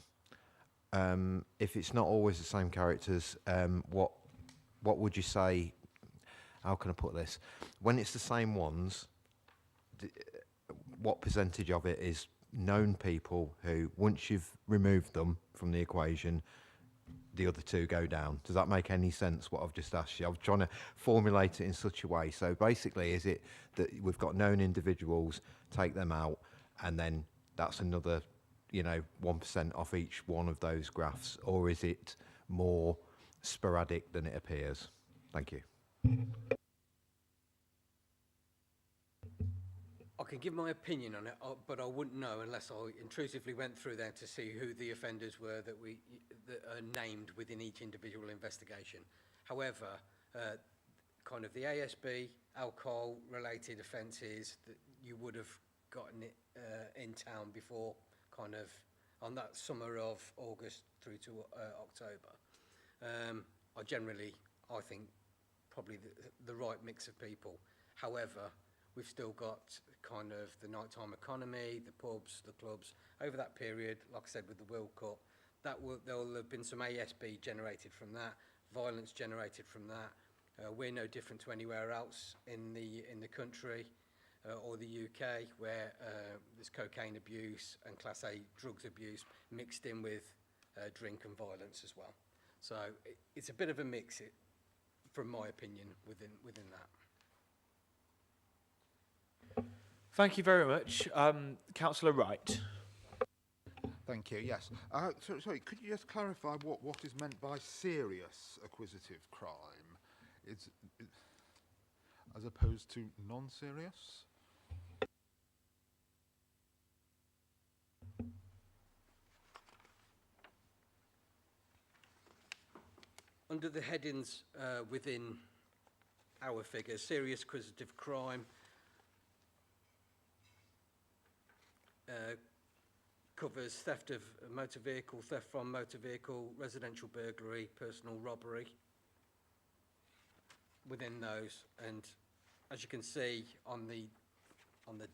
If it's not always the same characters, what would you say? How can I put this? When it's the same ones, what percentage of it is known people who, once you've removed them from the equation, the other two go down? Does that make any sense, what I've just asked you? I'm trying to formulate it in such a way. So basically, is it that we've got known individuals, take them out, and then that's another, 1% off each one of those graphs? Or is it more sporadic than it appears? Thank you. I can give my opinion on it, but I wouldn't know unless I intrusively went through there to see who the offenders were that are named within each individual investigation. However, kind of the ASB, alcohol-related offences, that you would have gotten it in town before, kind of on that summer of August through to October. I think probably the right mix of people. However, we've still got kind of the nighttime economy, the pubs, the clubs. Over that period, like I said, with the World Cup, there'll have been some ASB generated from that, violence generated from that. We're no different to anywhere else in the country or the UK, where there's cocaine abuse and Class A drugs abuse mixed in with drink and violence as well. So it's a bit of a mix, from my opinion, within that. Thank you very much. Councillor Wright. Thank you. Yes. Sorry, could you just clarify what is meant by serious acquisitive crime? It's as opposed to non-serious? Under the headings within our figures, serious acquisitive crime covers theft of a motor vehicle, theft from motor vehicle, residential burglary, personal robbery. Within those, and as you can see on the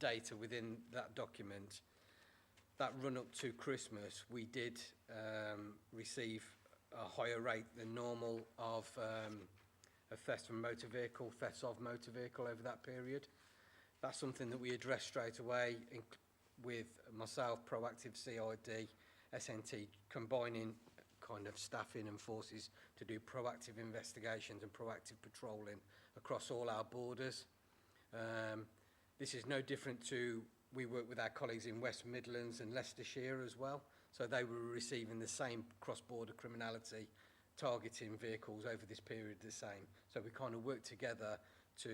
data within that document, that run up to Christmas, we did receive a higher rate than normal of theft from motor vehicle, thefts of motor vehicle over that period. That's something that we addressed straight away with myself, Proactive CID, SNT, combining kind of staffing and forces to do proactive investigations and proactive patrolling across all our borders. This is no different to, we work with our colleagues in West Midlands and Leicestershire as well, so they were receiving the same cross-border criminality targeting vehicles over this period the same. So we kind of work together to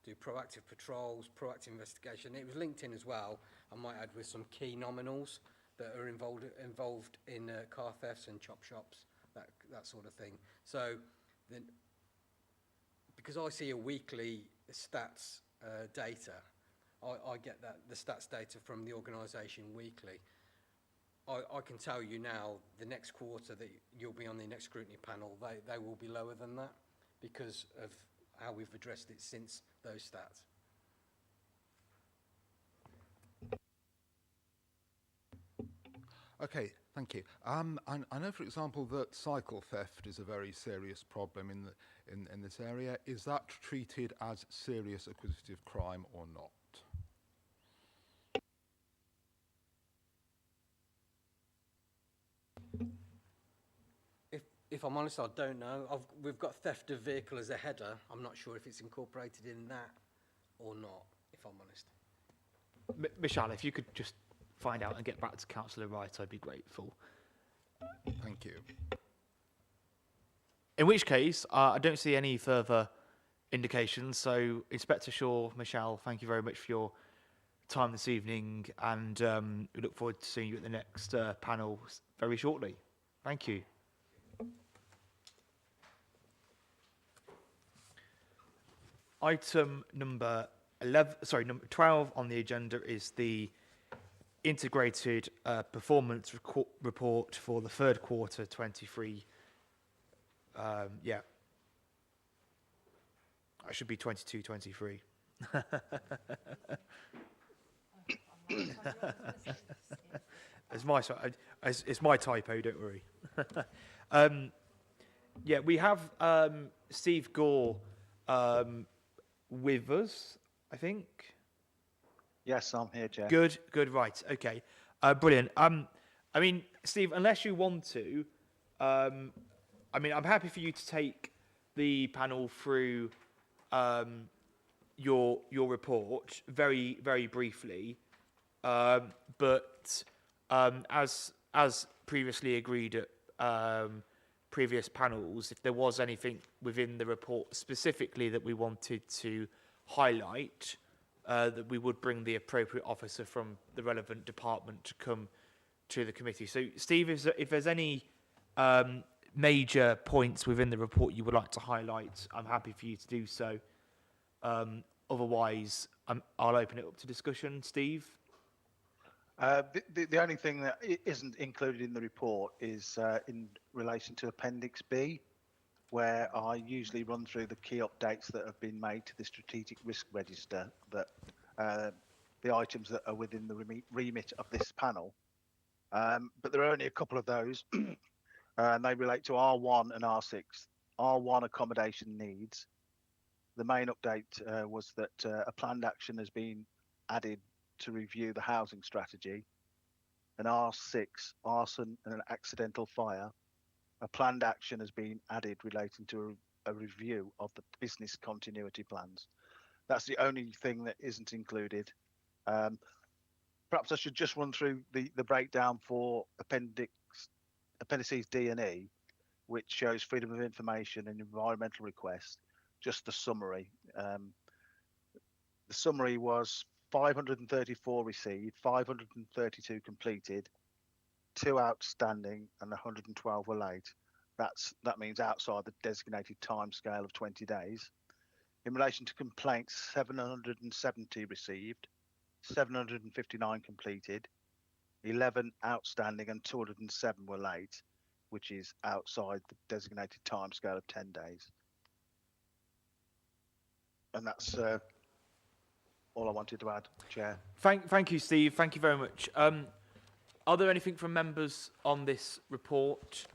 do proactive patrols, proactive investigation. It was linked in as well, I might add, with some key nominals that are involved in car thefts and chop shops, that sort of thing. So then, because I see a weekly stats data, I get the stats data from the organisation weekly. I can tell you now, the next quarter that you'll be on the next scrutiny panel, they will be lower than that because of how we've addressed it since those stats. Okay, thank you. I know, for example, that cycle theft is a very serious problem in this area. Is that treated as serious acquisitive crime or not? If I'm honest, I don't know. We've got theft of vehicle as a header. I'm not sure if it's incorporated in that or not, if I'm honest. Michelle, if you could just find out and get back to Councillor Wright, I'd be grateful. Thank you. In which case, I don't see any further indications. So, Inspector Shaw, Michelle, thank you very much for your time this evening, and we look forward to seeing you at the next panel very shortly. Thank you. Item number 12 on the agenda is the integrated performance report for the third quarter 23. Yeah, I should be 22-23. It's my typo, don't worry. Yeah, we have Steve Gore with us, I think. Yes, I'm here, Jeff. Good, right, okay. Brilliant. I mean, Steve, unless you want to, I mean, I'm happy for you to take the panel through your report very, very briefly. But as previously agreed at previous panels, if there was anything within the report specifically that we wanted to highlight, that we would bring the appropriate officer from the relevant department to come to the committee. So, Steve, if there's any major points within the report you would like to highlight, I'm happy for you to do so. Otherwise, I'll open it up to discussion. Steve? The only thing that isn't included in the report is in relation to Appendix B, where I usually run through the key updates that have been made to the strategic risk register, that the items that are within the remit of this panel. But there are only a couple of those, and they relate to R1 and R6. R1 accommodation needs. The main update was that a planned action has been added to review the housing strategy. And R6, arson and an accidental fire, a planned action has been added relating to a review of the business continuity plans. That's the only thing that isn't included. perhaps I should just run through the breakdown for appendices D and E, which shows freedom of information and environmental requests. Just the summary. The summary was 534 received, 532 completed, 2 outstanding, and 112 were late. That means outside the designated timescale of 20 days. In relation to complaints, 770 received, 759 completed, 11 outstanding, and 207 were late, which is outside the designated timescale of 10 days. And that's all I wanted to add, Chair. Thank you, Steve. Thank you very much. Are there anything from members on this report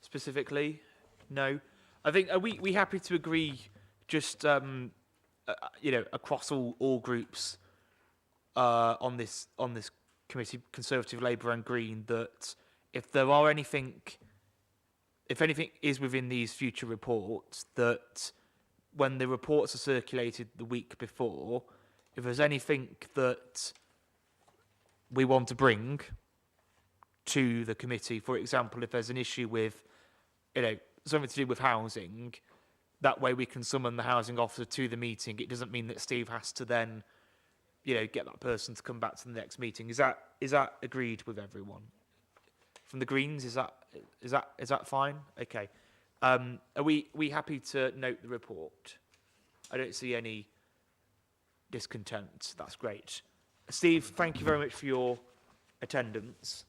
specifically? No. I think, are we happy to agree just across all groups on this committee, Conservative, Labour and Green, that if anything is within these future reports, that when the reports are circulated the week before, if there's anything that we want to bring to the committee, for example, if there's an issue with, something to do with housing, that way we can summon the housing officer to the meeting. It doesn't mean that Steve has to then, get that person to come back to the next meeting. Is that agreed with everyone? From the Greens, is that fine? Okay. Are we happy to note the report? I don't see any discontent. That's great. Steve, thank you very much for your attendance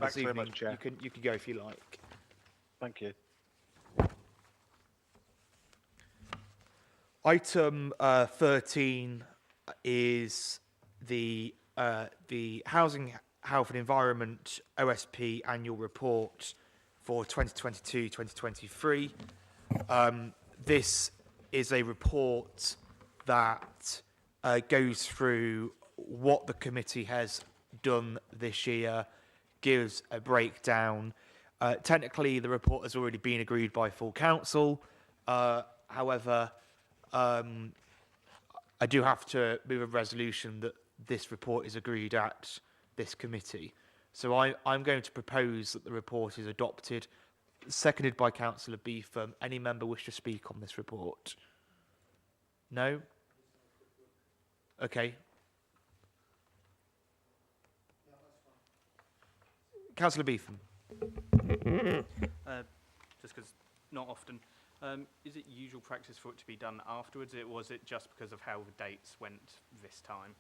this evening. Very much, Chair. You can go if you like. Thank you. Item 13 is the Housing, Health and Environment OSP annual report for 2022-2023. This is a report that goes through what the committee has done this year, gives a breakdown. Technically, the report has already been agreed by full council. However, I do have to move a resolution that this report is agreed at this committee. So I'm going to propose that the report is adopted, seconded by Councillor Beetham. Any member wish to speak on this report? No? Okay. Councillor Beetham. Just because not often. Is it usual practice for it to be done afterwards, or was it just because of how the dates went this time?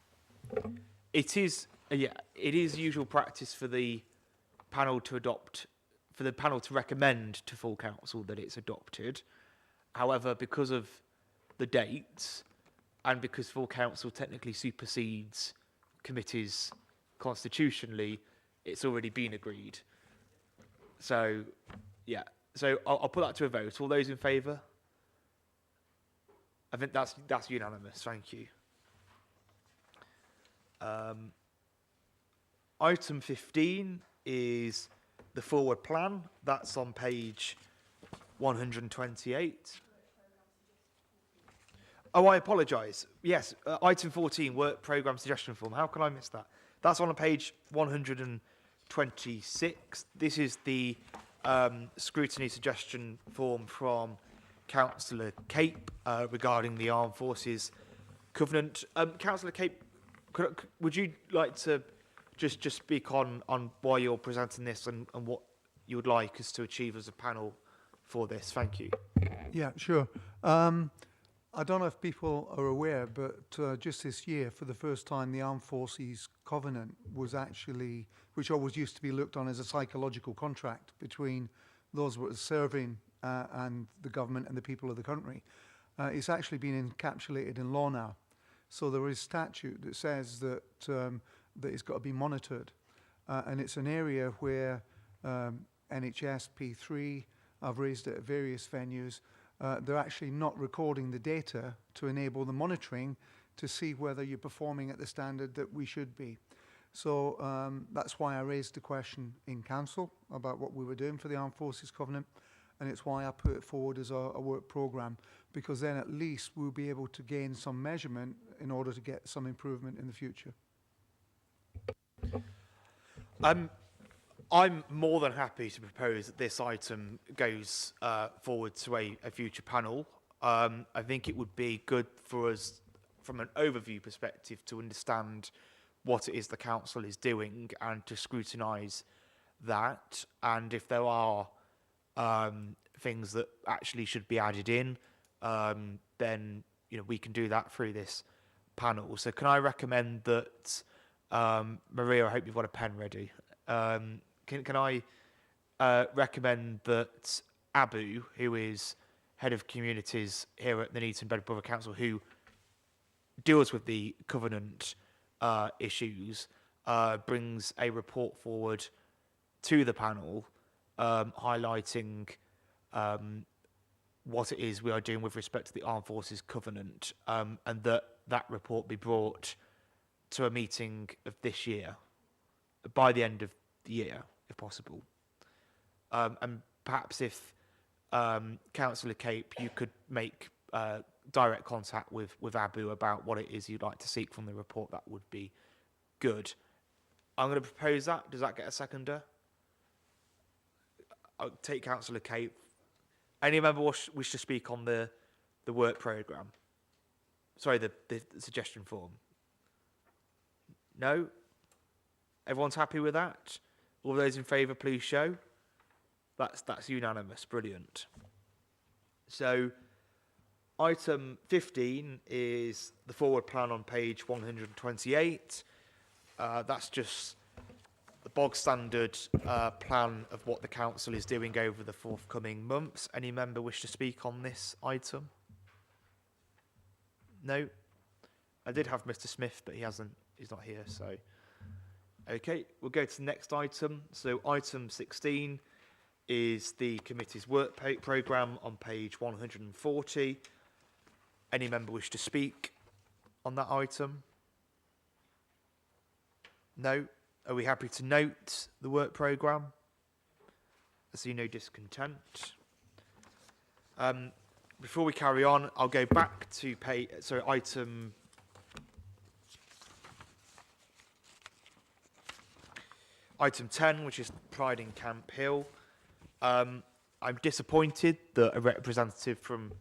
It is, it is usual practice for the panel to recommend to full council that it's adopted. However, because of the dates, and because full council technically supersedes committees constitutionally, it's already been agreed. So, yeah. So I'll put that to a vote. All those in favour? I think that's unanimous. Thank you. Item 15 is the forward plan. That's on page 128. Oh, I apologise. Yes, item 14, work programme suggestion form. How can I miss that? That's on page 126. This is the scrutiny suggestion form from Councillor Cape regarding the Armed Forces Covenant. Councillor Cape, would you like to just speak on why you're presenting this and what you would like us to achieve as a panel for this? Thank you. Yeah, sure. I don't know if people are aware, but just this year, for the first time, the Armed Forces Covenant was actually, which always used to be looked on as a psychological contract between those who were serving and the government and the people of the country. It's actually been encapsulated in law now. So there is statute that says that that it's got to be monitored. And it's an area where NHS, P3, I've raised it at various venues, they're actually not recording the data to enable the monitoring to see whether you're performing at the standard that we should be. So that's why I raised the question in council about what we were doing for the Armed Forces Covenant, and it's why I put it forward as a work programme, because then at least we'll be able to gain some measurement in order to get some improvement in the future. I'm more than happy to propose that this item goes forward to a future panel. I think it would be good for us, from an overview perspective, to understand what it is the council is doing and to scrutinise that. And if there are things that actually should be added in, then we can do that through this panel. So can I recommend that, Maria, I hope you've got a pen ready. Can I recommend that Abu, who is Head of Communities here at the Nuneaton Bedworth Borough Council, who deals with the covenant issues, brings a report forward to the panel highlighting what it is we are doing with respect to the Armed Forces Covenant, and that report be brought to a meeting of this year, by the end of the year, if possible. And perhaps if Councillor Cape, you could make direct contact with Abu about what it is you'd like to seek from the report, that would be good. I'm going to propose that. Does that get a seconder? I'll take Councillor Cape. Any member wish to speak on the work programme? Sorry, the suggestion form. No? Everyone's happy with that? All those in favour, please show. That's unanimous. Brilliant. So, item 15 is the forward plan on page 128. That's just the bog standard plan of what the council is doing over the forthcoming months. Any member wish to speak on this item? No? I did have Mr. Smith, but he's not here, so. Okay, we'll go to the next item. So item 16 is the committee's work programme on page 140. Any member wish to speak on that item? No? Are we happy to note the work programme? I see no discontent. Before we carry on, I'll go back to item 10, which is Pride in Camp Hill. I'm disappointed that a representative from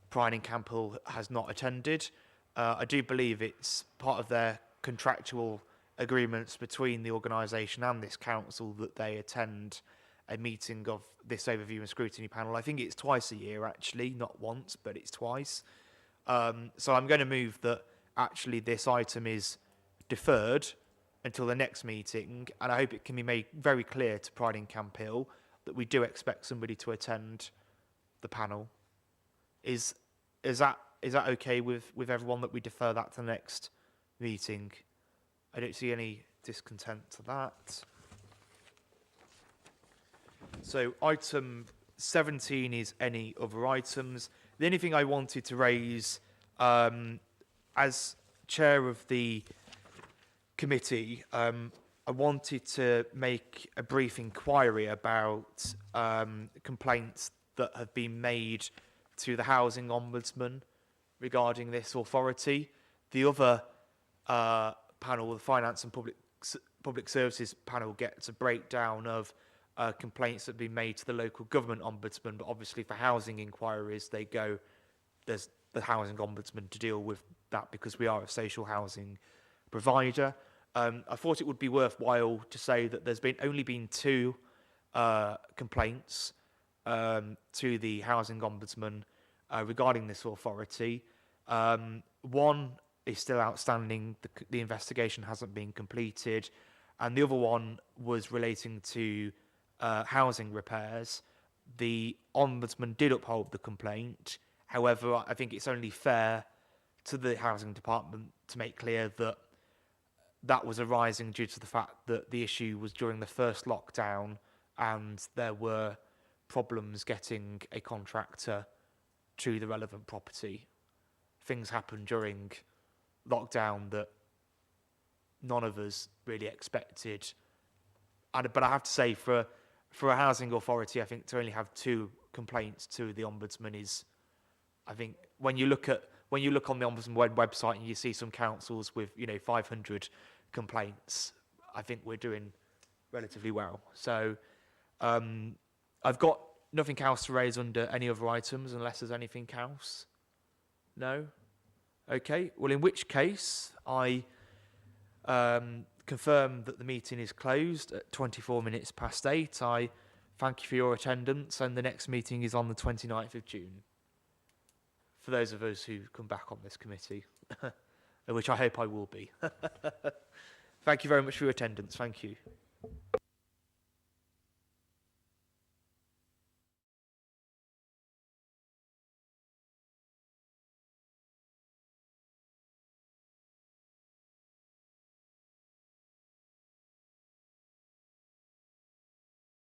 Pride in Camp Hill has not attended. I do believe it's part of their contractual agreements between the organisation and this council that they attend a meeting of this overview and scrutiny panel. I think it's twice a year, actually, not once, but it's twice. So I'm going to move that actually this item is deferred until the next meeting, and I hope it can be made very clear to Pride in Camp Hill that we do expect somebody to attend the panel. Is that okay with everyone, that we defer that to the next meeting? I don't see any discontent to that. So item 17 is any other items. The only thing I wanted to raise, as chair of the committee, I wanted to make a brief inquiry about complaints that have been made to the Housing Ombudsman regarding this authority. The other panel, the Finance and Public Services panel, gets a breakdown of complaints that have been made to the local government ombudsman, but obviously for housing inquiries, there's the Housing Ombudsman to deal with that because we are a social housing provider. I thought it would be worthwhile to say that there's only been two complaints to the Housing Ombudsman regarding this authority. One is still outstanding, the investigation hasn't been completed, and the other one was relating to housing repairs. The Ombudsman did uphold the complaint. However, I think it's only fair to the Housing Department to make clear that that was arising due to the fact that the issue was during the first lockdown and there were problems getting a contractor to the relevant property. Things happened during lockdown that none of us really expected. But I have to say, for a housing authority, I think to only have two complaints to the Ombudsman is, I think, when you look on the Ombudsman website and you see some councils with 500 complaints, I think we're doing relatively well. So I've got nothing else to raise under any other items unless there's anything else. No? Okay. Well, in which case, I confirm that the meeting is closed at 24 minutes past 8. I thank you for your attendance, and the next meeting is on the 29th of June. For those of us who come back on this committee, which I hope I will be. Thank you very much for your attendance. Thank you.